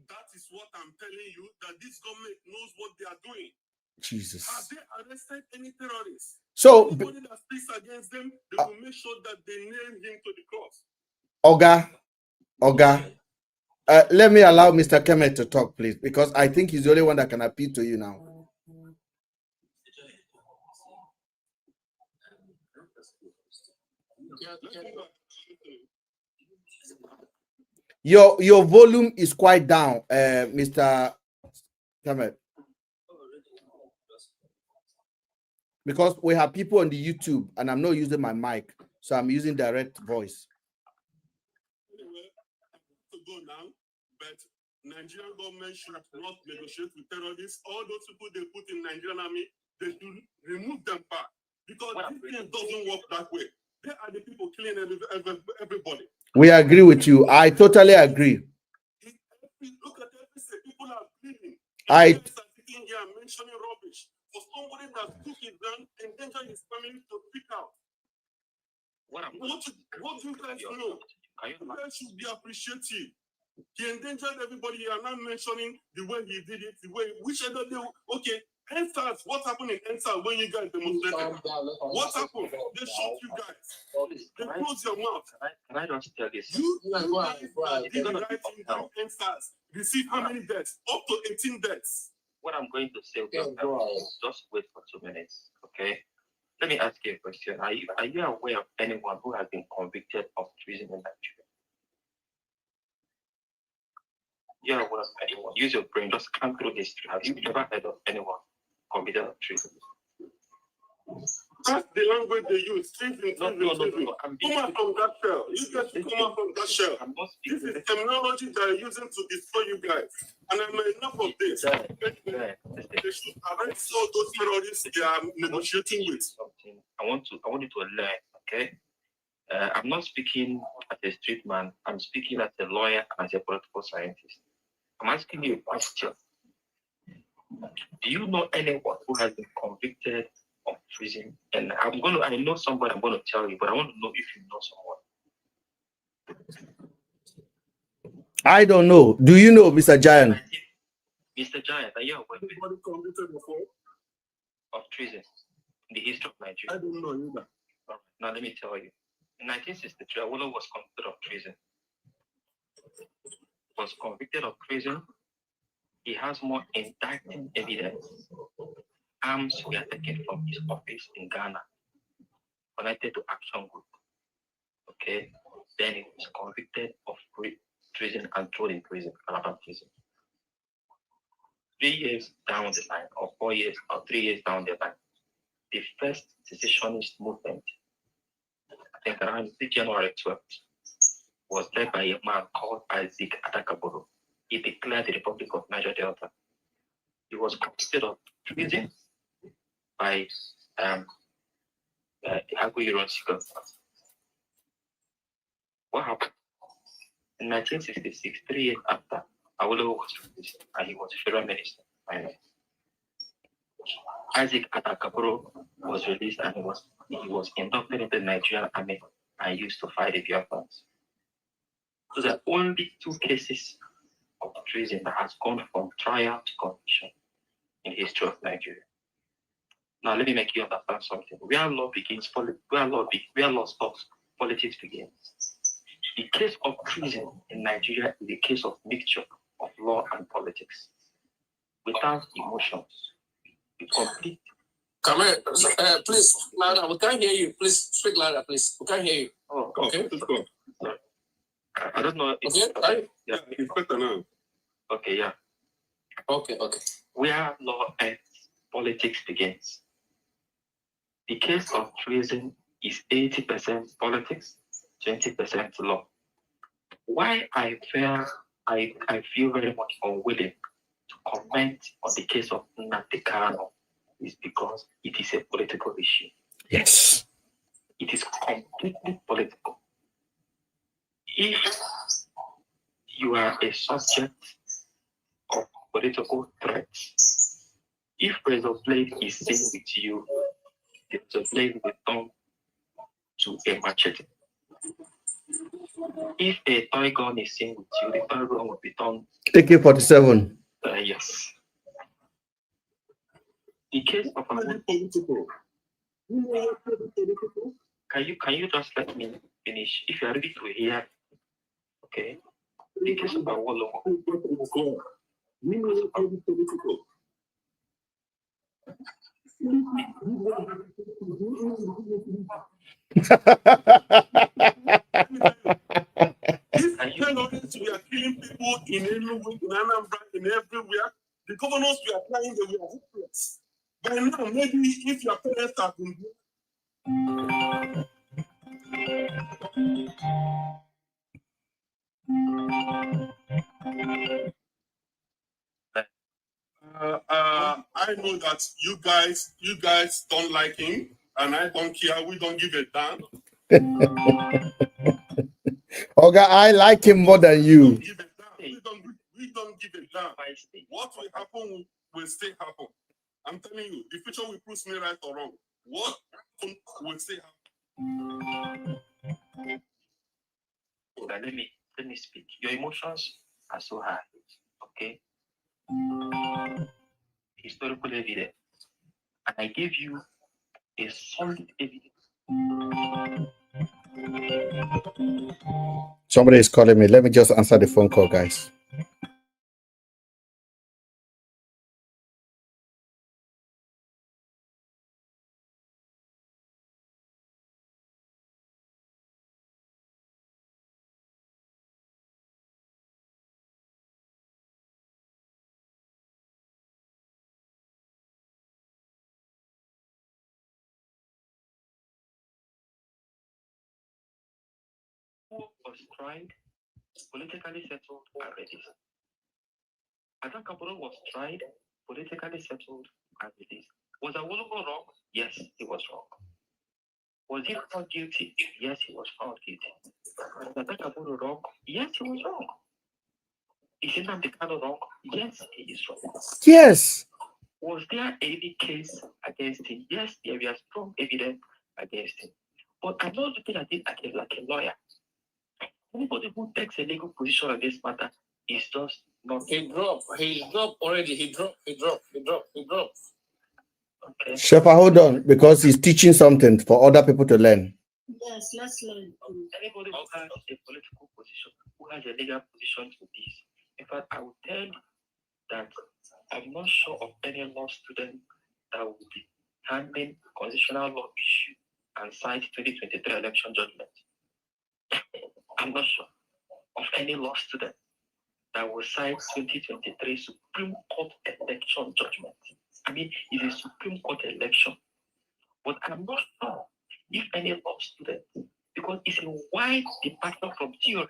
That is what I'm telling you, that this government knows what they are doing. Jesus. Have they arrested any terrorists? So, anybody that speaks against them, they will make sure that they nail him to the cross. Oga, let me allow Mr. Kemet to talk, please, because I think he's the only one that can appeal to you now. Your volume is quite down, Mr. Kemet. Because we have people on the YouTube and I'm not using my mic, so I'm using direct voice. Anyway, to go now, but Nigerian government should not negotiate with terrorists. All those people they put in Nigerian army, they should remove them back because this thing doesn't work that way. They are the people killing everybody. We agree with you. I totally agree. Look at everything. People are bleeding. I sitting here mentioning rubbish. For somebody that took his gun, endanger his family to speak out. What do you guys know? You guys should be appreciative. He endangered everybody. You are not mentioning the way he did it, the way which other day. Okay, NSAS, what happened in NSAS when you guys demonstrated? What happened? They shot you guys. They closed your mouth. Can I just tell this? You did the right thing during NSAS. Receive how many deaths? Up to 18 deaths. What I'm going to say, just wait for 2 minutes, okay? Let me ask you a question. Are you aware of anyone who has been convicted of treason in Nigeria? You're aware of anyone? Use your brain, just scan through history. Have you ever heard of anyone convicted of treason? That's the language they use. Treason. No. Come out from that shell. You guys should come out from that shell. This is terminology they're using to destroy you guys. And I'm enough of this. They should arrest all those terrorists they are negotiating with. I want you to learn, okay? I'm not speaking as a street man. I'm speaking as a lawyer and as a political scientist. I'm asking you a question. Do you know anyone who has been convicted of treason? And I know somebody I'm going to tell you, but I want to know if you know someone. I don't know. Do you know, Mr. Giant? Mr. Giant, are you aware Anybody convicted before? of treason in the history of Nigeria? I don't know either. All right. Now let me tell you. In 1963, Awolowo was convicted of treason. Was convicted of treason. He has more indicting evidence. Arms were taken from his office in Ghana, connected to Action Group. Okay. Then he was convicted of treason and thrown in prison, Calabar prison. 3 years down the line, or 4 years, or 3 years down the line, the first secessionist movement, I think around January 12th, was led by a man called Isaac Atakaboro. He declared the Republic of Niger Delta. He was convicted of treason by Aguiron. What happened? In 1966, 3 years after, Awolowo was released and he was federal minister. Isaac Atakaboro was released and he was inducted into the Nigerian army and used to fight the Biafrans. Those are only 2 cases of treason that has gone from trial to conviction in the history of Nigeria. Now let me make you understand something. Where law stops, politics begins. The case of treason in Nigeria is a case of mixture of law and politics. Without emotions, the complete. Come here, please, louder. We can't hear you. Please speak louder, please. We can't hear you. Oh, okay. Sorry. I don't know. Okay, Yeah, it's better now. Okay, yeah. Okay. Where law ends, politics begins. The case of treason is 80% politics, 20% law. Why I feel very much unwilling to comment on the case of Nnamdi Kanu is because it is a political issue. Yes. It is completely political. If you are a subject of political threats, if President Blade is seen with you, the Blade will turn to a machete. If a toy gun is seen with you, the toy gun will be turned AK-47. Yes. In case of can you just let me finish? If you are ready to hear, okay. In case of Awolowo. These terrorists, we are killing people in Enugu, in Anambra, in everywhere. The governors we are applying, they were hopeless. By now, maybe if your parents have been I know that you guys don't like him, and I don't care. We don't give a damn. Okay, I like him more than you. We don't give a damn. What will happen will still happen. I'm telling you, the future will prove me right or wrong. What will still happen? Let me speak. Your emotions are so high, okay? historical evidence, and I gave you a solid evidence. Somebody is calling me. Let me just answer the phone call, guys. Was tried, politically settled, and released. Adakaboro was tried, politically settled, and released. Was Awolowo wrong? Yes, he was wrong. Was he found guilty? Yes, he was found guilty. Was Adakaboro wrong? Yes, he was wrong. Is Nnamdi Kanu wrong? Yes, he is wrong. Yes. Was there any case against him? Yes, there was strong evidence against him. But I'm not looking at it like a lawyer. Anybody who takes a legal position on this matter is just not. He dropped already. He dropped. Okay. Shepherd, hold on, because he's teaching something for other people to learn. Yes, let's learn. Anybody who has a political position, who has a legal position to this, in fact, I will tell you that I'm not sure of any law student that will be handling constitutional law issue and cite 2023 election judgment. I'm not sure of any law student that will cite 2023 Supreme Court election judgment. I mean, it's a Supreme Court election. But I'm not sure if any law student, because it's a wide departure from theory.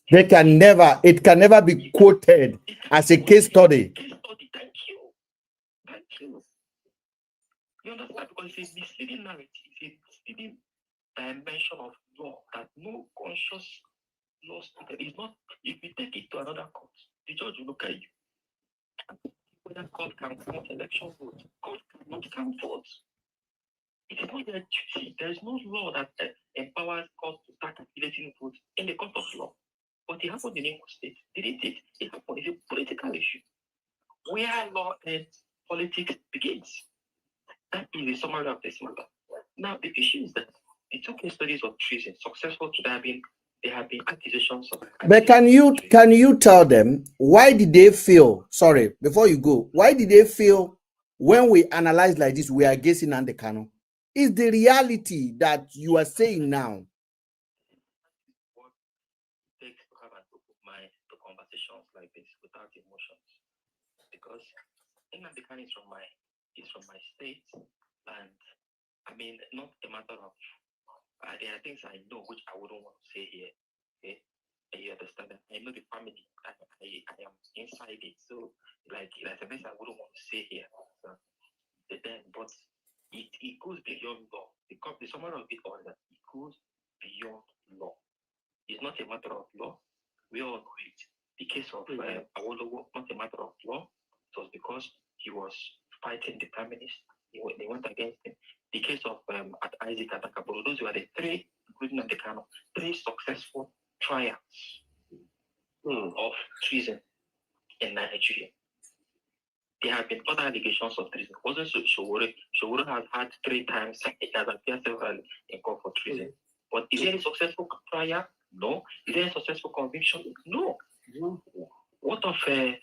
It can never be quoted as a case study. Case study, thank you. You understand? Because it's a misleading narrative, it's a misleading dimension of law that no conscious law student is not. If you take it to another court, the judge will look at you. Whether court can count election votes, court cannot count votes. It is not their duty. There is no law that empowers courts to start calculating votes in the court of law. But it happened in Imo State. Didn't it? It happened. It's a political issue. Where law ends, politics begins. That is the summary of this matter. Now, the issue is that the two case studies of treason, successful to there have been accusations of. But can you tell them why did they feel? Sorry, before you go, why did they feel when we analyze like this, we are guessing Nnamdi Kanu? Is the reality that you are saying now? What it takes to have an open mind to conversations like this without emotions, because Nnamdi Kanu is from my state, and I mean, not a matter of there are things I know which I wouldn't want to say here. Okay, you understand that? I know the family. I am inside it, so like a things I wouldn't want to say here. So, but it goes beyond law. The summary of it all that it goes beyond law. It's not a matter of law. We all know it. The case of Awolowo, not a matter of law. It was because he was fighting the prime minister. They went against him. The case of Isaac Atakaboro, those were the three, including Nnamdi Kanu, three successful trials of treason in Nigeria. There have been other allegations of treason. It wasn't Sowore. Sowore has had 3 times, it has appeared several in court for treason. But is there any successful trial? No. Is there a successful conviction? No. What of guy?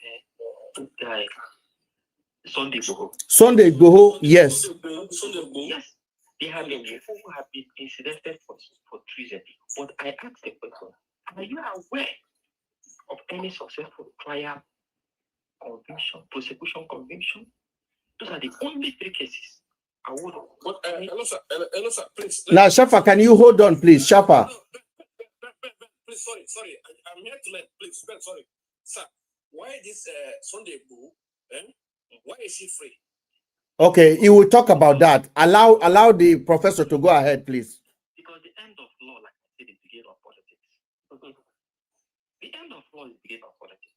Sunday Igboho. Sunday Igboho, yes. Yes. There have been people who have been incidented for treason. But I asked the question, are you aware of any successful trial, conviction, prosecution, conviction? Those are the only 3 cases. I would. But hello, sir, please. Now, Shafa, can you hold on, please, Shafa? Please, sorry. I'm here to learn. Please, sorry, sir. Why this Sunday Igboho? Why is he free? Okay, he will talk about that. Allow the professor to go ahead, please. Because the end of law, like I said, is the beginning of politics. The end of law is the beginning of politics.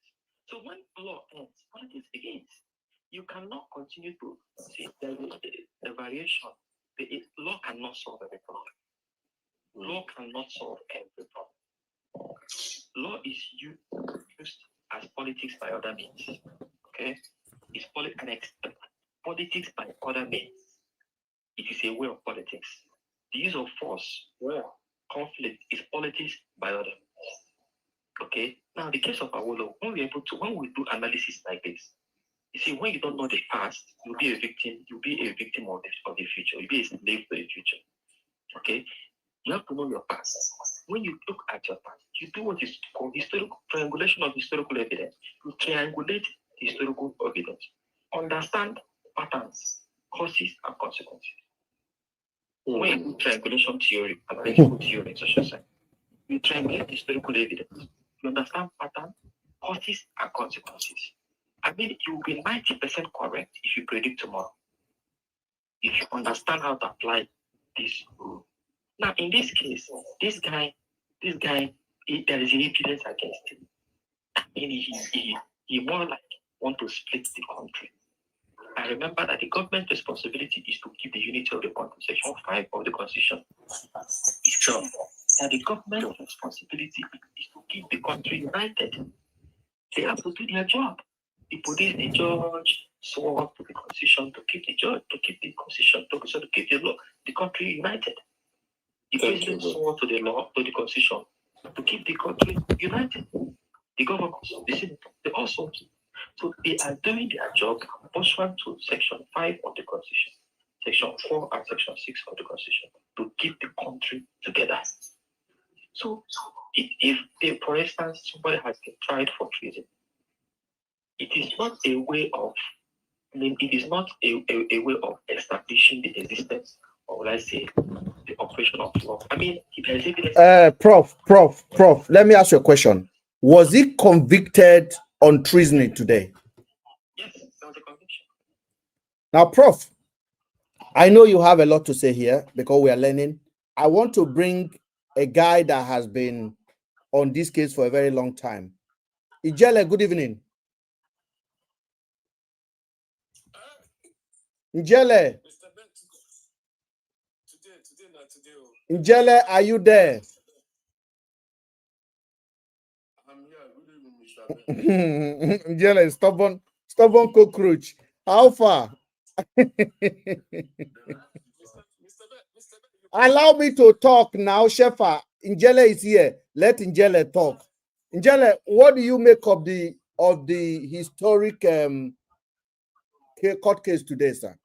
So when law ends, politics begins. You cannot continue to see the variation. Law cannot solve every problem. Law cannot solve every problem. Law is used as politics by other means. Okay? is politics by other means. It is a way of politics. The use of force, conflict is politics by other means. Okay. Now, the case of Awolowo, when we do analysis like this, you see, when you don't know the past, you'll be a victim. You'll be a victim of the future. You'll be a slave to the future. Okay. You have to know your past. When you look at your past, you do what is called historical triangulation of historical evidence. You triangulate historical evidence. Understand patterns, causes, and consequences. When you do triangulation theory, analytical theory in social science, you triangulate historical evidence. You understand pattern, causes, and consequences. I mean, you will be 90% correct if you predict tomorrow. If you understand how to apply this rule. Now, in this case, this guy, there is evidence against him. I mean, he more like want to split the country. I remember that the government's responsibility is to keep the unity of the country. Section 5 of the Constitution is sure that the government's responsibility is to keep the country united. They have to do their job. The police, the judge, swore to the Constitution to keep the judge, to keep the Constitution, to keep the law, the country united. The president swore to the law, to the Constitution, to keep the country united. The governors, the Senate, they also. So they are doing their job pursuant to Section 5 of the Constitution, Section 4 and Section 6 of the Constitution, to keep the country together. So if for instance, somebody has been tried for treason, it is not a way of, it is not a way of establishing the existence, or let's say, the operation of law. I mean, it has evidence. Prof, let me ask you a question. Was he convicted on treason today? Yes, there was a conviction. Now, Prof, I know you have a lot to say here because we are learning. I want to bring a guy that has been on this case for a very long time. Ijele, good evening. Ijele. Ijele, are you there? I'm here. Good evening, Mr. Ijele, stubborn cockroach. How far? Allow me to talk now, Shefa. Njele is here. Let Njele talk. Njele, what do you make of the historic court case today, sir?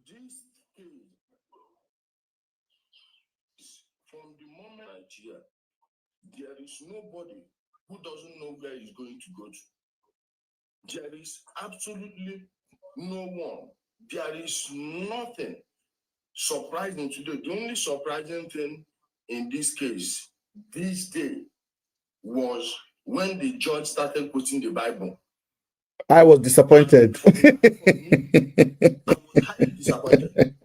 This case, from the moment Nigeria, there is nobody who doesn't know where he's going to go to. There is absolutely no one. There is nothing surprising today. The only surprising thing in this case, this day, was when the judge started quoting the Bible. I was disappointed. I was highly disappointed.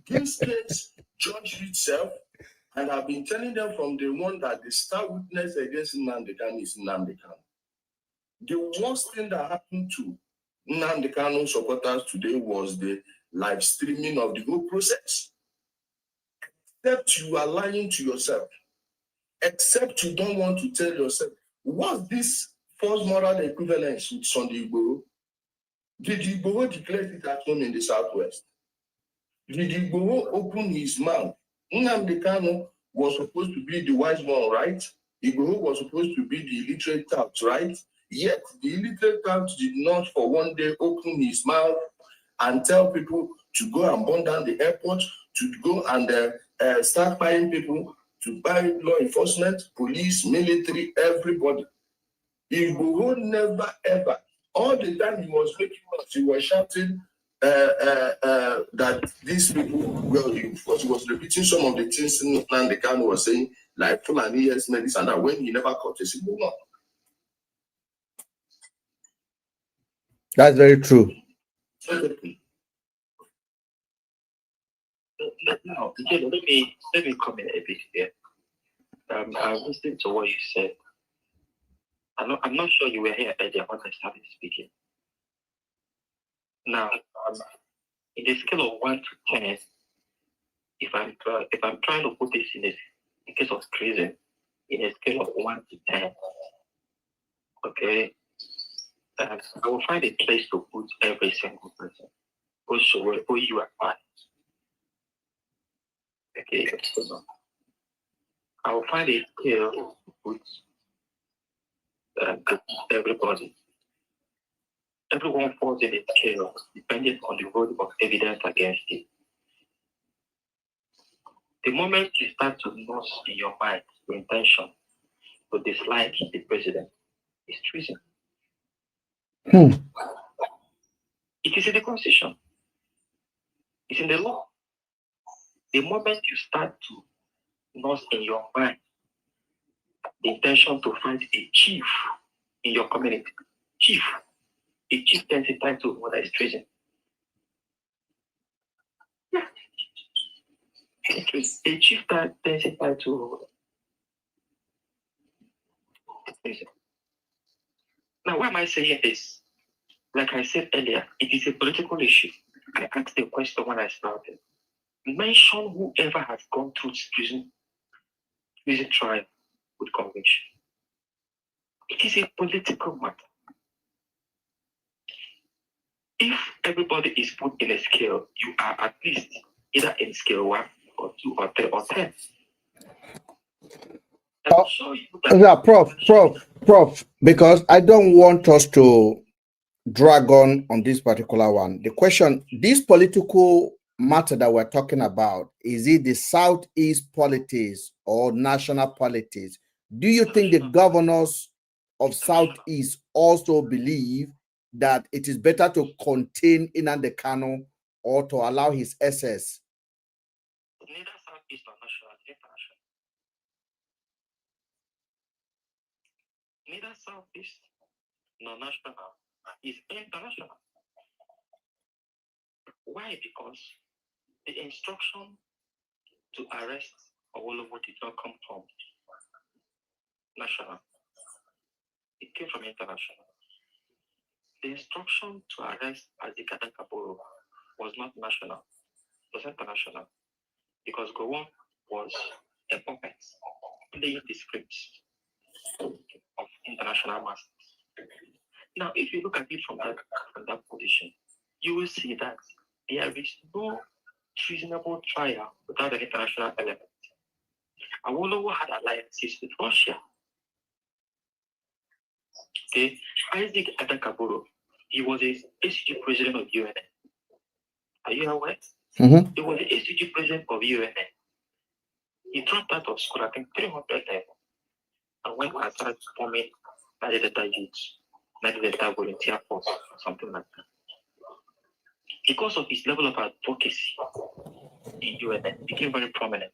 This case judged itself, and I've been telling them from the one that the star witness against Nnamdi Kanu is Nnamdi Kanu. The worst thing that happened to Nnamdi Kanu supporters today was the live streaming of the whole process. Except you are lying to yourself. Except you don't want to tell yourself, what's this false moral equivalence with Sunday Igboho? Did Igboho declare it at home in the Southwest? Did Igboho open his mouth? Nnamdi Kanu was supposed to be the wise one, right? Igboho was supposed to be the illiterate tout, right? Yet the illiterate tout did not for one day open his mouth and tell people to go and burn down the airport, to go and start buying people, to buy law enforcement, police, military, everybody. Igboho never ever, all the time he was making noise, he was shouting that these people, well, of course, he was repeating some of the things Nnamdi Kanu was saying, like Fulani, yes, this and that, when he never caught a single one. That's very true. Now, let me comment a bit here. I listened to what you said. I'm not sure you were here earlier when I started speaking. Now, in the scale of 1 to 10, if I'm trying to put this in in case of treason, in a scale of 1 to 10, okay, I will find a place to put every single person. Also, who you are fine. Okay, so I will find a scale to put everybody. Everyone falls in a scale depending on the weight of evidence against it. The moment you start to nurse in your mind the intention to dislike the president, is treason. It is in the Constitution. It's in the law. The moment you start to nurse in your mind the intention to find a chief in your community, a chief title to what is treason. Yeah. A chief title. Now, why am I saying this? Like I said earlier, it is a political issue. I asked the question when I started. Mention whoever has gone through prison trial with conviction. It is a political matter. If everybody is put in a scale, you are at least either in scale 1 or 2 or 3 or 10. Yeah, Prof, because I don't want us to drag on this particular one. The question, this political matter that we're talking about, is it the Southeast politics or national politics? Do you think the governors of Southeast also believe that it is better to contain Nnamdi Kanu or to allow his SS? Neither Southeast nor national, international. Neither Southeast nor national is international. Why? Because the instruction to arrest Awolowo did not come from national. It came from international. The instruction to arrest Azikata Kaboro was not national. It was international. Because Gowon was a puppet playing the scripts of international masters. Now, if you look at it from that position, you will see that there is no treasonable trial without an international element. Awolowo had alliances with Russia. Okay, Isaac Adakaboro, he was a ACG president of UNN. Are you aware? He was the ACG president of UNN. He dropped out of school, I think 300 level, and went and started forming Nadeta Youth, Nadeta Volunteer Force, or something like that. Because of his level of advocacy in UNN, he became very prominent.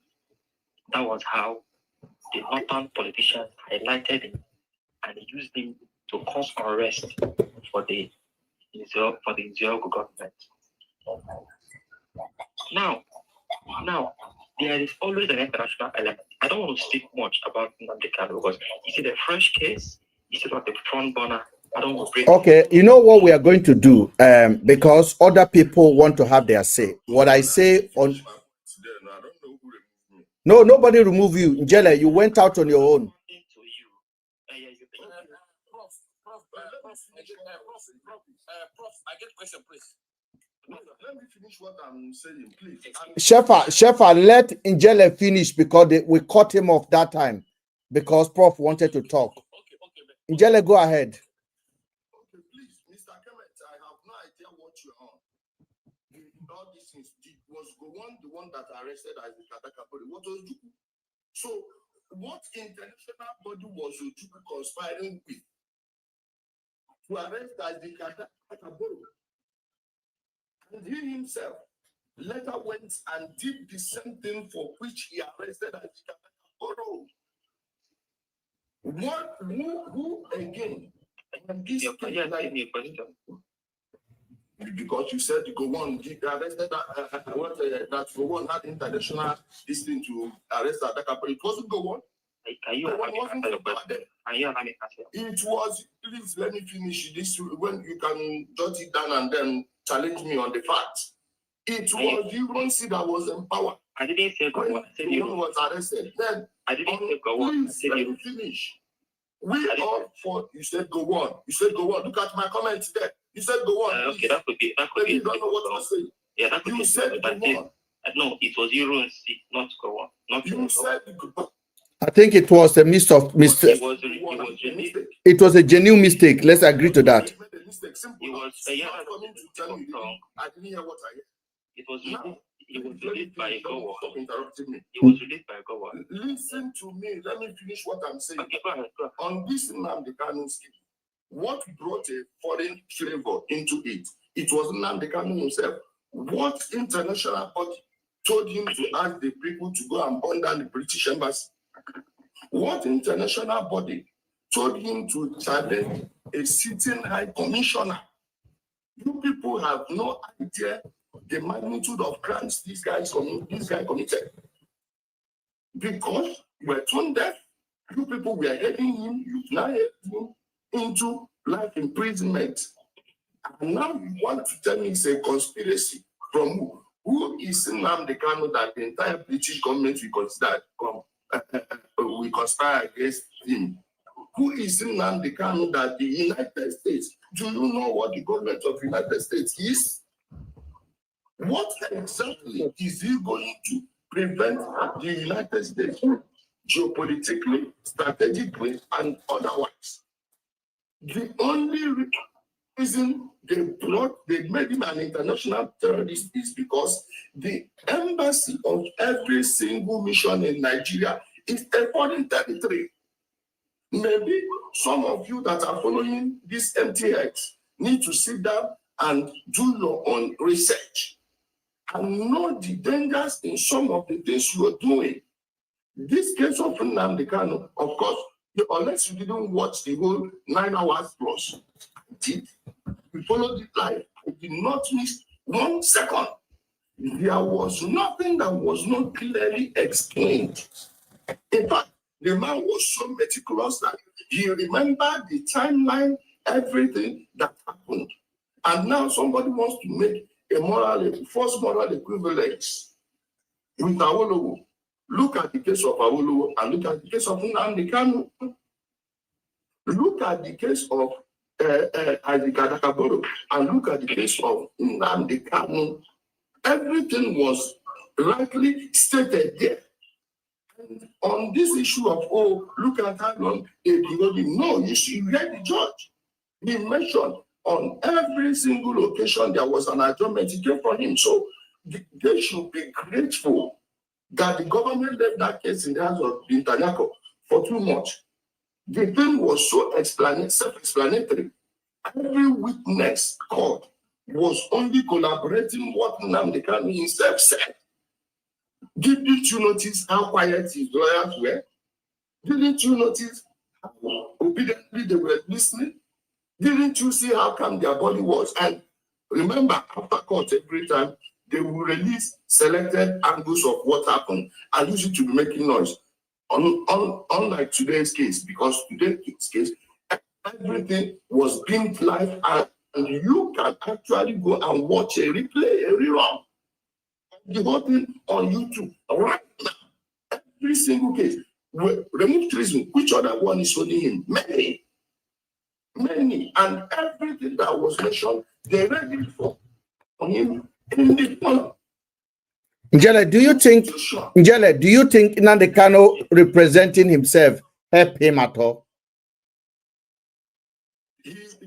That was how the northern politicians highlighted him and used him to cause unrest for the Nzeogo government. Now, there is always an international element. I don't want to speak much about Nnamdi Kanu because is it a fresh case? Is it not a front burner? I don't want to break. Okay, you know what we are going to do? Because other people want to have their say. What I say on. No, nobody remove you. Njele, you went out on your own. Prof, I get question, please. Let me finish what I'm saying, please. Shefa, let Njele finish because we cut him off that time because Prof wanted to talk. Okay. Njele, go ahead. Okay, please, Mr. Kemet, I have no idea what you're on. All these things was the one that arrested Azikata Kabori. What was Juku? So, what international body was Juku conspiring with to arrest Azikata Kabori? And he himself later went and did the same thing for which he arrested Azikata Kabori. Who again? Because you said you go on, you arrested that for one had international this thing to arrest Adaka, but it wasn't go on. It was, please let me finish this when you can jot it down and then challenge me on the facts. It was Uronsi that was empowered. I didn't say when was arrested. Then I didn't say go on. Please, let me finish. We all for you said go on. You said go on. Look at my comments there. You said go on. Okay, that could be. Maybe you don't know what you're saying. Yeah, that could You be. said go on. No, it was you and C, not go on. Not You said go. I think it was a mistake. It was a genuine mistake. Let's agree to that. It was coming to tell you I didn't hear what I heard. It was released by a go on. Interrupting me. It was released by a go on. Listen to me. Let me finish what I'm saying. Okay, go ahead. On this Nnamdi Kanu scheme, what brought a foreign flavor into it? It was Nnamdi Kanu himself. What international body told him to ask the people to go and burn down the British embassy? What international body told him to challenge a sitting high commissioner? You people have no idea the magnitude of crimes this guy committed. Because you were tone deaf, you people were heading him, you now head him into life imprisonment. And now you want to tell me it's a conspiracy from who? Who is Nnamdi Kanu that the entire British government we conspire against him? Who is Nnamdi Kanu that the United States? Do you know what the government of the United States is? What exactly is he going to prevent the United States geopolitically, strategically, and otherwise? The only reason they made him an international terrorist is because the embassy of every single mission in Nigeria is a foreign territory. Maybe some of you that are following this MTX need to sit down and do your own research and know the dangers in some of the things you are doing. This case of Nnamdi Kanu, of course, unless you didn't watch the whole 9 hours plus, we followed it live. I did not miss 1 second. There was nothing that was not clearly explained. In fact, the man was so meticulous that he remembered the timeline, everything that happened. And now somebody wants to make a false moral equivalence with Awolowo. Look at the case of Awolowo and look at the case of Nnamdi Kanu. Look at the case of Adikadakaboro and look at the case of Nnamdi Kanu. Everything was rightly stated there. And on this issue of, look at how long they've been going. No, you read the judge. He mentioned on every single occasion there was an adjournment. He came for him. So they should be grateful that the government left that case in the hands of the Intanyako for 2 months. The thing was so self-explanatory. Every witness called was only collaborating what Nnamdi Kanu himself said. Didn't you notice how quiet his lawyers were? Didn't you notice how obediently they were listening? Didn't you see how calm their body was? And remember, after court, every time they will release selected angles of what happened and use it to be making noise. Unlike today's case, because today's case, everything was being live and you can actually go and watch a replay, a rerun. The whole thing on YouTube right now. Every single case. Remove treason. Which other one is holding him? Many. And everything that was mentioned, they read it for him in the phone. Njele, do you think Nnamdi Kanu representing himself helped him at all?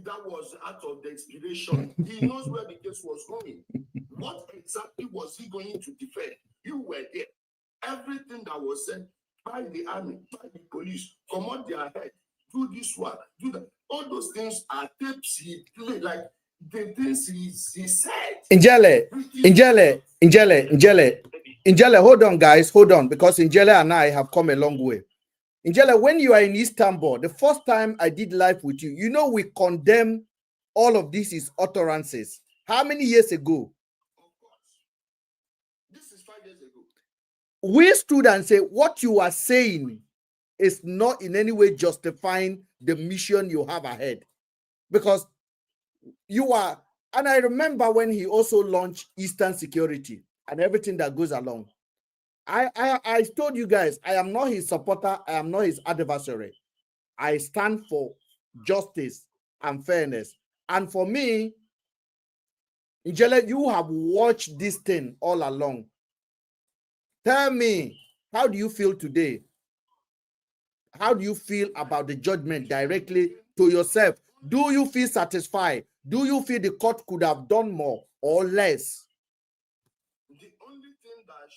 That was out of the inspiration. He knows where the case was going. What exactly was he going to defend? You were there. Everything that was said by the army, by the police, come on their head, do this one, do that. All those things are tapes he played, like the things he said. Njele, hold on, guys, hold on, because Njele and I have come a long way. Njele, when you are in Istanbul, the first time I did live with you, you know we condemn all of these utterances. How many years ago? Of course. This is 5 years ago. We stood and said, what you are saying is not in any way justifying the mission you have ahead. Because you are, and I remember when he also launched Eastern Security and everything that goes along. I told you guys, I am not his supporter, I am not his adversary. I stand for justice and fairness. And for me, Njele, you have watched this thing all along. Tell me, how do you feel today? How do you feel about the judgment directly to yourself? Do you feel satisfied? Do you feel the court could have done more or less? The only thing that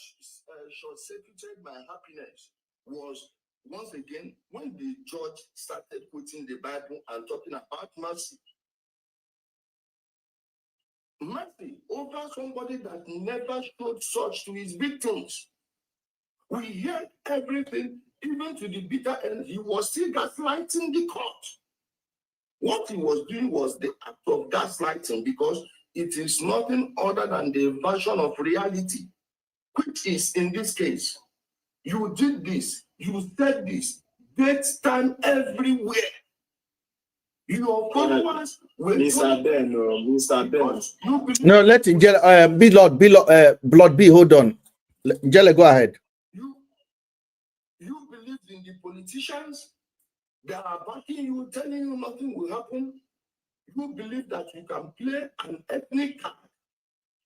short-circuited my happiness was, once again, when the judge started quoting the Bible and talking about mercy. Mercy over somebody that never showed such to his victims. We heard everything, even to the bitter end. He was still gaslighting the court. What he was doing was the act of gaslighting, because it is nothing other than the version of reality, which is, in this case, you did this, you said this, date, time, everywhere. Your followers will Mr. Ben, Mr. Ben. No, let Njele, Blood B, hold on. Njele, go ahead. You believed in the politicians that are backing you, telling you nothing will happen. You believe that you can play an ethnic card.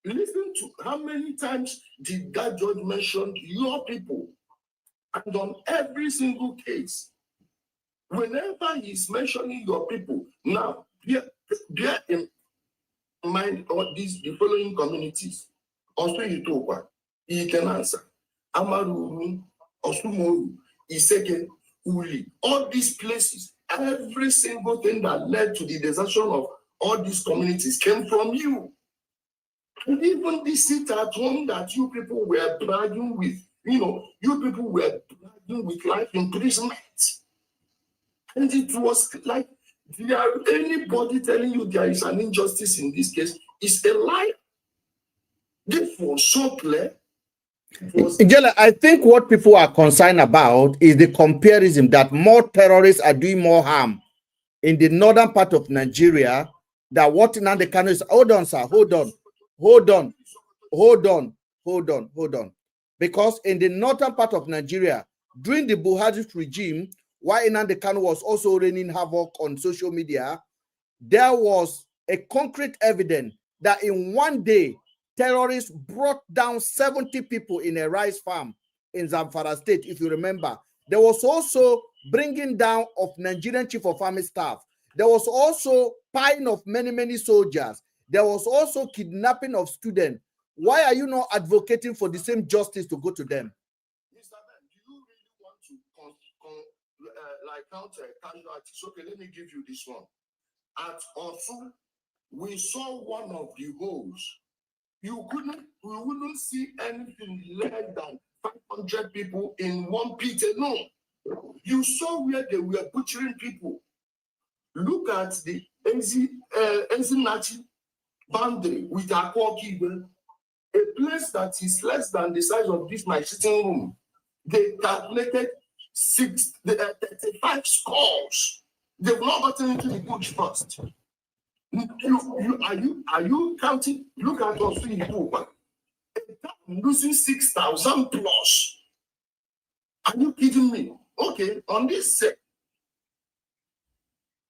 Listen to how many times did that judge mention your people? And on every single case, whenever he's mentioning your people, now bear in mind all these the following communities. Also, you talk about Ikenansa, Amaruru, Osumoru, Iseke, Uli, all these places, every single thing that led to the desertion of all these communities came from you. And even this seat at home that you people were bragging with, you people were bragging with life imprisonment. And it was like, anybody telling you there is an injustice in this case is a lie. This was so clear. Njele, I think what people are concerned about is the comparison that more terrorists are doing more harm in the northern part of Nigeria than what Nnamdi Kanu is. Hold on, sir. Hold on. Because in the northern part of Nigeria, during the Buhari regime, while Nnamdi Kanu was also raining havoc on social media, there was a concrete evidence that in one day, terrorists brought down 70 people in a rice farm in Zamfara State, if you remember. There was also bringing down of Nigerian Chief of Army Staff. There was also pying of many soldiers. There was also kidnapping of students. Why are you not advocating for the same justice to go to them? Mr. Ben, do you really want to count casualties? Okay, let me give you this one. At Osu, we saw one of the holes. We wouldn't see anything less than 500 people in one pit alone. You saw where they were butchering people. Look at the Enzinachi boundary with Akwokiwe, a place that is less than the size of this my sitting room. They calculated 35 skulls. They've not gotten into the bush first. Are you counting? Look at us in Cuba. Losing 6,000 plus. Are you kidding me? Okay, on this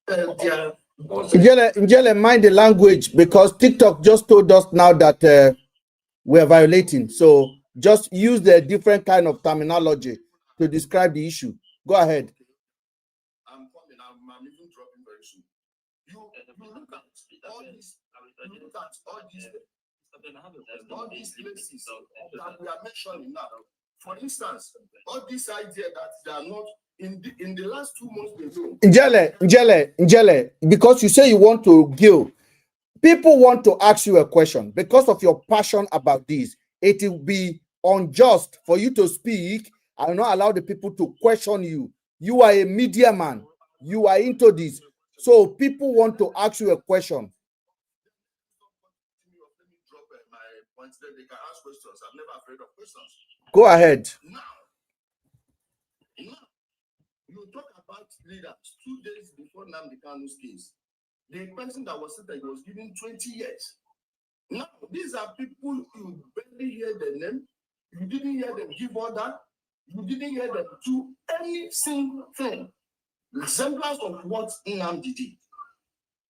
Njele, mind the language, because TikTok just told us now that we're violating. So just use the different kind of terminology to describe the issue. Go ahead. I'm coming. I'm even dropping very soon. You look at all these. You look at all these places that we are mentioning now. For instance, all this idea that they are not in the last 2 months. Njele, because you say you want to give, people want to ask you a question because of your passion about this. It will be unjust for you to speak and not allow the people to question you. You are a media man. You are into this. So people want to ask you a question. Let me drop my points there. They can ask questions. I'm never afraid of questions. Go ahead. Now, you talk about leaders 2 days before Nnamdi Kanu's case. The person that was sitting was given 20 years. Now, these are people you barely hear the name. You didn't hear them give order. You didn't hear them do any single thing. Resemblance of what Nnamdi did.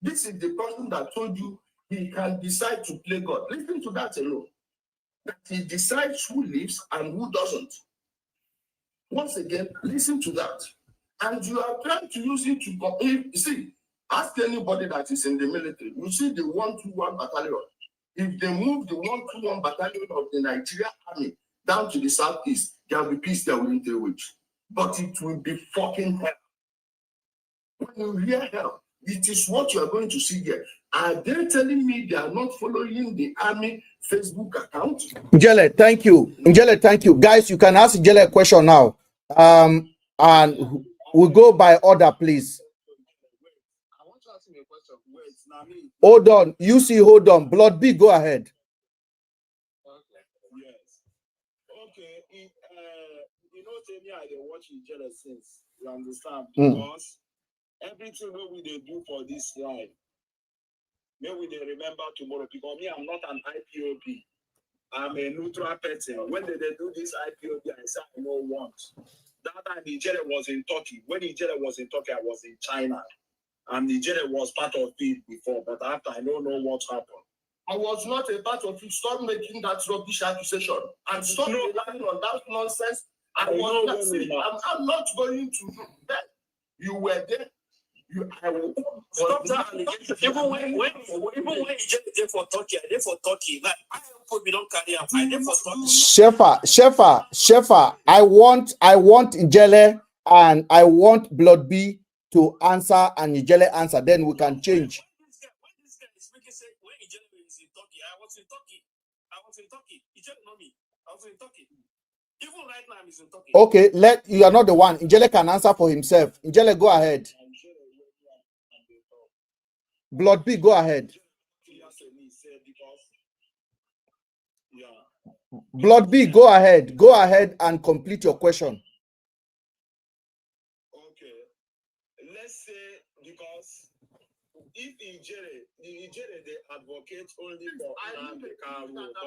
This is the person that told you he can decide to play God. Listen to that alone. That he decides who lives and who doesn't. Once again, listen to that. And you are trying to use it to see, ask anybody that is in the military, you see the 121 battalion. If they move the 121 battalion of the Nigerian army down to the southeast, there will be peace there within 3 weeks. But it will be fucking hell. When you hear hell, it is what you are going to see here. Are they telling me they are not following the army Facebook account? Njele, thank you. Njele, thank you. Guys, you can ask Njele a question now. And we'll go by order, please. I want to ask him a question. Wait, Nami. Hold on. You see, hold on. Blood B, go ahead. Okay. Yes. Okay. You know, tell me I dey watch Njele since. You understand? Because everything what we dey do for this life, may we dey remember tomorrow. Because me, I'm not an IPOB. I'm a neutral person. When they do this IPOB, I say I don't want. That time Nigeria was in Turkey. When Nigeria was in Turkey, I was in China. And Nigeria was part of it before, but after I don't know what happened. I was not a part of it. Stop making that rubbish accusation and stop relying on that nonsense. I'm not going to do that. You were there. I will stop that allegation. Even when you just there for Turkey, I there for Turkey. Like I hope we don't carry out. I there for Turkey. Shefa, I want Njele and I want Blood B to answer and Njele answer. Then we can change. When this guy is speaking, say when Njele is in Turkey, I was in Turkey. Njele know me. I was in Turkey. Even right now, I'm in Turkey. Okay, you are not the one. Njele can answer for himself. Njele, go ahead. Blood B, go ahead. Blood B, go ahead. Go ahead and complete your question. Okay. Let's say because if Nigeria they advocate only for I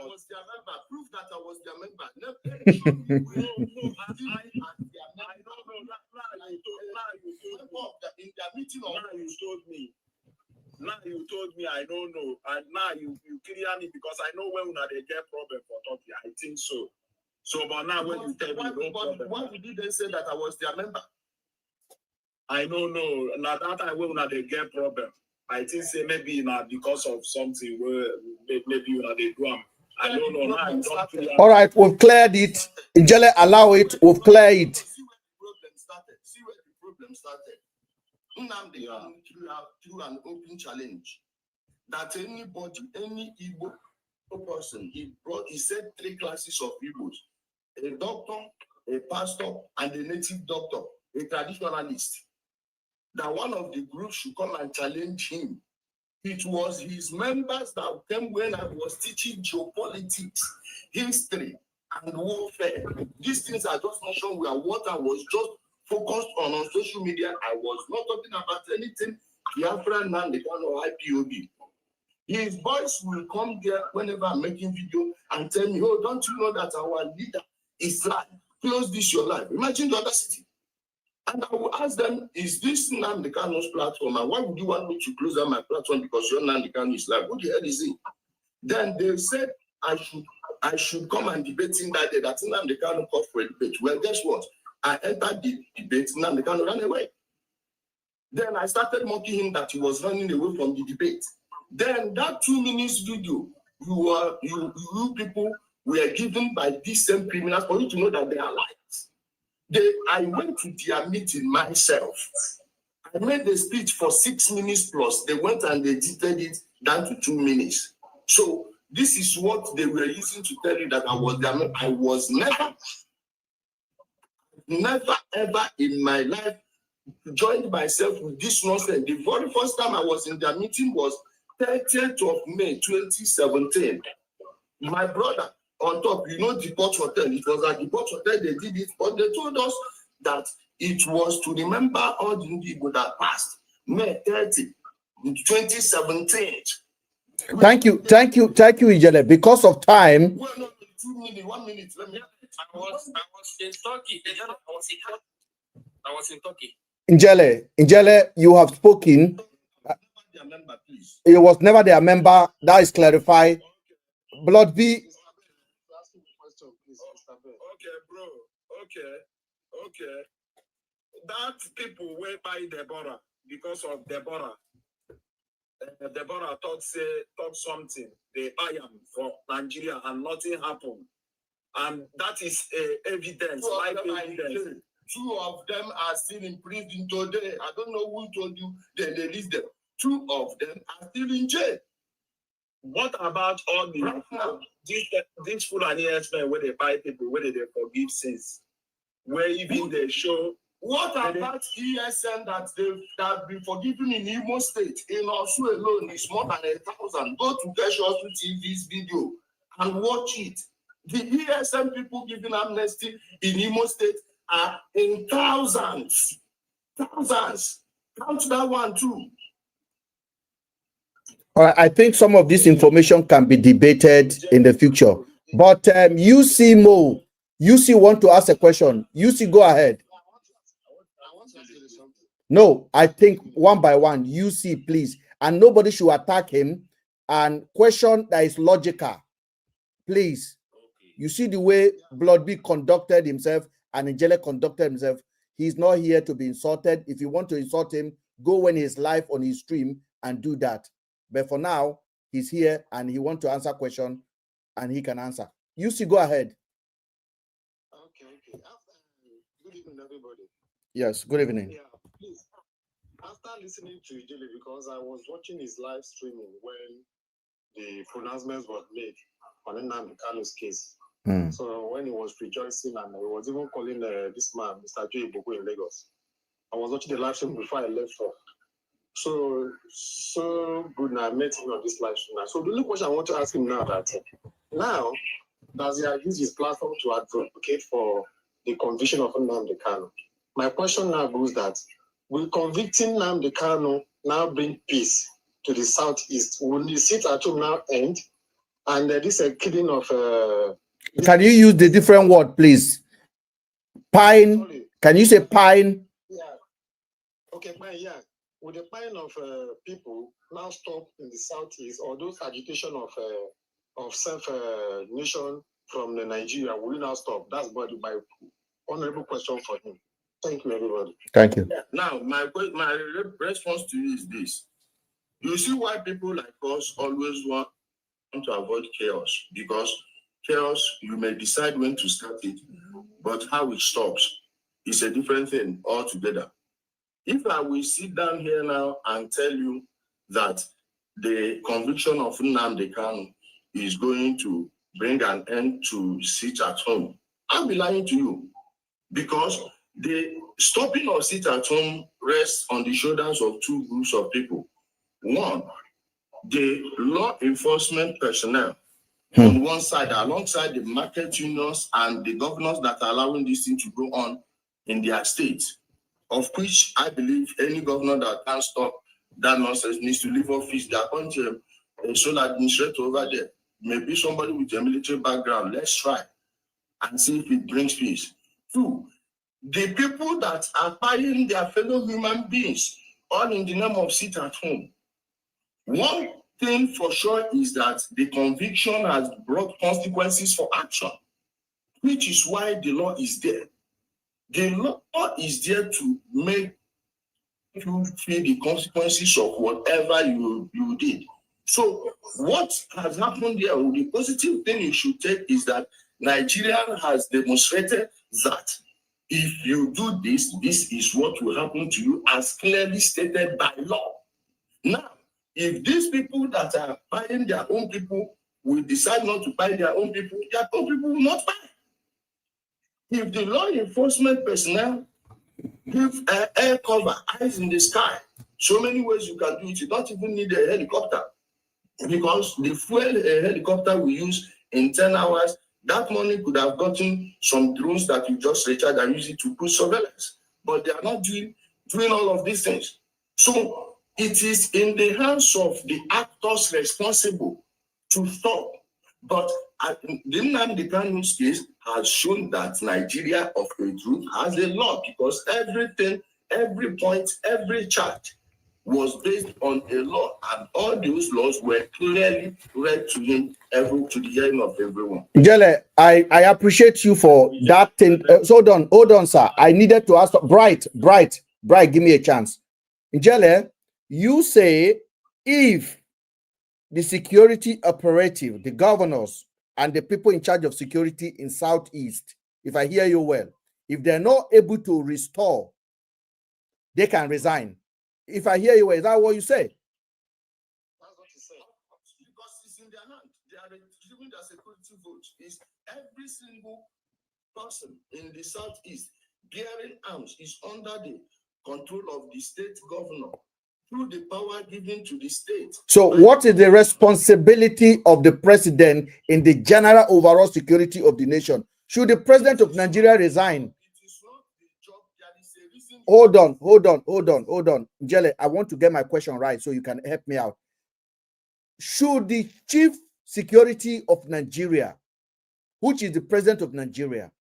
was their member. Prove that I was their member. No, in their meeting now you told me I don't know, and now you clear me because I know when they get problem for Turkey. I think so. So, but now when you tell me no problem, why would you then say that I was their member? I don't know. Now that time when they get problem, I think say maybe not because of something where maybe they do. I don't know. Now you don't clear. All right, we've cleared it. Njele, allow it. We've cleared it. See where the problem started. Nnamdi through an open challenge that anybody, any Igbo person, he said 3 classes of Igbos: a doctor, a pastor, and a native doctor, a traditionalist. That one of the groups should come and challenge him. It was his members that came when I was teaching geopolitics, history, and warfare. These things I just mentioned were what I was just focused on social media. I was not talking about anything Biafra, Nandekan, or IPOB. His boys will come there whenever I'm making video and tell me, oh, don't you know that our leader is lying? Close this your life. Imagine the audacity. And I will ask them, is this Nandekano's platform? And why would you want me to close down my platform because your Nandekano is live? What the hell is it? Then they said I should come and debate him that day. That Nandekano called for a debate. Well, guess what? I entered the debate, Nandekano ran away. Then I started mocking him that he was running away from the debate. Then that 2 minutes video, you people were given by these same criminals for you to know that they are liars. I went to their meeting myself. I made the speech for 6 minutes plus. They went and they edited it down to 2 minutes. So this is what they were using to tell you that I was their member. I was never ever in my life joined myself with this nonsense. The very first time I was in their meeting was 30th of May 2017. My brother on top, Depot Hotel. It was at Depot Hotel they did it, but they told us that it was to remember all the people that passed May 30, 2017. Thank you, Ijele. Because of time, 2 minutes, 1 minute. Let me. I was in Turkey. I was in Turkey. Njele, you have spoken. Their member, please. It was never their member. That is clarified. Blood B. Okay, bro. Okay. That people will buy Deborah because of Deborah. Deborah talk something. They buy them for Nigeria and nothing happened. And that is evidence. Live evidence. 2 of them are still in prison today. I don't know who told you they released them. 2 of them are still in jail. What about all the this Fulani men where they buy people, where they forgive sins, where even they show? What about ESN that they've been forgiven in Imo State? In Osu alone is more than 1,000. Go to Keshosu TV's video and watch it. The ESN people giving amnesty in Imo State are in thousands. Thousands. Count that one too. All right, I think some of this information can be debated in the future. But UC Mo, UC want to ask a question. UC, go ahead. No, I think one by one. UC, please. And nobody should attack him. And question that is logical. Please. You see the way Blood B conducted himself and Njele conducted himself. He's not here to be insulted. If you want to insult him, go when he's live on his stream and do that. But for now, he's here and he wants to answer question and he can answer. You see, go ahead. Okay. Good evening, everybody. Yes, good evening. Yeah, please. After listening to Ijele, because I was watching his live streaming when the pronouncements were made on Nnamdi Kanu's case. So when he was rejoicing and he was even calling this man, Mr. Tiniubu in Lagos. I was watching the live stream before I left off. So good now. I met him on this live stream now. So the only question I want to ask him now that does he have used his platform to advocate for the conviction of Nnamdi Kanu? My question now goes that will convicting Nnamdi Kanu now bring peace to the southeast? Will the sit at home now end? And this killing of can you use the different word, please? Pine. Sorry. Can you say pine? Yeah. Okay, pine. Yeah. Will the pine of people now stop in the southeast, or those agitation of self-nation from the Nigeria will now stop? That's my honorable question for him. Thank you, everybody. Thank you. Now, my response to you is this. You see why people like us always want to avoid chaos? Because chaos, you may decide when to start it, but how it stops is a different thing altogether. If I will sit down here now and tell you that the conviction of Nnamdi Kanu is going to bring an end to sit at home, I'll be lying to you. Because the stopping of sit at home rests on the shoulders of 2 groups of people. One, the law enforcement personnel on one side, alongside the market unions and the governors that are allowing this thing to go on in their states, of which I believe any governor that can stop that nonsense needs to leave office. They appoint a sole administrator over there. Maybe somebody with a military background. Let's try and see if it brings peace. 2, the people that are buying their fellow human beings, all in the name of sit at home. One thing for sure is that the conviction has brought consequences for action, which is why the law is there. The law is there to make you feel the consequences of whatever you did. So what has happened here, the positive thing you should take is that Nigeria has demonstrated that if you do this, this is what will happen to you as clearly stated by law. Now, if these people that are buying their own people will decide not to buy their own people will not buy. If the law enforcement personnel give air cover, eyes in the sky, so many ways you can do it. You don't even need a helicopter, because the fuel a helicopter will use in 10 hours, that money could have gotten some drones that you just recharge and use it to put surveillance. But they are not doing all of these things. So it is in the hands of the actors responsible to stop. But the Nnamdi Kanu's case has shown that Nigeria of a truth has a law, because everything, every point, every charge was based on a law, and all those laws were clearly read to him, to the hearing of everyone. Jelle, I appreciate you for that thing. So hold on, sir. I needed to ask. Bright, give me a chance. Jelle, you say if the security operative, the governors, and the people in charge of security in Southeast, if I hear you well, if they're not able to restore, they can resign. If I hear you well, is that what you say? That's what you say. Because it's in their hand. They are giving their security vote. Is every single person in the Southeast bearing arms is under the control of the state governor, through the power given to the state. So what is the responsibility of the president in the general overall security of the nation? Should the president of Nigeria resign? It is not the job. There is a reason. Hold on. Jelle, I want to get my question right so you can help me out. Should the chief security of Nigeria, which is the president of Nigeria,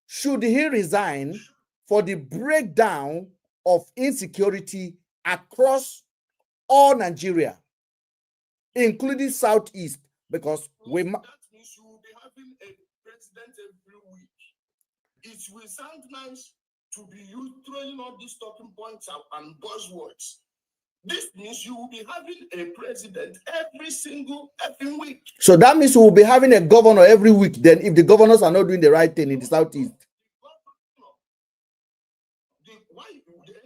should he resign for the breakdown of insecurity across all Nigeria, including Southeast? Because that means you will be having a president every week. It will sound nice to be you throwing all these talking points and buzzwords. This means you will be having a president every single week. So that means we will be having a governor every week. Then, if the governors are not doing the right thing in the Southeast,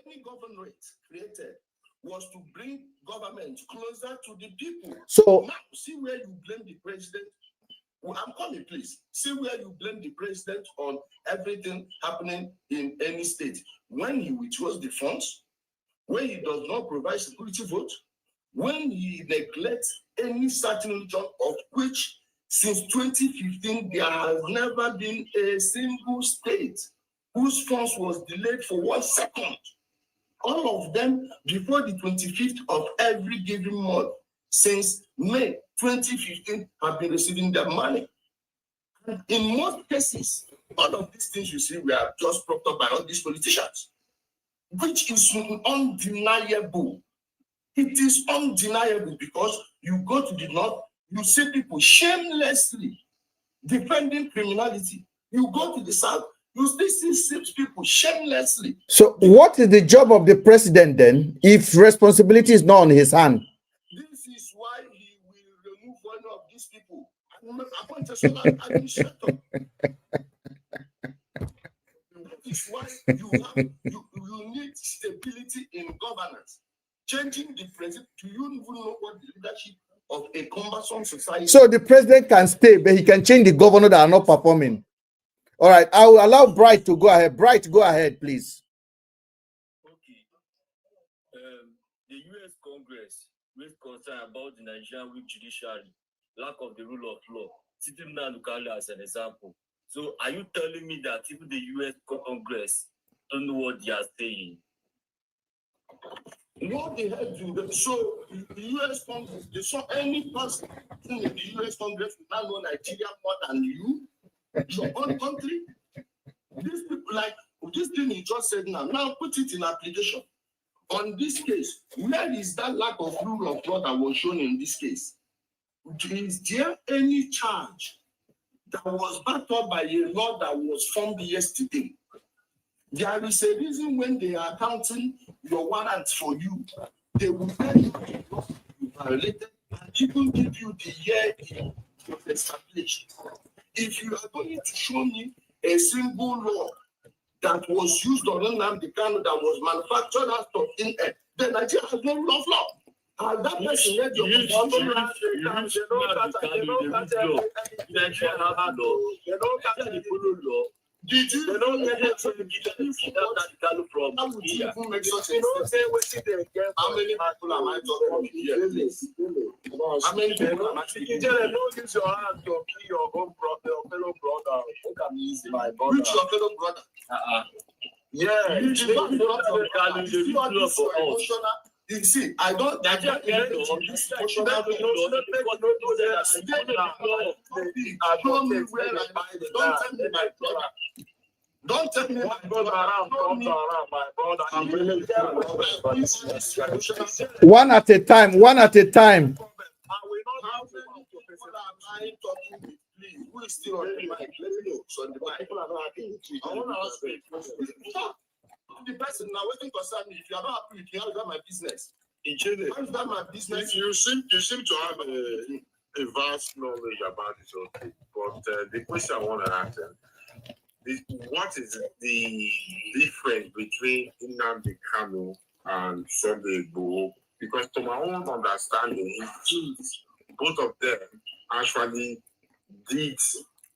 Any governorate created was to bring government closer to the people. So now, see where you blame the president. Well, I'm coming, please. See where you blame the president on everything happening in any state. When he withdraws the funds, when he does not provide security vote, when he neglects any certain region, of which since 2015 there has never been a single state whose funds was delayed for 1 second. All of them before the 25th of every given month since May 2015 have been receiving their money. And in most cases, all of these things you see, we are just propped up by all these politicians, which is undeniable. It is undeniable, because you go to the north, you see people shamelessly defending criminality. You go to the south, you still see people shamelessly. So what is the job of the president then, if responsibility is not on his hand? This is why he will remove one of these people and appoint a solar administrator. That is why you need stability in governance. Changing the president, do you even know what the leadership of a cumbersome society? So the president can stay, but he can change the governor that are not performing. All right, I will allow Bright to go ahead. Bright, go ahead, please. Okay. The U.S. Congress raised concern about the Nigerian weak judiciary, lack of the rule of law, citing Nnamdi as an example. So are you telling me that even the U.S. Congress don't know what they are saying? What they have to do, so the U.S. Congress, they saw any person in the U.S. Congress who now know Nigeria more than you, your own country. These people, like this thing you just said now put it in application. On this case, where is that lack of rule of law that was shown in this case? Is there any charge that was backed up by a law that was formed yesterday? There is a reason when they are counting your warrants for you, they will tell you the law you violated and even give you the year it was established. If you are going to show me a single law that was used on Nnamdi Kanu that was manufactured out of thin air, then Nigeria has no rule of law. And that person read your Did you know that from here? How many people am I talking here? How many people am I speaking to? Don't use your hand to kill your own brother, your fellow brother. Look at me, my brother. Which your fellow brother? Yeah, You should not be emotional. You see, I don't. I don't hear this emotional. Show me where I buy the. Don't tell me my brother. Don't tell me my brother. I'm really one at a time. One at a time. Who is still on the mic? Let me know. So the people are not happy with you. I want to ask you. The person now waiting for me. If you are not happy with me, how is that my business? How is that my business? You seem to have a vast knowledge about it, okay. But the question I want to ask what is the difference between Nnamdi Kanu and Sunday Igboho? Because to my own understanding, both of them actually did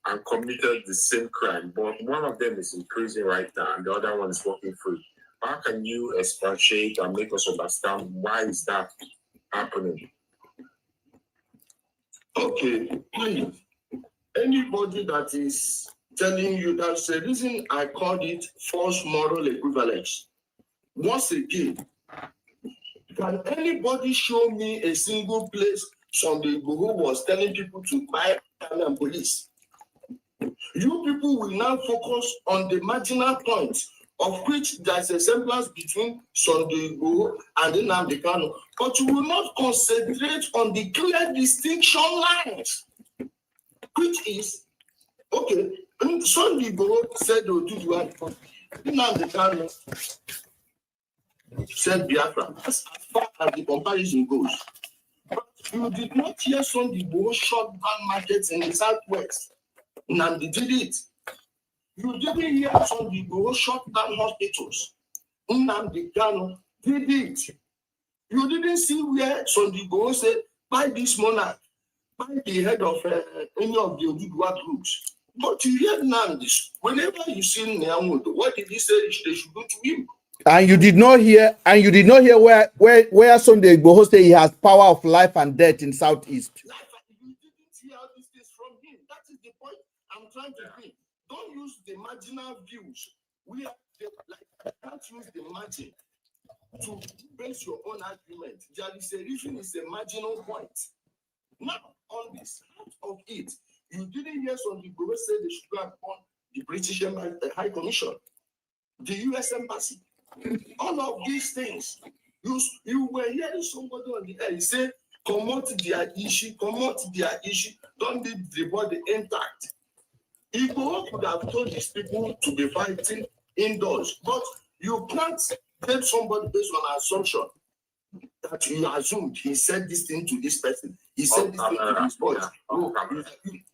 and committed the same crime, but one of them is in prison right now and the other one is walking free. How can you expatiate and make us understand why is that happening? Okay, please. Anybody that is telling you that's the reason I called it false moral equivalence. Once again, can anybody show me a single place Sunday Igboho was telling people to buy army and police? You people will now focus on the marginal point, of which there's a semblance between Sunday Igboho and Nnamdi Kanu, but you will not concentrate on the clear distinction lines, which is, okay, Sunday Igboho said Oduduwa, Nnamdi Kanu said Biafra, as far as the comparison goes. But you did not hear Sunday Igboho shut down markets in the southwest. Nnamdi did it. You didn't hear Sunday Igboho shut down hospitals. Nnamdi Kanu did it. You didn't see where Sunday Igboho said, buy this monarch, buy the head of any of the Oduduwa groups. But you hear Nnamdi, whenever you see Nyamudo, what did he say they should do to him? And you did not hear, where Sunday Igboho say he has power of life and death in Southeast. You didn't hear all these things from him. That is the point I'm trying to bring. Don't use the marginal views. You can't use the margin to base your own argument. There is a reason, it's a marginal point. Now, on this part of it, you didn't hear Sunday Igboho say they should go upon the British High Commission, the US Embassy. All of these things, you were hearing somebody on the air say, promote their issue, don't leave the body intact. Igboho could have told these people to be fighting indoors, but you can't tell somebody based on assumption that you assumed he said this thing to this person, he said this thing to this boy.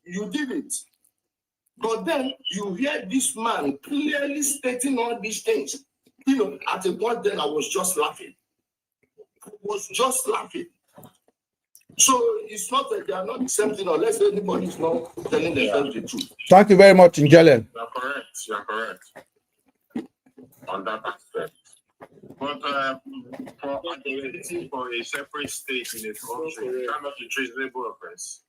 You did it. But then you hear this man clearly stating all these things. You know, at a point then I was just laughing. So it's not that they are not the same thing unless anybody is not telling themselves the truth. Thank you very much, Njele. You are correct. On that aspect. But for identity for a separate state in a country, cannot be treasonable offense.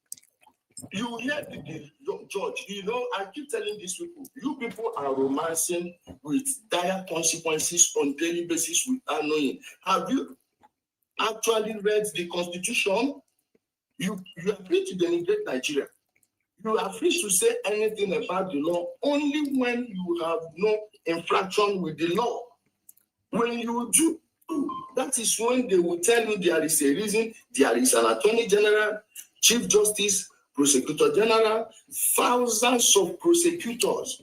You hear the judge, you know, I keep telling these people, you people are romancing with dire consequences on daily basis without knowing. Have you actually read the Constitution? You are free to denigrate Nigeria. You are free to say anything about the law only when you have no infraction with the law. When you do, that is when they will tell you there is a reason, there is an Attorney General, Chief Justice, Prosecutor General, thousands of prosecutors.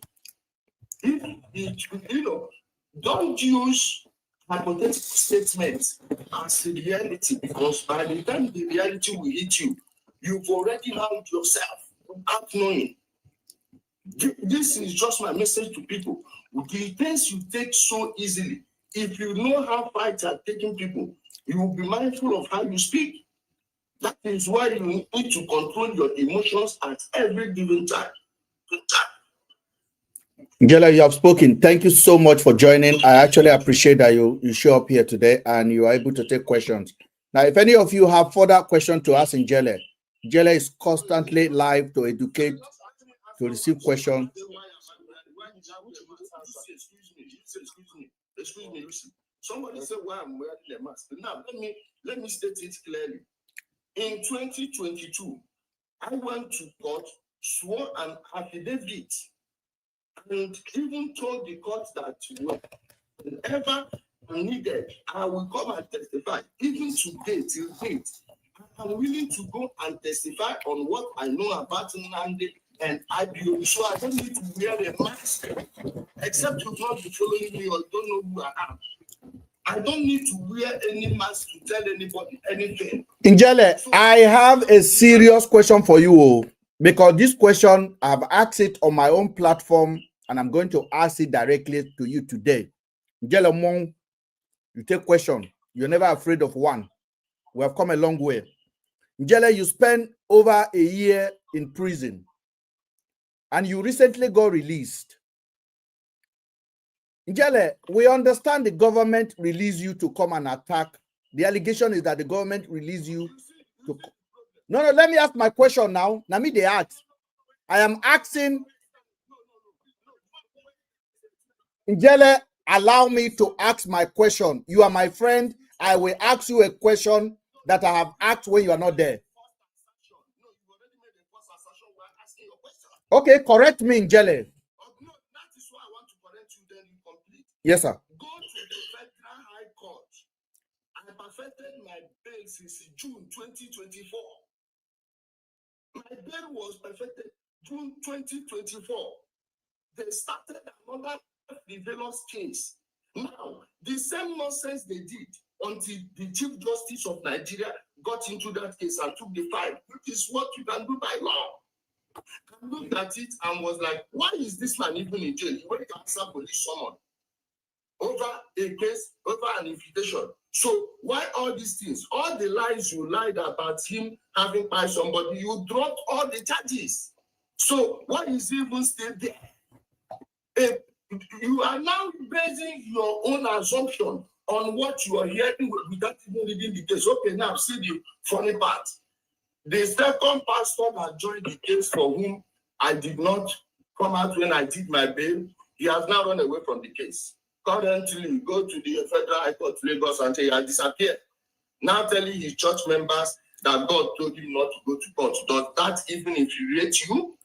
Don't use hypothetical statements as reality, because by the time the reality will hit you, you've already harmed yourself without knowing. This is just my message to people. The things you take so easily, if you know how fights are taking people, you will be mindful of how you speak. That is why you need to control your emotions at every given time. Njele, you have spoken. Thank you so much for joining. I actually appreciate that you show up here today and you are able to take questions. Now, if any of you have further questions to ask Njele, Njele is constantly live to educate, to receive questions. Excuse me. Somebody said, "Why I'm wearing the mask?" Now let me state it clearly. In 2022, I went to court, swore an affidavit, and even told the court that whenever needed, I will come and testify. Even today, till date, I'm willing to go and testify on what I know about Nnamdi and IPO. So I don't need to wear a mask, except you not be following me or don't know who I am. I don't need to wear any mask to tell anybody anything. Njele, I have a serious question for you, because this question, I've asked it on my own platform, and I'm going to ask it directly to you today. Njele Mong, you take question. You're never afraid of one. We have come a long way. Njele, you spent over a year in prison, and you recently got released. Njele, we understand the government released you to come and attack. The allegation is that the government released you to... No, let me ask my question now. Now me they ask. I am asking. Njele, allow me to ask my question. You are my friend. I will ask you a question that I have asked when you are not there. Okay, correct me, Njele. Yes, sir. Go to the Federal High Court. I perfected my bail since June 2024. My bail was perfected June 2024. They started another frivolous case. Now, the same nonsense they did until the Chief Justice of Nigeria got into that case and took the file, which is what you can do by law. I looked at it and was like, why is this man even in jail? He went to answer police summon over a case, over an invitation. So why all these things? All the lies you lied about him having by somebody, you dropped all the charges. So why is he even still there? You are now basing your own assumption on what you are hearing without even reading the case. Okay, now see the funny part. The second pastor that joined the case for whom I did not come out when I did my bail, he has now run away from the case. Currently, go to the Federal High Court, Lagos, and he has disappeared. Now telling his church members that God told him not to go to court. Does that even infuriate you?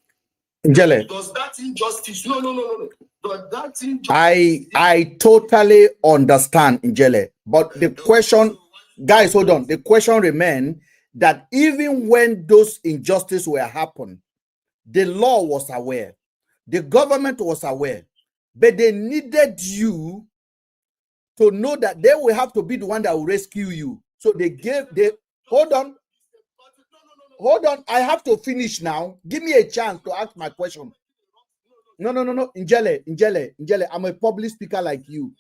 Njele, does that injustice? No. Does that injustice? I totally understand, Njele. But the question, guys, hold on. The question remains that even when those injustices were happening, the law was aware, the government was aware, but they needed you to know that they will have to be the one that will rescue you. So they hold on. I have to finish now. Give me a chance to ask my question. No. Njele, I'm a public speaker like you.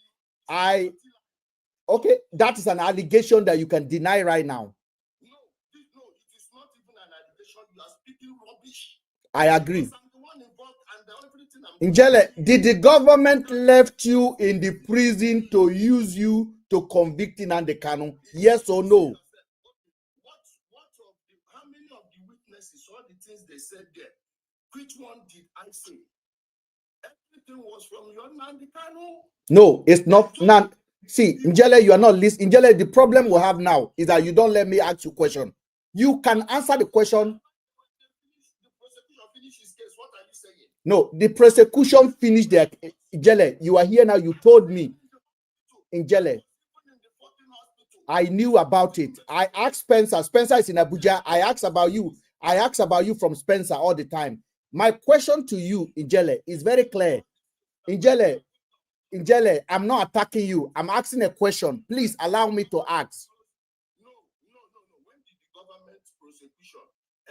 Okay, that is an allegation that you can deny right now. No, it is not even an allegation. You are speaking rubbish. I agree. Njele, did the government left you in the prison to use you to convict Nnamdi Kanu? Yes or no? How many of the witnesses, all the things they said there, which one did I say? Everything was from your Nnamdi Kanu. No, it's not. See, Njele, you are not listening. Njele, the problem we have now is that you don't let me ask you a question. You can answer the question. No, the prosecution finished their... Njele, you are here now. You told me. Njele, I knew about it. I asked Spencer. Spencer is in Abuja. I asked about you. I ask about you from Spencer all the time. My question to you, Njele, is very clear. Njele, I'm not attacking you. I'm asking a question. Please allow me to ask. No. When did the government prosecution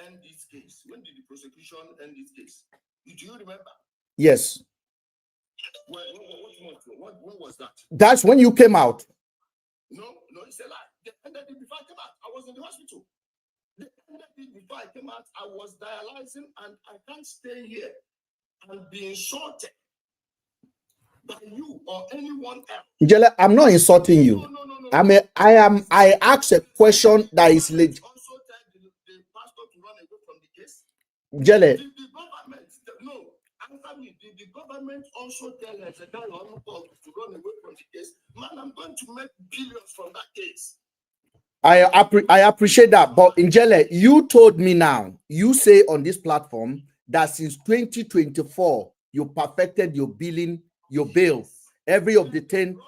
end this case? When did the prosecution end this case? Do you remember? Yes. When was that? That's when you came out. No, it's a lie. They ended it before I came out. I was in the hospital. They ended it before I came out. I was dialyzing, and I can't stay here and be insulted by you or anyone else. Njele, I'm not insulting you. No. I asked a question that is legit. Also tell the pastor to run away from the case. Njele. The government, no, answer me. The did the government also tell us that to run away from the case? Man, I'm going to make billions from that case. I appreciate that, but Njele, you told me now, you say on this platform that since 2024, you perfected your billing, your bail, every of the 10,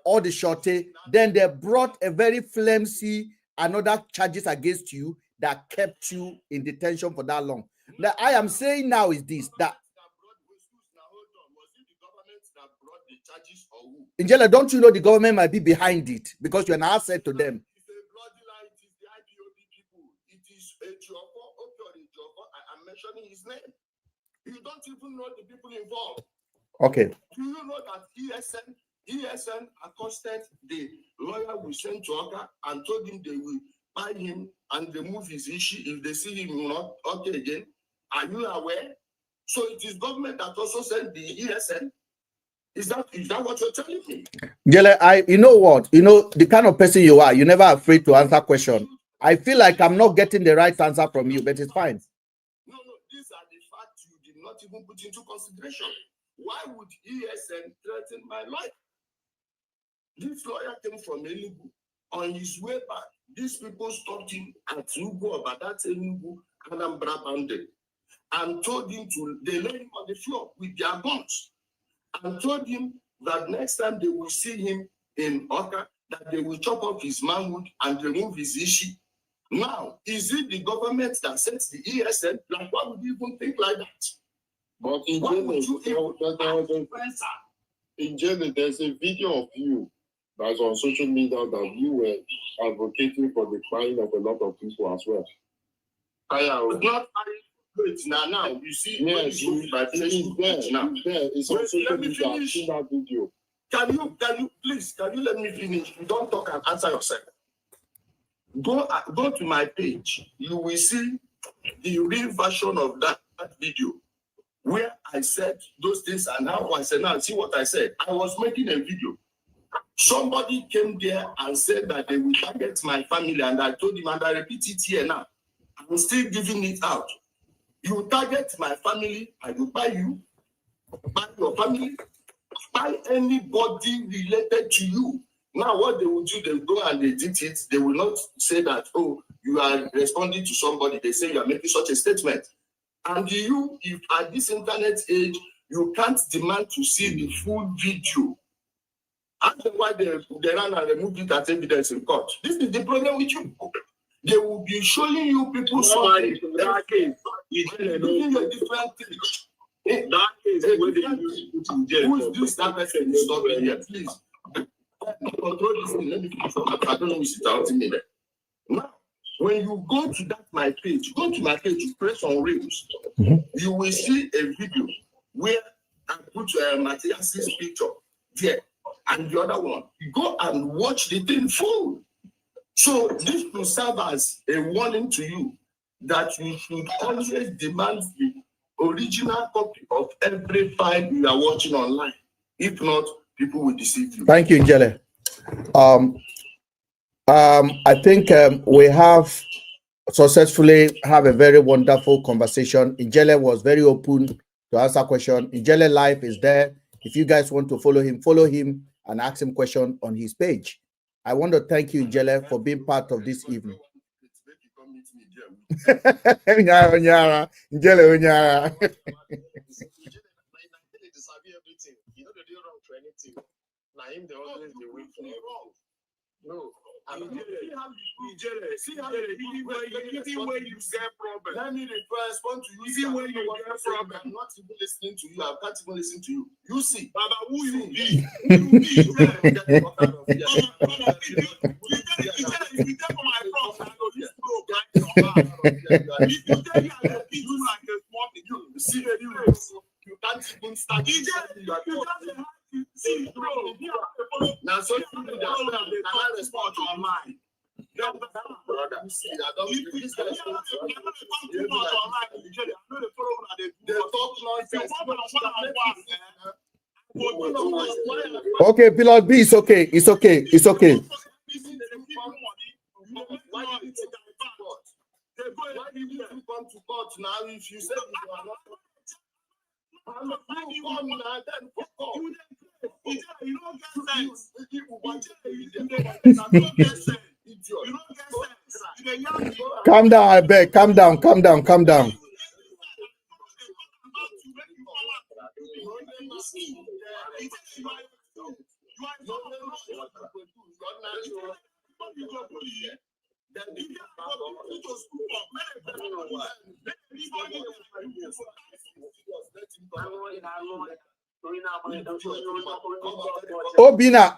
all the shortage. Then they brought a very flimsy another charges against you that kept you in detention for that long. Now, I am saying now is this, that Njele, don't you know the government might be behind it because you're an asset to them? I'm mentioning his name. You don't even know the people involved. Okay. Do you know that ESN accosted the lawyer we sent to Oka and told him they will buy him and remove his issue if they see him not okay again? Are you aware? So it is government that also sent the ESN. Is that what you're telling me? Jelle, you know what? You know the kind of person you are. You're never afraid to answer questions. I feel like I'm not getting the right answer from you, but it's fine. No, these are the facts you did not even put into consideration. Why would ESN threaten my life? This lawyer came from Tiniubu. On his way back, these people stopped him at Ugo, about that Tiniubu, Anambra Bande, and told him they laid him on the floor with their guns, and told him that next time they will see him in Oka, that they will chop off his manhood and remove his issue. Now, is it the government that sets the ESN? Like, why would you even think like that? But in general, there's a video of you that's on social media that you were advocating for the fine of a lot of people as well. It's not now. You see, yes, it's on social media. I've seen that video. Can you please let me finish? You don't talk and answer yourself. Go to my page. You will see the real version of that video where I said those things, and now I said, now see what I said. I was making a video. Somebody came there and said that they will target my family, and I told him, and I repeat it here now, I'm still giving it out. You target my family, I will buy you, buy your family, buy anybody related to you. Now, what they will do, they will go and edit it. They will not say that, oh, you are responding to somebody. They say you are making such a statement. And you, if at this internet age, you can't demand to see the full video. Ask them why they ran and removed it as evidence in court. This is the problem with you. They will be showing you people something. That case, giving you a different thing. That case, where they use it in jail. Who is this that person? Stop it here, please. Control this thing. Let me finish. I don't know who is shouting me there. Now, when you go to my page, you press on Reels, you will see a video where I put Matthias's picture there and the other one. You go and watch the thing full. So this will serve as a warning to you that you should always demand the original copy of every file you are watching online. If not, people will deceive you. Thank you, Njele. I think we have successfully have a very wonderful conversation. Njele was very open to answer questions. Njele Live is there. If you guys want to follow him and ask him questions on his page. I want to thank you, Njele, for being part of this evening. No, see how you get problem. Let me respond to you. See when you get problem. I'm not even listening to you. I can't even listen to you. You see, Baba, who you be? You can't even start. See, bro, now so you cannot respond online. Okay, Pilot B, it's okay. It's okay. It's okay. Why did you come to court now if you said you are not? Calm down, I beg. Calm down, calm down, calm down. Obina.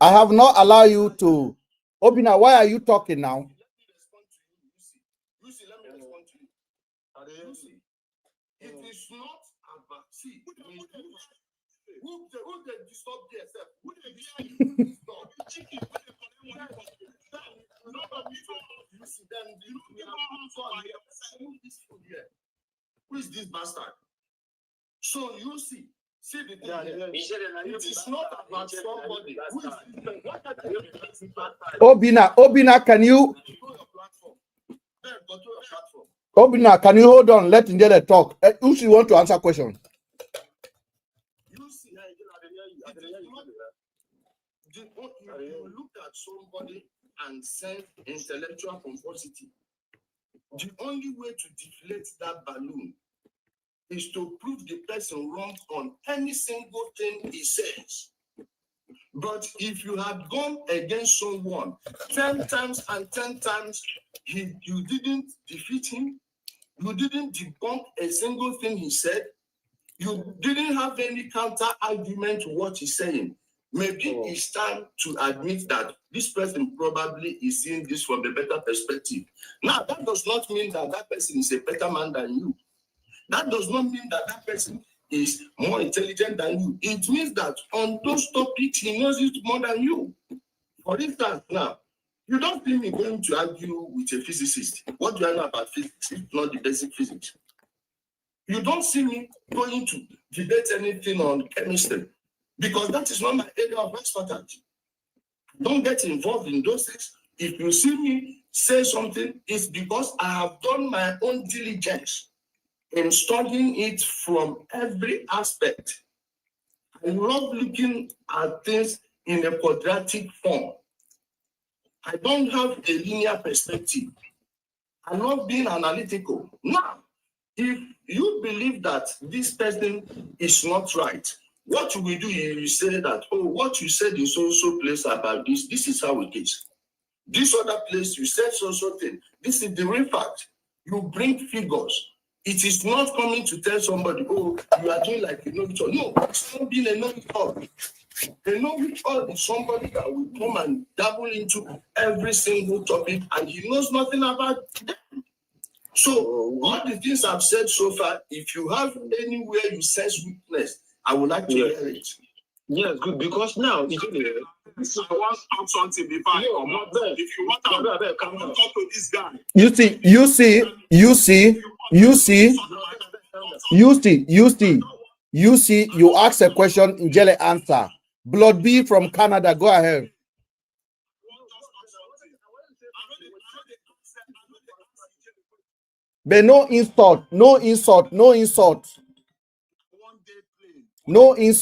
I have not allowed you to. Obina, why are you talking now? It is not about who they disturb themselves? Who they disturb? Who is this bastard? So you see the thing here. It is not about somebody. Who is Obina, can you? Obina, can you hold on? Let Njele talk. Who should want to answer question? You look at somebody and sense intellectual pomposity. The only way to deflate that balloon is to prove the person wrong on any single thing he says. But if you had gone against someone 10 times and 10 times, you didn't defeat him, you didn't debunk a single thing he said, you didn't have any counter argument to what he's saying, maybe it's time to admit that this person probably is seeing this from a better perspective. Now, that does not mean that that person is a better man than you. That does not mean that that person is more intelligent than you. It means that on those topics, he knows it more than you. For instance, now, you don't see me going to argue with a physicist. What do I know about physics? It's not the basic physics. You don't see me going to debate anything on chemistry because that is not my area of expertise. Don't get involved in those things. If you see me say something, it's because I have done my own diligence in studying it from every aspect. I love looking at things in a quadratic form. I don't have a linear perspective. I love being analytical. Now, if you believe that this person is not right, what you will do is you say that, oh, what you said in so place about this is how it is. This other place, you said so thing. This is the real fact. You bring figures. It is not coming to tell somebody, oh, you are doing like a know-it-all. No, it's not being a know-it-all. A know-it-all is somebody that will come and dabble into every single topic and he knows nothing about them. So, all the things I've said so far, if you have anywhere you sense weakness, I would like to hear it. Yes, good, because now, I want to add something before I come up. If you want to talk to this guy. You ask a question, Njele answer. Blood B from Canada, go ahead. But no insult. No insult. I know they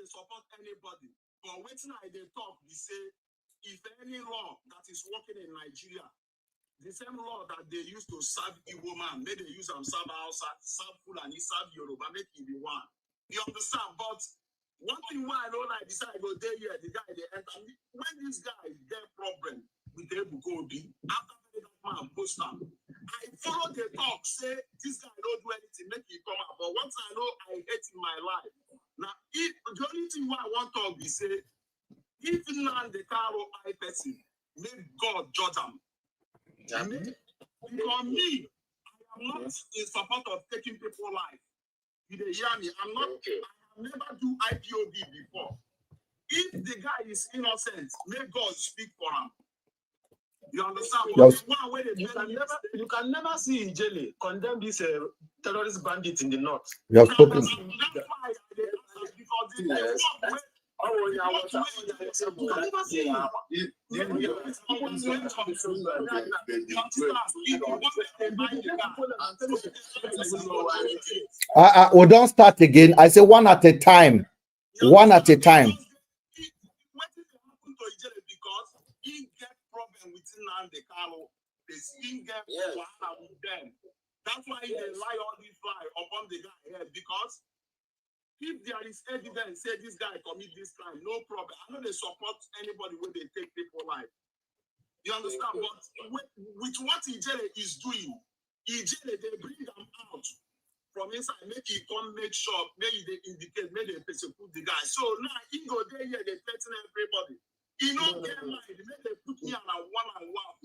support anybody, but waiting I they talk, they say if any law that is working in Nigeria, the same law that they used to serve Igbo man, may they use them serve outside, serve Fulani, serve Yoruba, make it be one. You understand? But one thing why I know like this, I go there here, the guy they enter me. When this guy get problem with the Bukodi, after that man post them, I follow the talk, say this guy don't do anything, make it come out. But once I know I hate in my life. Now, if the only thing why I want to be say, if land the car or I person, make God judge them. For me, I am not in support of taking people's life. You hear me? I have never do IPOB before. If the guy is innocent, may God speak for him. You understand? Yes. You can never see Ijele condemn this terrorist bandit in the north. You have spoken. We don't start again. I say one at a time. One at a time. Because he get problem with the Carlo. He get wahala with them. That's why they lie all these lie upon the guy here. Because if there is evidence, say this guy commit this crime, no problem. I know they support anybody when they take people life. You understand? But with what Ijele is doing, Ijele, they bring them out from inside, make it come, make sure, maybe they indicate, maybe they persecute the guy. So now, he go there, here, they threaten everybody. He don't get life. Make they put me on a one-on-one.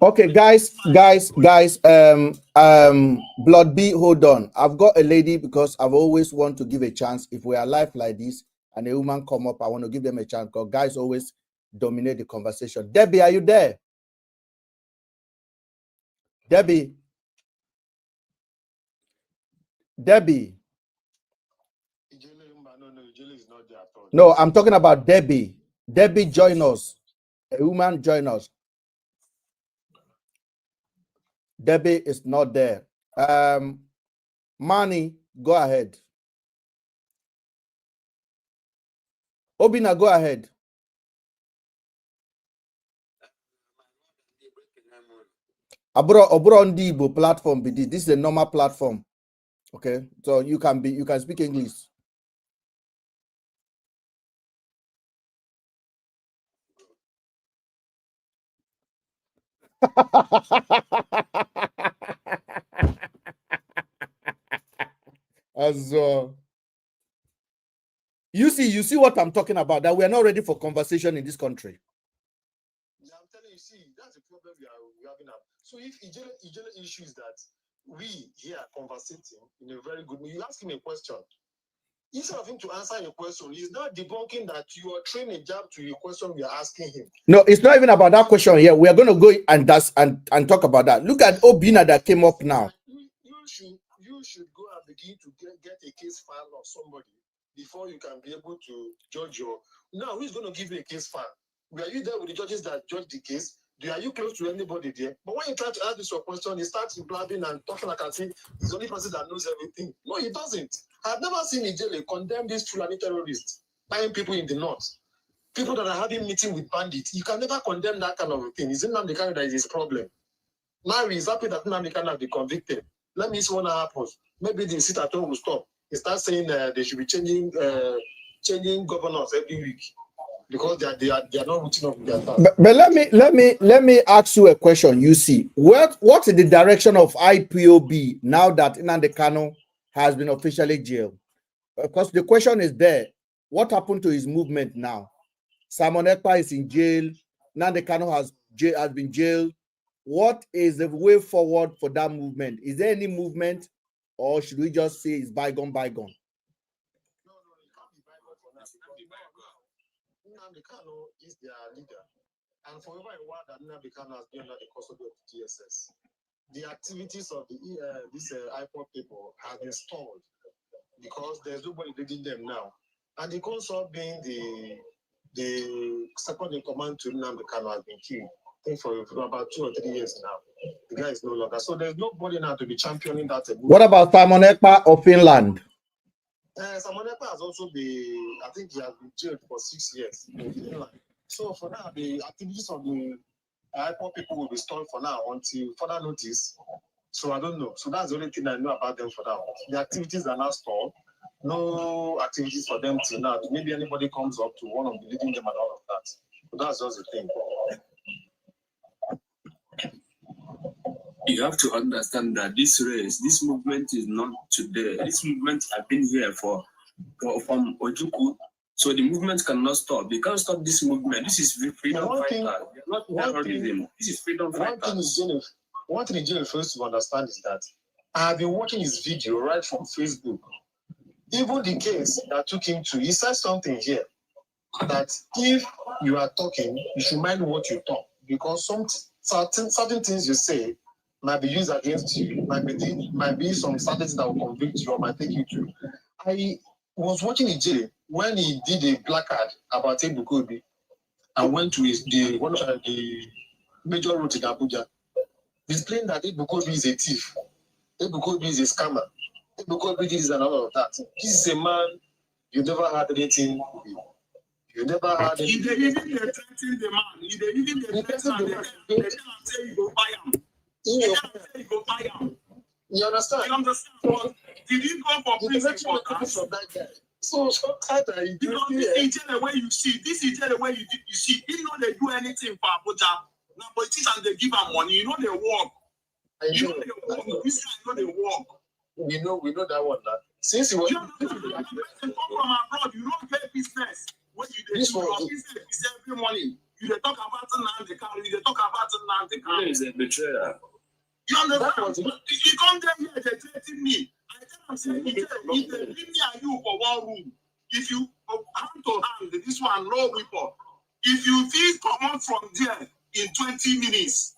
Okay, guys, Blood B, hold on. I've got a lady because I've always want to give a chance. If we are live like this and a woman come up, I want to give them a chance because guys always dominate the conversation. Debbie, are you there? Debbie. No, I'm talking about Debbie. Debbie, join us. A woman, join us. Debbie is not there. Manny, go ahead. Obina, go ahead. Obro on the platform. This is a normal platform. Okay, so you can speak English. As you see what I'm talking about, that we are not ready for conversation in this country. Yeah, I'm telling you, see, that's the problem we are having now. So if Ijele issue is that we here are conversating in a very good way, you ask him a question. Instead of him to answer your question, he's not debunking that you are training a jab to your question we are asking him. No, it's not even about that question here. We are going to go and talk about that. Look at Obina that came up now. You should go and begin to get a case file of somebody before you can be able to judge your. Now, who's going to give you a case file? Were you there with the judges that judge the case? Are you close to anybody there? But when you try to ask this your question, he starts blabbing and talking like I think he's the only person that knows everything. No, he doesn't. I've never seen Ijele condemn these Fulani terrorists, buying people in the north, people that are having meeting with bandits. You can never condemn that kind of a thing. It's Nnamdi Kanu that is his problem. Now he's happy that Nnamdi Kanu be convicted. Let me see what happens. Maybe the sit at home will stop. He starts saying they should be changing governors every week. Because they are not reaching up with their task. But let me ask you a question. You see, what is the direction of IPOB now that Nnamdi Kanu has been officially jailed? Because the question is there. What happened to his movement now? Simon Ekpa is in jail. Nnamdi Kanu has been jailed. What is the way forward for that movement? Is there any movement, or should we just say it's bygone, bygone? Nnamdi Kanu is their leader, and for over a while that Nnamdi Kanu has been under the custody of the GSS. The activities of these IPOB people have been stalled because there's nobody leading them now, and the consort being the second in command to Nnamdi Kanu has been killed. I think for about 2 or 3 years now. The guy is no longer. So there's nobody now to be championing that. What about Simon Ekpa of Finland? Simon Ekpa has also been, I think he has been jailed for 6 years in Finland. So for now, the activities of the IPOB people will be stalled for now until further notice. So I don't know. So that's the only thing I know about them for now. The activities are now stalled. No activities for them till now. Maybe anybody comes up to one of the leading them and all of that. So that's just the thing. You have to understand that this movement is not today. This movement has been here from Ojukwu. So the movement cannot stop. They can't stop this movement. This is freedom fighters. Not terrorism. This is freedom fighters. One thing Ijele first to understand is that I have been watching his video right from Facebook. Even the case that took him to, he said something here that if you are talking, you should mind what you talk, because some certain things you say might be used against you, might be some strategies that will convict you or might take you through. I was watching Ijele when he did a placard about Ebukobi and went to the major road in Abuja, displaying that Ebukobi is a thief, Ebukobi is a scammer, Ebukobi is and all of that. This is a man you never had anything with. You never had anything. They even threatening the man. They even threatening the man. They say you go buy him. They say you go buy him. You understand? You understand? But did he go for prison for that? So sometimes because this is the way you see. This is the way you see. You know they do anything for Abuja. Now politicians they give them money. You know they work. You know they work. This guy know they work. We know that one. That since he was you come from abroad, you don't pay business. When you do your business is every morning. You they talk about the car. You they talk about the car. Is a betrayer. You understand? He come there here, they threaten me. I tell him, say, if they leave me and you for one room, if you hand to hand, this one no weapon. If you feel come out from there in 20 minutes,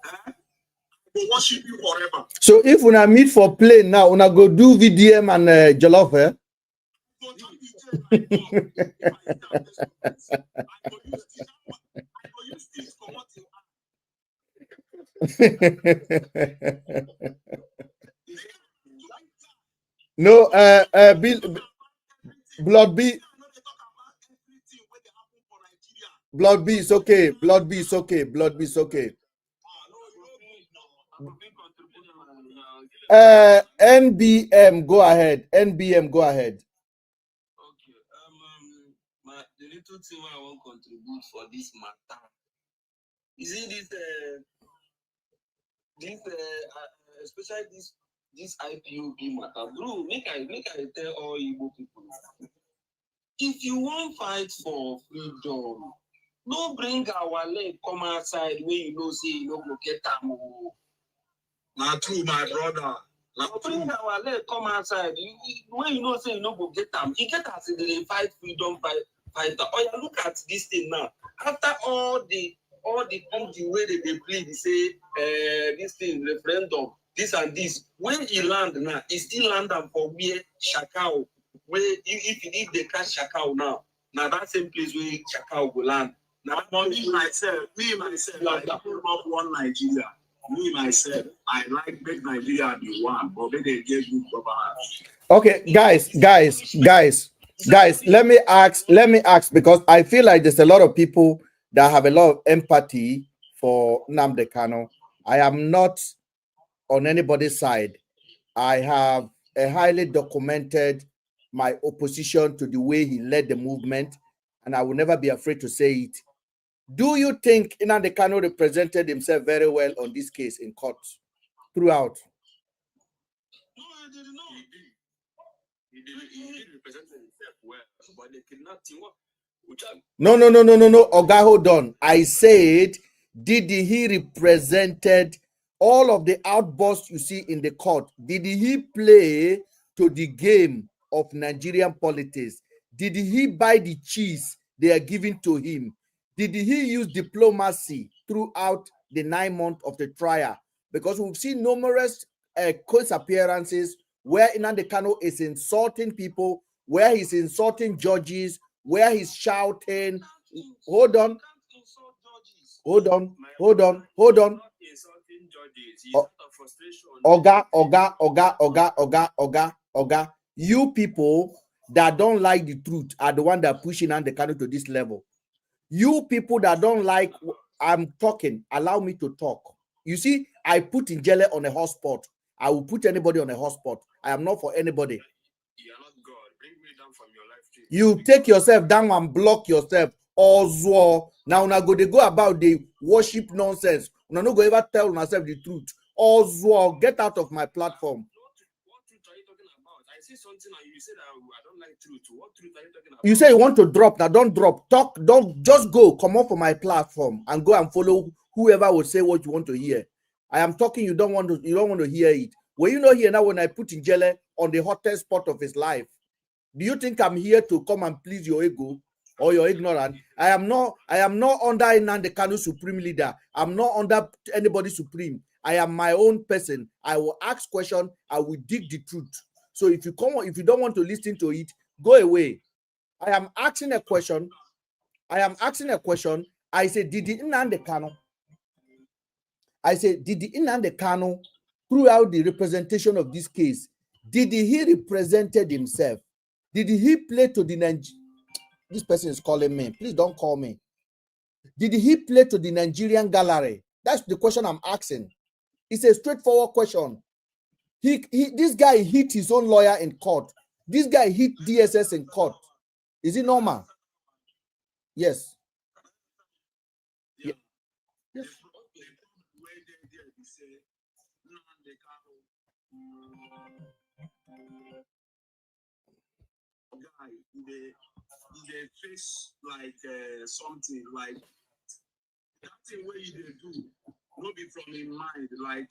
we'll worship you forever. So if una meet for plane now, una go do VDM and jollof, eh? No, Blood B. Blood B is okay. Blood B is okay. Blood B is okay. NBM, go ahead. NBM, go ahead. Okay. The little thing I want to contribute for this matter. You see this especially this IPOB matter, bro. Make I tell all Igbo people. If you want fight for freedom, no bring our leg come outside where you know say you no go get am. Not true, my brother. Now bring our leg come outside where you know say you no go get am. You get as they fight freedom fighter. Oh, you look at this thing now. After all the way they play, they say this thing referendum, this and this. When he land now, he still land up for where Shakao. Where if they catch Shakao now that same place where Shakao will land. Now me myself, I don't love one Nigeria. Me myself, I like make Nigeria be one, but they get good governance. Okay, guys, let me ask because I feel like there's a lot of people that have a lot of empathy for Nnamdi Kanu. I am not on anybody's side. I have a highly documented my opposition to the way he led the movement, and I will never be afraid to say it. Do you think Nnamdi Kanu represented himself very well on this case in court throughout? He did represent himself well, but they kidnapped him. No. Oga, hold on. I said, did he represented all of the outbursts you see in the court? Did he play to the game of Nigerian politics? Did he buy the cheese they are giving to him? Did he use diplomacy throughout the 9 months of the trial? Because we've seen numerous court appearances where Nnamdi Kanu is insulting people, where he's insulting judges, where he's shouting. Hold on. Oga. You people that don't like the truth are the one that are pushing Nnamdi Kanu to this level. You people that don't like, I'm talking, allow me to talk. You see, I put Njele on a hotspot. I will put anybody on a hotspot. I am not for anybody. You are not God. Bring me down from your life tree. You take yourself down and block yourself. Also, now they go about the worship nonsense. Now no go ever tell myself the truth. Also, get out of my platform. What truth are you talking about? I see something and you say that I don't like truth. What truth are you talking about? You say you want to drop. Now don't drop. Talk. Don't just go. Come off of my platform and go and follow whoever will say what you want to hear. I am talking. You don't want to hear it. Well, you know here now when I put Njele on the hottest spot of his life. Do you think I'm here to come and please your ego or your ignorance? I am not under Nnamdi Kanu supreme leader. I'm not under anybody supreme. I am my own person. I will ask question. I will dig the truth. So if you don't want to listen to it, go away. I am asking a question. I say, did the Nnamdi Kanu? I say, did the Nnamdi Kanu, throughout the representation of this case, did he represented himself? Did he play to the Nigerian? This person is calling me. Please don't call me. Did he play to the Nigerian gallery? That's the question I'm asking. It's a straightforward question. This guy hit his own lawyer in court. This guy hit DSS in court. Is it normal? Yes. Yeah. Yes. Guy, they face like something like that thing where they do, not be from in mind. Like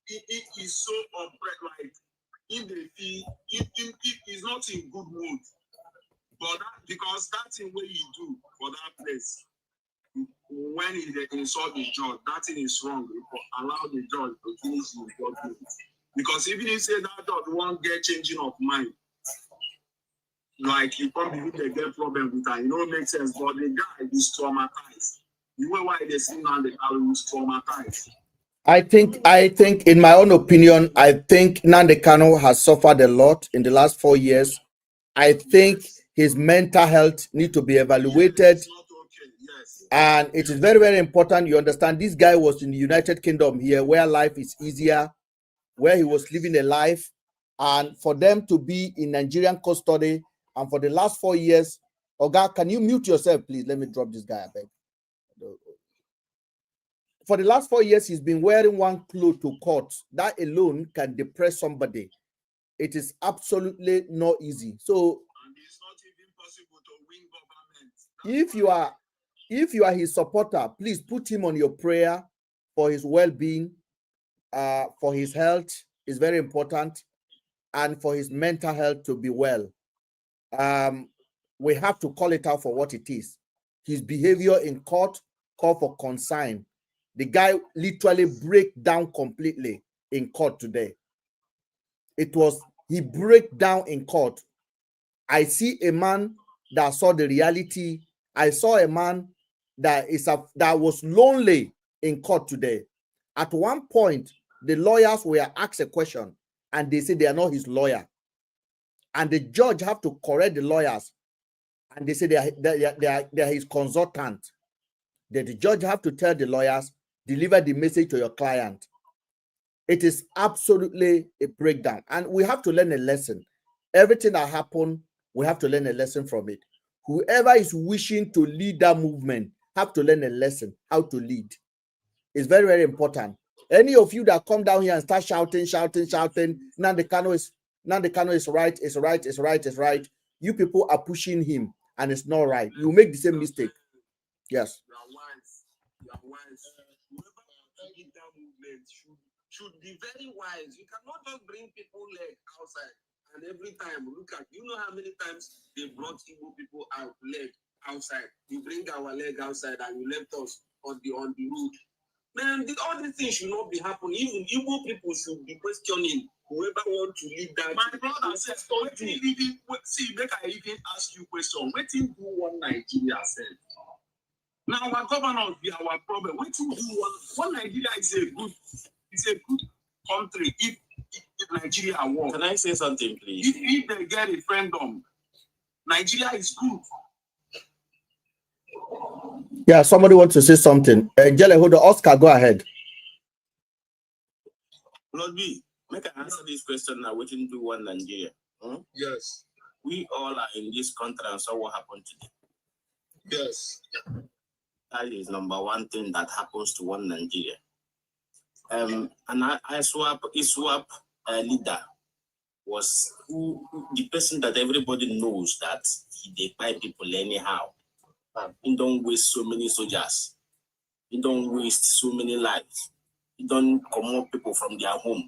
it is so oppressed. Like in the feel, it is not in good mood. But that, because that thing where you do for that place, when they insult the judge, that thing is wrong. Allow the judge to finish his judgment. Because even if you say that judge won't get changing of mind, like you probably they get problem with that, you know, it makes sense. But the guy is traumatized. You know why they say now the guy is traumatized. I think, in my own opinion, I think Nnamdi Kanu has suffered a lot in the last 4 years. I think his mental health need to be evaluated. And it is very, very important you understand this guy was in the United Kingdom here, where life is easier, where he was living a life. And for them to be in Nigerian custody, and for the last 4 years, Oga, can you mute yourself, please? Let me drop this guy, I beg. For the last 4 years, he's been wearing one clothes to court. That alone can depress somebody. It is absolutely not easy. So, And it's not even possible to win government. if you are his supporter, please put him on your prayer for his well-being, for his health is very important, and for his mental health to be well. We have to call it out for what it is. His behavior in court call for consign. The guy literally break down completely in court today. He break down in court. I see a man that saw the reality. I saw a man that was lonely in court today. At one point, the lawyers were asked a question and they said they are not his lawyer. And the judge have to correct the lawyers. And they say they are his consultant. That the judge have to tell the lawyers, deliver the message to your client. It is absolutely a breakdown. And we have to learn a lesson. Everything that happened, we have to learn a lesson from it. Whoever is wishing to lead that movement have to learn a lesson, how to lead. It's very, very important. Any of you that come down here and start shouting, Nnamdi Kanu is right. You people are pushing him and it's not right. You make the same mistake. Yes. Your wives. Whoever lead that movement should be very wise. You cannot just bring people leg outside and every time look at, you know how many times they brought Igbo people out leg outside. You bring our leg outside and you left us on the road. Man, all these things should not be happening. Even Igbo people should be questioning whoever want to lead that. My brother says, see, make I even ask you a question. Waiting do one Nigeria said. Now our governors be our problem. Waiting do one Nigeria is a good country if Nigeria won. Can I say something, please? If they get a referendum, Nigeria is good. Yeah, somebody wants to say something. Jelle, hold on. Oscar, go ahead. Lord B, make I answer this question now. Waiting to one Nigeria. Yes. We all are in this country and saw what happened today. Yes. That is number one thing that happens to one Nigeria. And I swap leader was the person that everybody knows that they fight people anyhow. He don't waste so many soldiers. He don't waste so many lives. He don't come up people from their home.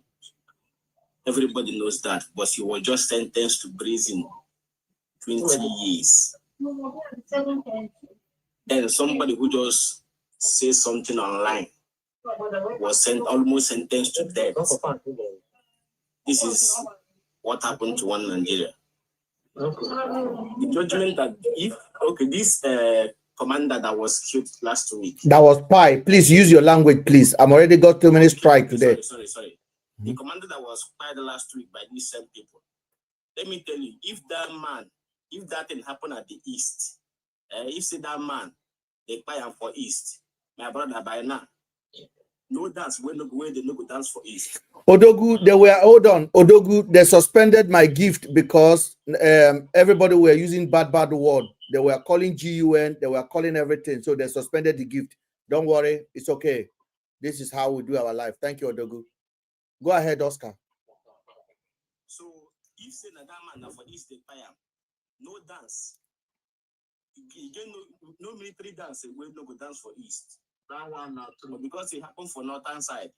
Everybody knows that, but he was just sentenced to prison 20 years. Then somebody who just says something online was almost sentenced to death. This is what happened to one Nigeria. The judgment that this commander that was killed last week. That was Pi. Please use your language, please. I'm already got 2 minutes strike today. Sorry. The commander that was fired last week by these same people. Let me tell you, if that thing happened at the east, if say that man, they buy him for east, my brother by now, no dance when they no go dance for east. Odogu, Odogu, they suspended my gift because everybody were using bad word. They were calling GUN, they were calling everything, so they suspended the gift. Don't worry, it's okay. This is how we do our life. Thank you, Odogu. Go ahead, Oscar. So if say that man for east they buy him, no dance. Again, no military dance, we no go dance for east. That one not true. Because it happened for northern side,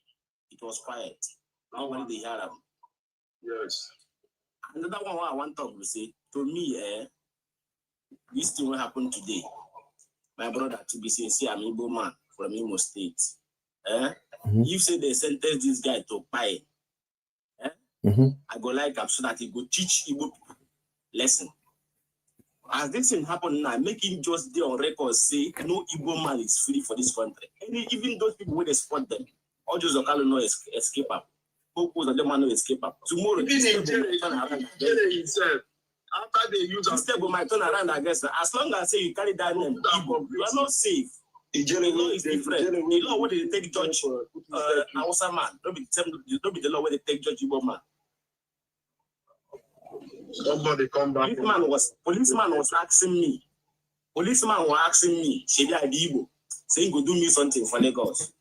it was quiet. Now when they hear them. Yes. Another one I want to say, to me, this thing will happen today. My brother to be sincere, I'm Igbo man from Imo State. You say they sentence this guy to buy. I go like him so that he go teach Igbo people lesson. As this thing happen now, make him just there on record say no Igbo man is free for this country. Even those people where they support them, all those Okalo no escape up. Focus on them man no escape up. Tomorrow this turn around himself. After they use this step might turn around against them. As long as say you carry that name, Igbo, you are not safe. The law is different. The law where they take judge Hausa man, don't be the law where they take judge Igbo man. Somebody come back. Policeman was asking me, Shady Adibo, saying go do me something for Lagos.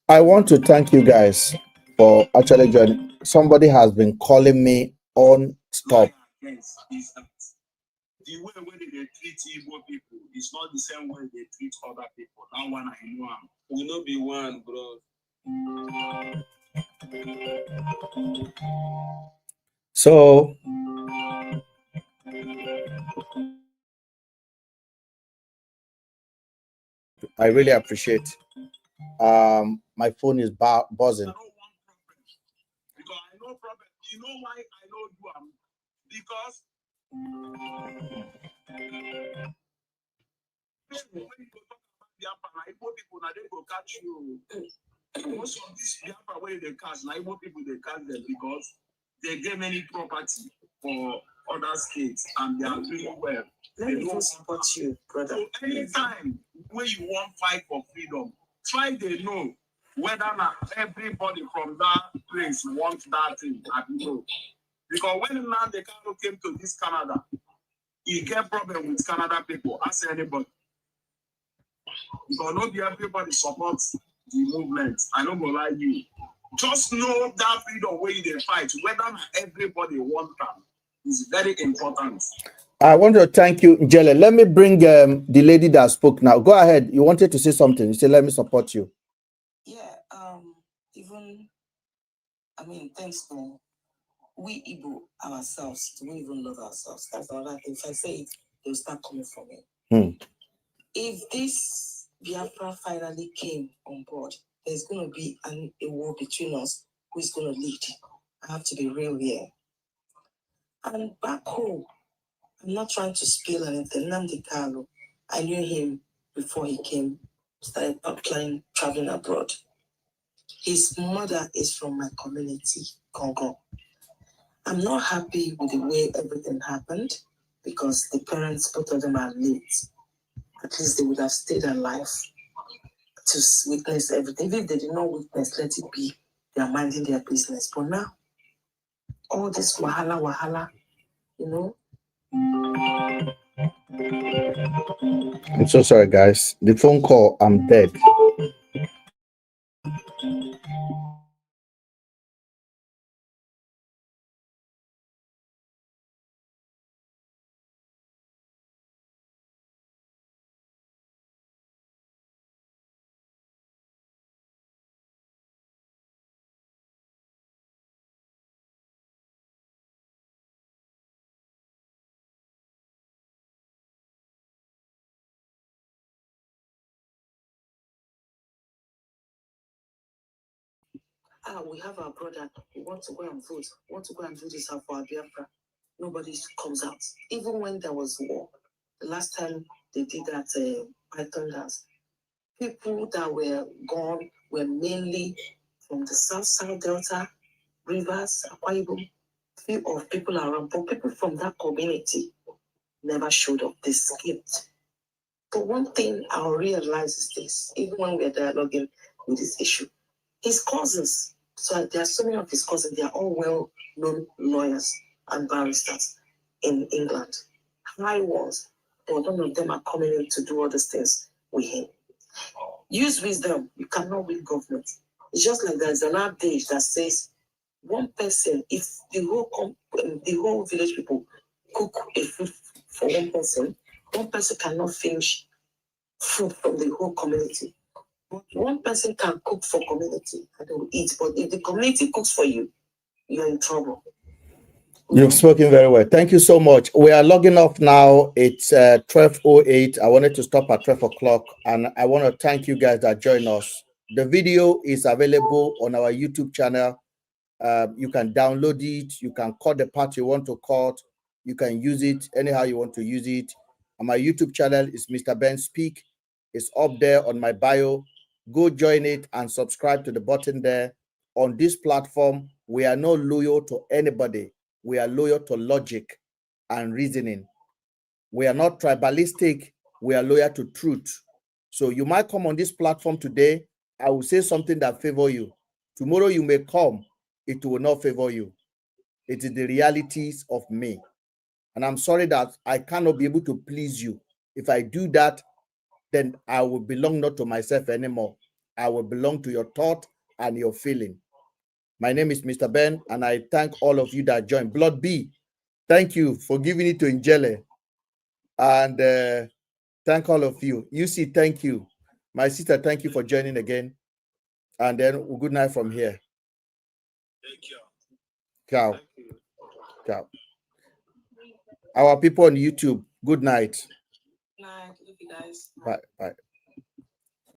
I want to thank you guys for actually joining. Somebody has been calling me on stop. The way they treat Igbo people is not the same way they treat other people. That one I know. We no be one, bro. So I really appreciate. My phone is buzzing. Because I know problem. You know why I know you am? Because when you go talk about Biafra, Igbo people now they go catch you. Most of these Biafra where they catch, now Igbo people they catch them because they get many property for other states and they are doing well. They don't support you, brother. So anytime when you want fight for freedom, try to know whether not everybody from that place wants that thing. I don't know. Because when now the Carlo came to this Canada, he get problem with Canada people. Ask anybody. Because not everybody supports the movement. I don't go lie you. Just know that freedom where they fight, whether not everybody wants them, is very important. I want to thank you, Njele. Let me bring the lady that spoke now. Go ahead. You wanted to say something. You said, let me support you. Yeah, thanks for we Igbo ourselves, we even love ourselves. That's another thing. If I say it, they'll start coming for me. If this Biafra finally came on board, there's going to be a war between us. Who's going to lead? I have to be real here. And back home, I'm not trying to spill anything. Nnamdi Kanu, I knew him before he started applying, traveling abroad. His mother is from my community, Congo. I'm not happy with the way everything happened because the parents, both of them are late. At least they would have stayed alive to witness everything. If they did not witness, let it be. They are minding their business. But now, all this wahala, you know. I'm so sorry, guys. The phone call, I'm dead. we have our brother, we want to go and vote, we want to go and do this for our Biafra. Nobody comes out. Even when there was war, the last time they did that Python dance, people that were gone were mainly from the South Delta, Rivers, Akwa Ibom, few of people around, but people from that community never showed up. They skipped. But one thing I'll realize is this, even when we're dialoguing with this issue, his cousins, so there are so many of his cousins, they are all well-known lawyers and barristers in England. High ones, but none of them are coming in to do all these things with him. Use wisdom. You cannot win government. It's just like there's an adage that says, one person, if the whole village people cook a food for one person cannot finish food from the whole community. But one person can cook for community and they will eat. But if the community cooks for you, you're in trouble. You've spoken very well. Thank you so much. We are logging off now. It's 12:08. I wanted to stop at 12 o'clock, and I want to thank you guys that joined us. The video is available on our YouTube channel. You can download it. You can cut the part you want to cut. You can use it anyhow you want to use it. And my YouTube channel is Mr. Ben Speak. It's up there on my bio. Go join it and subscribe to the button there. On this platform, we are not loyal to anybody. We are loyal to logic and reasoning. We are not tribalistic. We are loyal to truth. So you might come on this platform today. I will say something that favor you. Tomorrow you may come. It will not favor you. It is the realities of me. And I'm sorry that I cannot be able to please you. If I do that, then I will belong not to myself anymore. I will belong to your thought and your feeling. My name is Mr. Ben, and I thank all of you that joined. Blood B, thank you for giving it to Njele. And thank all of you. You see, thank you. My sister, thank you for joining again. And then good night from here. Thank you. Ciao. Ciao. Our people on YouTube, good night. Night, love you guys. Bye. Bye.